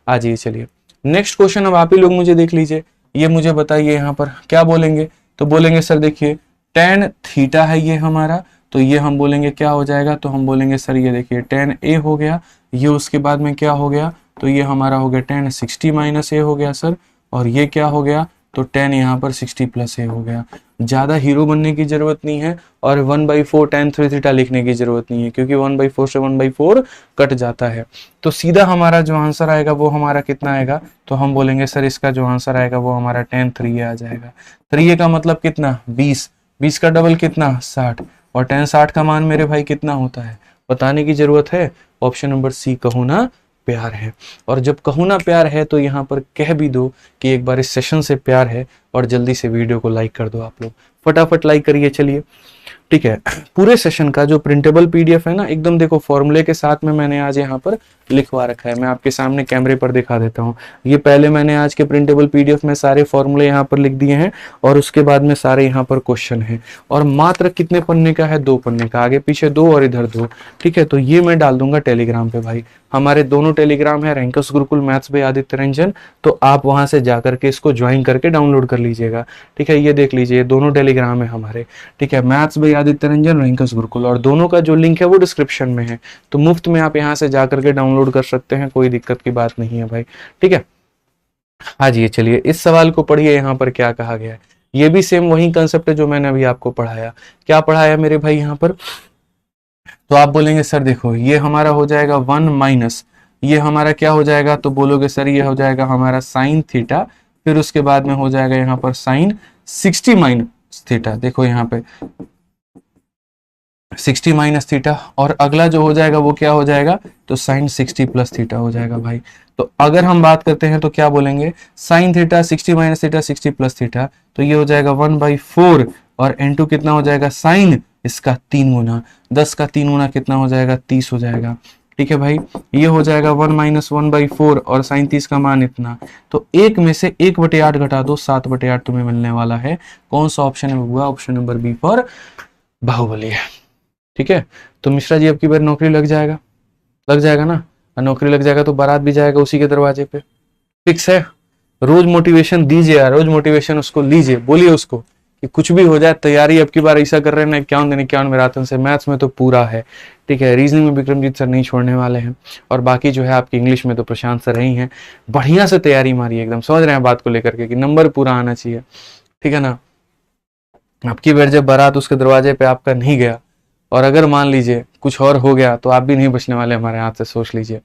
आ जाइए, चलिए नेक्स्ट क्वेश्चन अब आप ही लोग मुझे देख लीजिए। ये मुझे बताइए यहाँ पर क्या बोलेंगे, तो बोलेंगे सर देखिए tan थीटा है ये हमारा, तो ये हम बोलेंगे क्या हो जाएगा, तो हम बोलेंगे सर ये देखिए tan a हो गया, ये उसके बाद में क्या हो गया, तो ये हमारा हो गया tan 60 - a हो गया सर, और ये क्या हो गया, तो tan यहाँ पर 60 + a हो गया। ज्यादा हीरो बनने की जरूरत नहीं है, और 1/4 tan 3θ लिखने की जरूरत नहीं है, क्योंकि 1/4 से 1/4 कट जाता है। तो सीधा हमारा जो आंसर आएगा वो हमारा कितना आएगा, तो हम बोलेंगे सर इसका जो आंसर आएगा वो हमारा tan 3a आ जाएगा। 3a का मतलब कितना, 20, 20 का डबल कितना, 60, और tan 60 का मान मेरे भाई कितना होता है, बताने की जरूरत है। ऑप्शन नंबर सी, कहो ना प्यार है। और जब कहो ना प्यार है तो यहाँ पर कह भी दो कि एक बार इस सेशन से प्यार है, और जल्दी से वीडियो को लाइक कर दो। आप लोग फटाफट लाइक करिए। चलिए ठीक है, पूरे सेशन का जो प्रिंटेबल पीडीएफ है ना, एकदम देखो फॉर्मूले के साथ में मैंने आज यहाँ पर लिखवा रखा है। मैं आपके सामने कैमरे पर दिखा देता हूँ। ये पहले मैंने आज के प्रिंटेबल पीडीएफ में सारे फॉर्मूले यहाँ पर लिख दिए हैं और उसके बाद में सारे यहाँ पर क्वेश्चन है। और मात्र कितने पन्ने का है? 2 पन्ने का, आगे पीछे 2 और इधर 2। ठीक है, तो ये मैं डाल दूंगा टेलीग्राम पे भाई। हमारे दोनों टेलीग्राम है, rankers Gurukul maths by Aditya Ranjan, तो आप वहां से जाकर के इसको ज्वाइन करके डाउनलोड कर लीजिएगा। ठीक है, ये देख लीजिए, दोनों टेलीग्राम है हमारे। ठीक है, maths by Aditya Ranjan, rankers Gurukul, और दोनों का जो लिंक है वो डिस्क्रिप्शन में है। तो मुफ्त में आप यहाँ से जाकर के डाउनलोड कर सकते हैं, कोई दिक्कत की बात नहीं है भाई। ठीक है, हाँ जी, चलिए इस सवाल को पढ़िए, यहाँ पर क्या कहा गया है। ये भी सेम वही कंसेप्ट है जो मैंने अभी आपको पढ़ाया। क्या पढ़ाया मेरे भाई यहाँ पर? तो आप बोलेंगे सर देखो ये हमारा हो जाएगा 1 माइनस, ये हमारा क्या हो जाएगा? तो बोलोगे सर ये हो जाएगा हमारा साइन थीटा, फिर उसके बाद में हो जाएगा यहाँ पर साइन 60 माइनस थीटा। देखो यहाँ पे 60 माइनस थीटा, और अगला जो हो जाएगा वो क्या हो जाएगा? तो साइन 60 प्लस थीटा हो जाएगा भाई। तो अगर हम बात करते हैं तो क्या बोलेंगे? Sine theta 60 minus theta 60 plus theta, तो ये हो जाएगा 1/4, और n2 कितना हो जाएगा? साइन इसका 3 गुना, 10 का 3 गुना कितना हो जाएगा? 30 हो जाएगा। ठीक है भाई, ये हो जाएगा 1 माइनस 1/4, और साइन 30 का मान इतना। तो 1 में से 1/8 घटा दो, 7/8 तुम्हें मिलने वाला है। कौन सा ऑप्शन है हुआ? Option number B for Baahubali है। ठीक है, तो मिश्रा जी अब की बार नौकरी लग जाएगा, लग जाएगा ना? नौकरी लग जाएगा तो बारात भी जाएगा उसी के दरवाजे पे, फिक्स है। रोज मोटिवेशन दीजिए यार, रोज मोटिवेशन उसको लीजिए, बोलिए उसको कि कुछ भी हो जाए तैयारी अब की बार ऐसा कर रहे हैं ना, 51 दिन 51 मैराथन से। मैथ्स में तो पूरा है। ठीक है, रीजनिंग में विक्रमजीत सर नहीं छोड़ने वाले हैं, और बाकी जो है आपकी इंग्लिश में तो प्रशांत सर ही हैं। बढ़िया से तैयारी मारिए, एकदम समझ रहे हैं बात को लेकर के कि नंबर पूरा आना चाहिए। ठीक है ना? अब की बार जब बारात उसके दरवाजे पे आपका नहीं गया, और अगर मान लीजिए कुछ और हो गया, तो आप भी नहीं बचने वाले हमारे हाथ से, सोच लीजिए।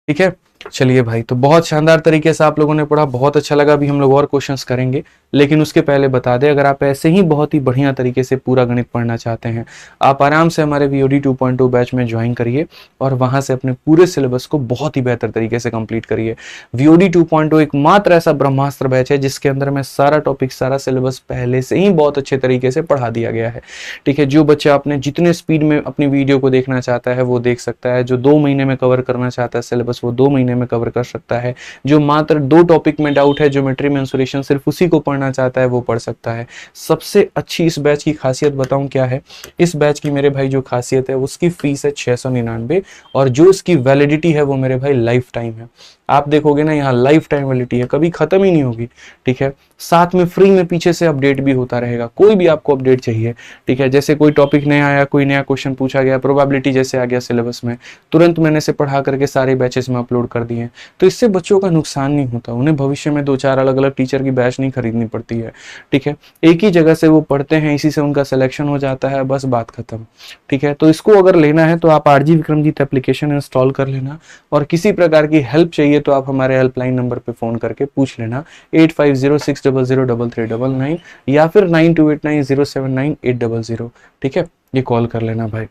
ठीक है, चलिए भाई, तो बहुत शानदार तरीके से आप लोगों ने पढ़ा, बहुत अच्छा लगा। अभी हम लोग और क्वेश्चंस करेंगे, लेकिन उसके पहले बता दें, अगर आप ऐसे ही बहुत ही बढ़िया तरीके से पूरा गणित पढ़ना चाहते हैं, आप आराम से हमारे VOD 2.2 बैच में ज्वाइन करिए, और वहां से अपने पूरे सिलेबस को बहुत ही बेहतर तरीके से कंप्लीट करिए। VOD 2.2 एक मात्र ऐसा ब्रह्मास्त्र बैच है जिसके अंदर में सारा टॉपिक, सारा सिलेबस पहले से ही बहुत अच्छे तरीके से पढ़ा दिया गया है। ठीक है, जो बच्चा अपने जितने स्पीड में अपनी वीडियो को देखना चाहता है वो देख सकता है, जो 2 महीने में कवर करना चाहता है सिलेबस वो 2 महीने में कवर कर सकता है, जो मात्र 2 टॉपिक में डाउट है, ज्योमेट्री मेंसुरेशन, सिर्फ उसी को पढ़ना चाहता है वो पढ़ सकता है। सबसे अच्छी इस बैच की खासियत बताऊं क्या है? इस बैच की मेरे भाई जो खासियत है, उसकी फीस है 699, और जो इसकी वैलिडिटी है वो मेरे भाई लाइफ टाइम है। आप देखोगे ना, यहाँ लाइफ टाइम वैलिडिटी है, कभी खत्म ही नहीं होगी। ठीक है, साथ में फ्री में पीछे से अपडेट भी होता रहेगा, कोई भी आपको अपडेट चाहिए। ठीक है, जैसे कोई टॉपिक नया आया, कोई नया क्वेश्चन पूछा गया, प्रोबेबिलिटी जैसे आ गया सिलेबस में, तुरंत मैंने से पढ़ा करके सारे बैचेस में अपलोड कर दिए। तो इससे बच्चों का नुकसान नहीं होता, उन्हें भविष्य में 2-4 अलग अलग टीचर की बैच नहीं खरीदनी पड़ती है। ठीक है, एक ही जगह से वो पढ़ते हैं, इसी से उनका सिलेक्शन हो जाता है, बस बात खत्म। ठीक है, तो इसको अगर लेना है तो आप RG विक्रमजीत एप्लीकेशन इंस्टॉल कर लेना, और किसी प्रकार की हेल्प चाहिए तो आप हमारे हेल्पलाइन नंबर पे फोन करके पूछ लेना, 8506003399, या फिर 9289079800। ठीक है, ये कॉल कर लेना भाई।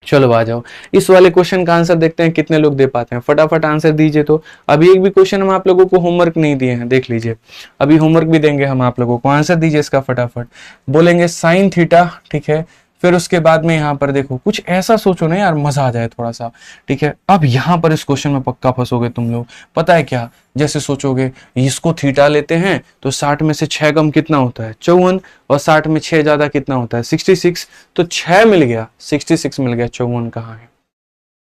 चलो आ जाओ, इस वाले क्वेश्चन का आंसर देखते हैं कितने लोग दे पाते हैं। फटाफट आंसर दीजिए। तो अभी एक भी क्वेश्चन हम आप लोगों को होमवर्क नहीं दिए हैं, देख लीजिए, अभी होमवर्क भी देंगे हम आप लोगों को। आंसर दीजिए इसका फटाफट। बोलेंगे साइन थीटा, ठीक है, फिर उसके बाद में यहाँ पर देखो कुछ ऐसा सोचो ना यार, मजा आ जाए थोड़ा सा। ठीक है, अब यहाँ पर इस क्वेश्चन में पक्का फंसोगे तुम लोग। पता है क्या? जैसे सोचोगे इसको थीटा लेते हैं तो 60 में से 6 कम कितना होता है? 54, और 60 में 6 ज्यादा कितना होता है? 66। तो 6 मिल गया, 66 मिल गया, 54 कहाँ है?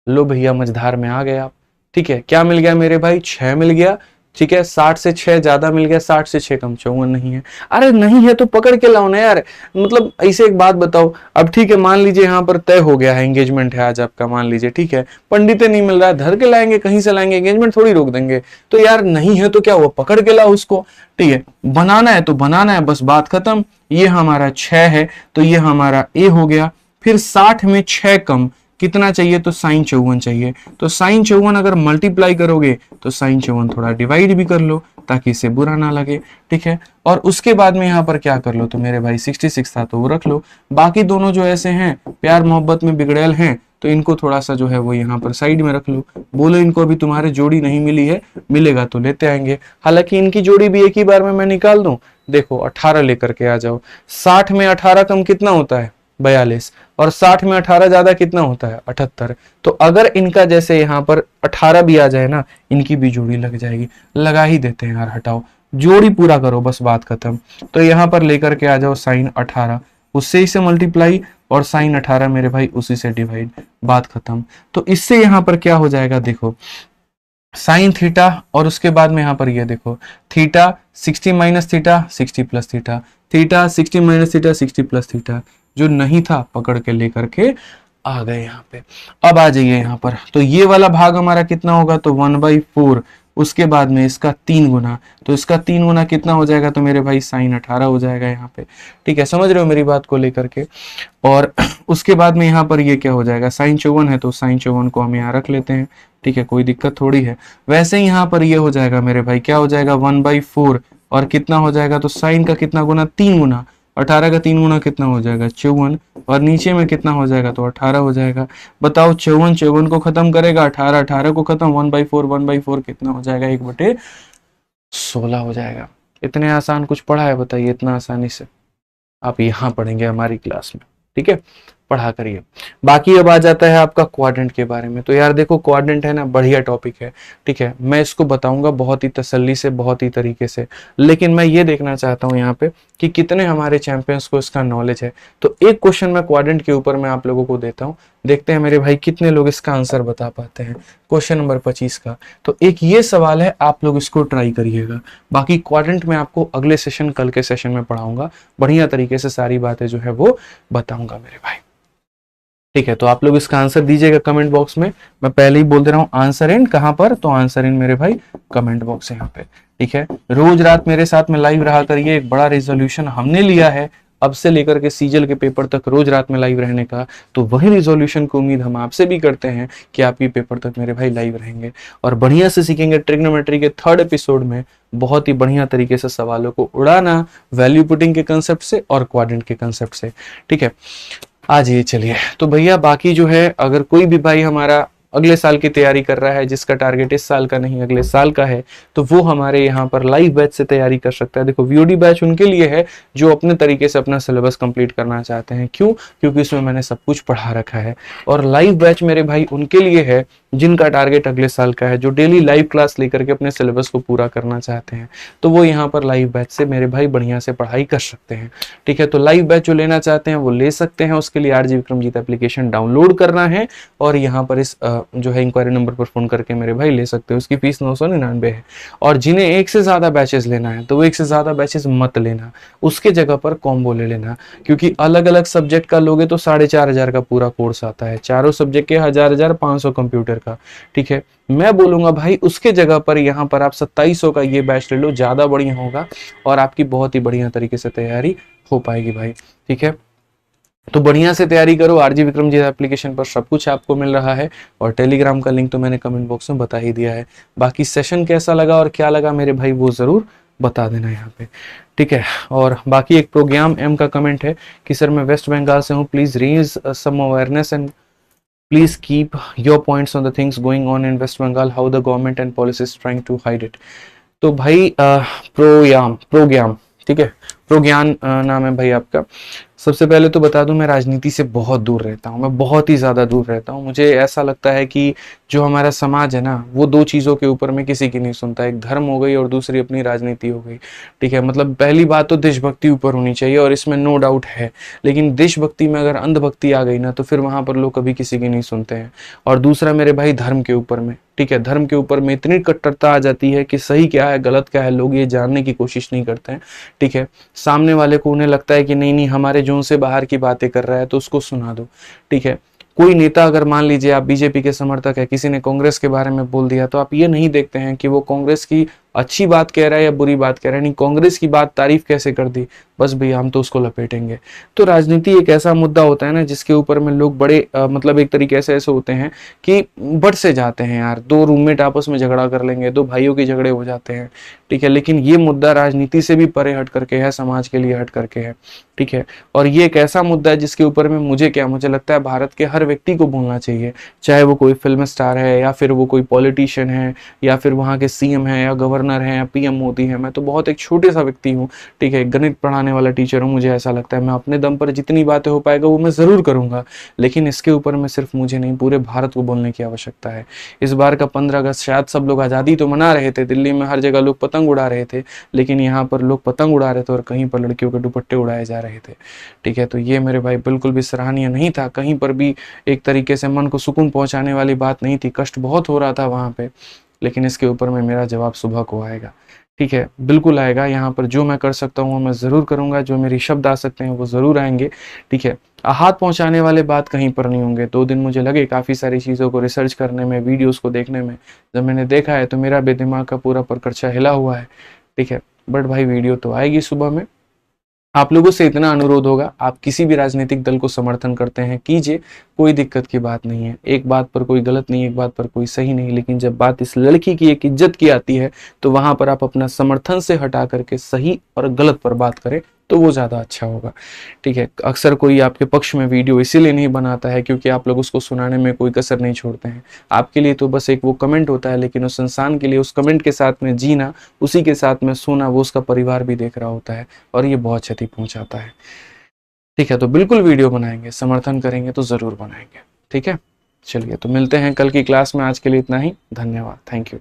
लो भैया, मझधार में आ गए आप। ठीक है, क्या मिल गया मेरे भाई? 6 मिल गया। ठीक है, 60 से 6 ज्यादा मिल गया, 60 से 6 कम, 54 नहीं है। अरे नहीं है तो पकड़ के लाओ ना यार, मतलब ऐसे एक बात बताओ। अब ठीक है, मान लीजिए यहाँ पर तय हो गया है, एंगेजमेंट है आज आपका, मान लीजिए, ठीक है, पंडित नहीं मिल रहा है, धर के लाएंगे, कहीं से लाएंगे, एंगेजमेंट थोड़ी रोक देंगे। तो यार नहीं है तो क्या हुआ, पकड़ के लाओ उसको। ठीक है, बनाना है तो बनाना है, बस बात खत्म। ये हमारा 6 है तो ये हमारा ए हो गया। फिर 60 में 6 कम कितना चाहिए? तो साइन 54 चाहिए। तो साइन 54 अगर मल्टीप्लाई करोगे तो साइन 54 थोड़ा डिवाइड भी कर लो ताकि इसे बुरा ना लगे। ठीक है, और उसके बाद में यहाँ पर क्या कर लो, तो मेरे भाई 66 था तो वो रख लो। बाकी दोनों जो ऐसे हैं, प्यार मोहब्बत में बिगड़ेल हैं, तो इनको थोड़ा सा जो है वो यहाँ पर साइड में रख लो। बोलो इनको अभी तुम्हारे जोड़ी नहीं मिली है, मिलेगा तो लेते आएंगे। हालांकि इनकी जोड़ी भी एक ही बार में मैं निकाल दूं। देखो 18 लेकर के आ जाओ। 60 में 18 कम कितना होता है? 42, और 60 में 18 ज्यादा कितना होता है 78। तो अगर इनका जैसे यहाँ पर 18 भी आ जाए ना, इनकी भी जोड़ी लग जाएगी। लगा ही देते हैं यार, हटाओ, जोड़ी पूरा करो, बस बात खत्म। तो यहाँ पर लेकर के आ जाओ साइन 18, उससे इसे मल्टीप्लाई, और साइन 18 मेरे भाई उसी से डिवाइड, बात खत्म। तो इससे यहाँ पर क्या हो जाएगा, देखो साइन थीटा, और उसके बाद में यहाँ पर ये देखो theta 60 minus theta 60 plus theta, theta 60 minus theta 60 plus theta, जो नहीं था पकड़ के लेकर के आ गए यहाँ पे। अब आ जाइए यहाँ पर, तो ये वाला भाग हमारा कितना होगा, तो 1/4, उसके बाद में इसका 3 गुना, तो इसका 3 गुना कितना हो जाएगा, तो मेरे भाई साइन 18 हो जाएगा यहाँ पे। ठीक है, समझ रहे हो मेरी बात को लेकर के। और उसके बाद में यहाँ पर ये क्या हो जाएगा, साइन 54 है तो साइन 54 को हम यहाँ रख लेते हैं। ठीक है, कोई दिक्कत थोड़ी है। वैसे ही यहाँ पर ये हो जाएगा मेरे भाई, क्या हो जाएगा 1/4, और कितना हो जाएगा, तो साइन का कितना गुना, 3 गुना, 18 का 3 गुना कितना हो जाएगा 54, और नीचे में कितना हो जाएगा, तो 18 हो जाएगा। बताओ 54 को खत्म करेगा, 18 को खत्म, 1/4 कितना हो जाएगा, 1/16 हो जाएगा। इतने आसान कुछ पढ़ा है बताइए, इतना आसानी से आप यहाँ पढ़ेंगे हमारी क्लास में। ठीक है, पढ़ा करिए। बाकी अब आ जाता है आपका क्वाड्रेंट के बारे में। तो यार देखो, क्वाड्रेंट है ना, बढ़िया टॉपिक है। ठीक है, मैं इसको बताऊंगा बहुत ही तसल्ली से, बहुत ही तरीके से, लेकिन मैं ये देखना चाहता हूँ यहाँ पे कि कितने हमारे चैंपियंस को इसका नॉलेज है। तो एक क्वेश्चन मैं क्वाड्रेंट के ऊपर मैं आप लोगों को देता हूँ, देखते हैं मेरे भाई कितने लोग इसका आंसर बता पाते हैं। क्वेश्चन नंबर 25 का तो एक ये सवाल है, आप लोग इसको ट्राई करिएगा। बाकी क्वाड्रेंट में आपको अगले सेशन, कल के सेशन में पढ़ाऊंगा, बढ़िया तरीके से सारी बातें जो है वो बताऊंगा मेरे भाई। ठीक है, तो आप लोग इसका आंसर दीजिएगा कमेंट बॉक्स में। मैं पहले ही बोल दे रहा हूँ, आंसर इन कहाँ पर, तो आंसर इन मेरे भाई कमेंट बॉक्स है यहाँ पे। ठीक है, रोज रात मेरे साथ में लाइव रहा करिए। एक बड़ा रेजोल्यूशन हमने लिया है अब से लेकर के सीजल के पेपर तक, रोज रात में लाइव रहने का। तो वही रिजोल्यूशन की उम्मीद हम आपसे भी करते हैं कि आप ये पेपर तक मेरे भाई लाइव रहेंगे और बढ़िया से सीखेंगे। ट्रिग्नोमेट्री के 3rd एपिसोड में बहुत ही बढ़िया तरीके से सवालों को उड़ाना, वैल्यू पुटिंग के कंसेप्ट से और क्वाड्रेंट के कंसेप्ट से। ठीक है, आ जाइए चलिए। तो भैया बाकी जो है, अगर कोई भी भाई हमारा अगले साल की तैयारी कर रहा है, जिसका टारगेट इस साल का नहीं अगले साल का है, तो वो हमारे यहाँ पर लाइव बैच से तैयारी कर सकता है। देखो वीओडी बैच उनके लिए है जो अपने तरीके से अपना सिलेबस कंप्लीट करना चाहते हैं। क्यों? क्योंकि इसमें मैंने सब कुछ पढ़ा रखा है। और लाइव बैच मेरे भाई उनके लिए है जिनका टारगेट अगले साल का है, जो डेली लाइव क्लास लेकर के अपने सिलेबस को पूरा करना चाहते हैं, तो वो यहाँ पर लाइव बैच से मेरे भाई बढ़िया से पढ़ाई कर सकते हैं। ठीक है, तो लाइव बैच जो लेना चाहते हैं वो ले सकते हैं। उसके लिए आरजी विक्रमजीत एप्लीकेशन डाउनलोड करना है और यहाँ पर इस जो है इंक्वायरी नंबर पर फोन करके मेरे भाई ले सकते हो। उसकी फीस 999 है। और जिन्हें एक से ज्यादा बैचेस लेना है तो वो एक से ज्यादा बैचेस मत लेना, उसके जगह पर कॉम्बो ले लेना, क्योंकि अलग अलग सब्जेक्ट का लोगे तो 4500 का पूरा कोर्स आता है, चारों सब्जेक्ट के 1500 कंप्यूटर का। ठीक है, मैं बोलूंगा भाई उसके जगह पर यहाँ पर आप 2700 का ये बैच ले लो, ज्यादा बढ़िया होगा और आपकी बहुत ही बढ़िया तरीके से तैयारी हो पाएगी भाई। ठीक है, तो बढ़िया से तैयारी करो। आरजी विक्रमजीत एप्लीकेशन पर सब कुछ आपको मिल रहा है और टेलीग्राम का लिंक तो मैंने कमेंट बॉक्स में बता ही दिया है। बाकी सेशन कैसा लगा और क्या लगा मेरे भाई वो जरूर बता देना यहाँ पे। ठीक है, और बाकी एक प्रोग्राम एम का कमेंट है कि सर मैं वेस्ट बंगाल से हूँ, please raise some awareness and please keep your points on the things going on in West Bengal, how the government and police is trying to hide it। तो भाई प्रोग्राम ठीक है, प्रोज्ञान नाम है भाई आपका। सबसे पहले तो बता दूं मैं राजनीति से बहुत दूर रहता हूं, मैं बहुत ही ज्यादा दूर रहता हूं। मुझे ऐसा लगता है कि जो हमारा समाज है ना वो दो चीजों के ऊपर में किसी की नहीं सुनता, एक धर्म हो गई और दूसरी अपनी राजनीति हो गई। ठीक है, मतलब पहली बात तो देशभक्ति ऊपर होनी चाहिए और इसमें नो डाउट है, लेकिन देशभक्ति में अगर अंधभक्ति आ गई ना तो फिर वहां पर लोग कभी किसी की नहीं सुनते हैं। और दूसरा मेरे भाई धर्म के ऊपर में, ठीक है, धर्म के ऊपर में इतनी कट्टरता आ जाती है कि सही क्या है गलत क्या है लोग ये जानने की कोशिश नहीं करते हैं। ठीक है, सामने वाले को उन्हें लगता है कि नहीं नहीं हमारे जोन से बाहर की बातें कर रहा है तो उसको सुना दो। ठीक है, कोई नेता अगर मान लीजिए आप बीजेपी के समर्थक है, किसी ने कांग्रेस के बारे में बोल दिया तो आप ये नहीं देखते हैं कि वो कांग्रेस की अच्छी बात कह रहा है या बुरी बात कह रहा है, नहीं कांग्रेस की बात तारीफ कैसे कर दी, बस भैया हम तो उसको लपेटेंगे। तो राजनीति एक ऐसा मुद्दा होता है ना जिसके ऊपर में लोग बड़े मतलब एक तरीके से ऐसे होते हैं कि बढ़ से जाते हैं यार, दो रूममेट आपस में झगड़ा कर लेंगे, दो भाइयों के झगड़े हो जाते हैं। ठीक है, लेकिन ये मुद्दा राजनीति से भी परे हट करके है, समाज के लिए हट करके है। ठीक है, और ये एक ऐसा मुद्दा है जिसके ऊपर में मुझे लगता है भारत के हर व्यक्ति को बोलना चाहिए, चाहे वो कोई फिल्म स्टार है या फिर वो कोई पॉलिटिशियन है या फिर वहाँ के सीएम है या गवर्नर गवर्नर हैं या पीएम मोदी हैं, मैं तो बहुत एक छोटे सा व्यक्ति हूँ, ठीक है, गणित पढ़ाने वाला टीचर हूँ। मुझे ऐसा लगता है मैं अपने दम पर जितनी बातें हो पाएगा वो मैं ज़रूर करूँगा, लेकिन इसके ऊपर में सिर्फ मुझे नहीं पूरे भारत को बोलने की आवश्यकता है। इस बार का 15 अगस्त शायद सब लोग आज़ादी तो मना रहे थे, दिल्ली में हर जगह लोग पतंग उड़ा रहे थे, लेकिन यहाँ पर लोग पतंग उड़ा रहे थे और कहीं पर लड़कियों के दुपट्टे उड़ाए जा रहे थे, ठीक है। तो ये मेरे भाई बिल्कुल भी सराहनीय नहीं था, कहीं पर भी एक तरीके से मन को सुकून पहुंचाने वाली बात नहीं थी, कष्ट बहुत हो रहा था वहाँ पे, लेकिन इसके ऊपर में मेरा जवाब सुबह को आएगा, ठीक है, बिल्कुल आएगा। यहाँ पर जो मैं कर सकता हूँ वो मैं ज़रूर करूँगा, जो मेरे शब्द आ सकते हैं वो ज़रूर आएंगे, ठीक है। हाथ पहुँचाने वाले बात कहीं पर नहीं होंगे। 2 दिन मुझे लगे काफ़ी सारी चीज़ों को रिसर्च करने में, वीडियोस को देखने में, जब मैंने देखा है तो मेरा भी दिमाग का पूरा परकरछा हिला हुआ है, ठीक है। बट भाई वीडियो तो आएगी सुबह में। आप लोगों से इतना अनुरोध होगा, आप किसी भी राजनीतिक दल को समर्थन करते हैं कीजिए, कोई दिक्कत की बात नहीं है, एक बात पर कोई गलत नहीं, एक बात पर कोई सही नहीं, लेकिन जब बात इस लड़की की एक इज्जत की आती है तो वहां पर आप अपना समर्थन से हटा करके सही और गलत पर बात करें तो वो ज़्यादा अच्छा होगा, ठीक है। अक्सर कोई आपके पक्ष में वीडियो इसीलिए नहीं बनाता है क्योंकि आप लोग उसको सुनाने में कोई कसर नहीं छोड़ते हैं। आपके लिए तो बस एक वो कमेंट होता है, लेकिन उस इंसान के लिए उस कमेंट के साथ में जीना, उसी के साथ में सोना, वो उसका परिवार भी देख रहा होता है और ये बहुत क्षति पहुंचाता है, ठीक है। तो बिल्कुल वीडियो बनाएंगे, समर्थन करेंगे तो ज़रूर बनाएंगे, ठीक है। चलिए तो मिलते हैं कल की क्लास में, आज के लिए इतना ही, धन्यवाद, थैंक यू।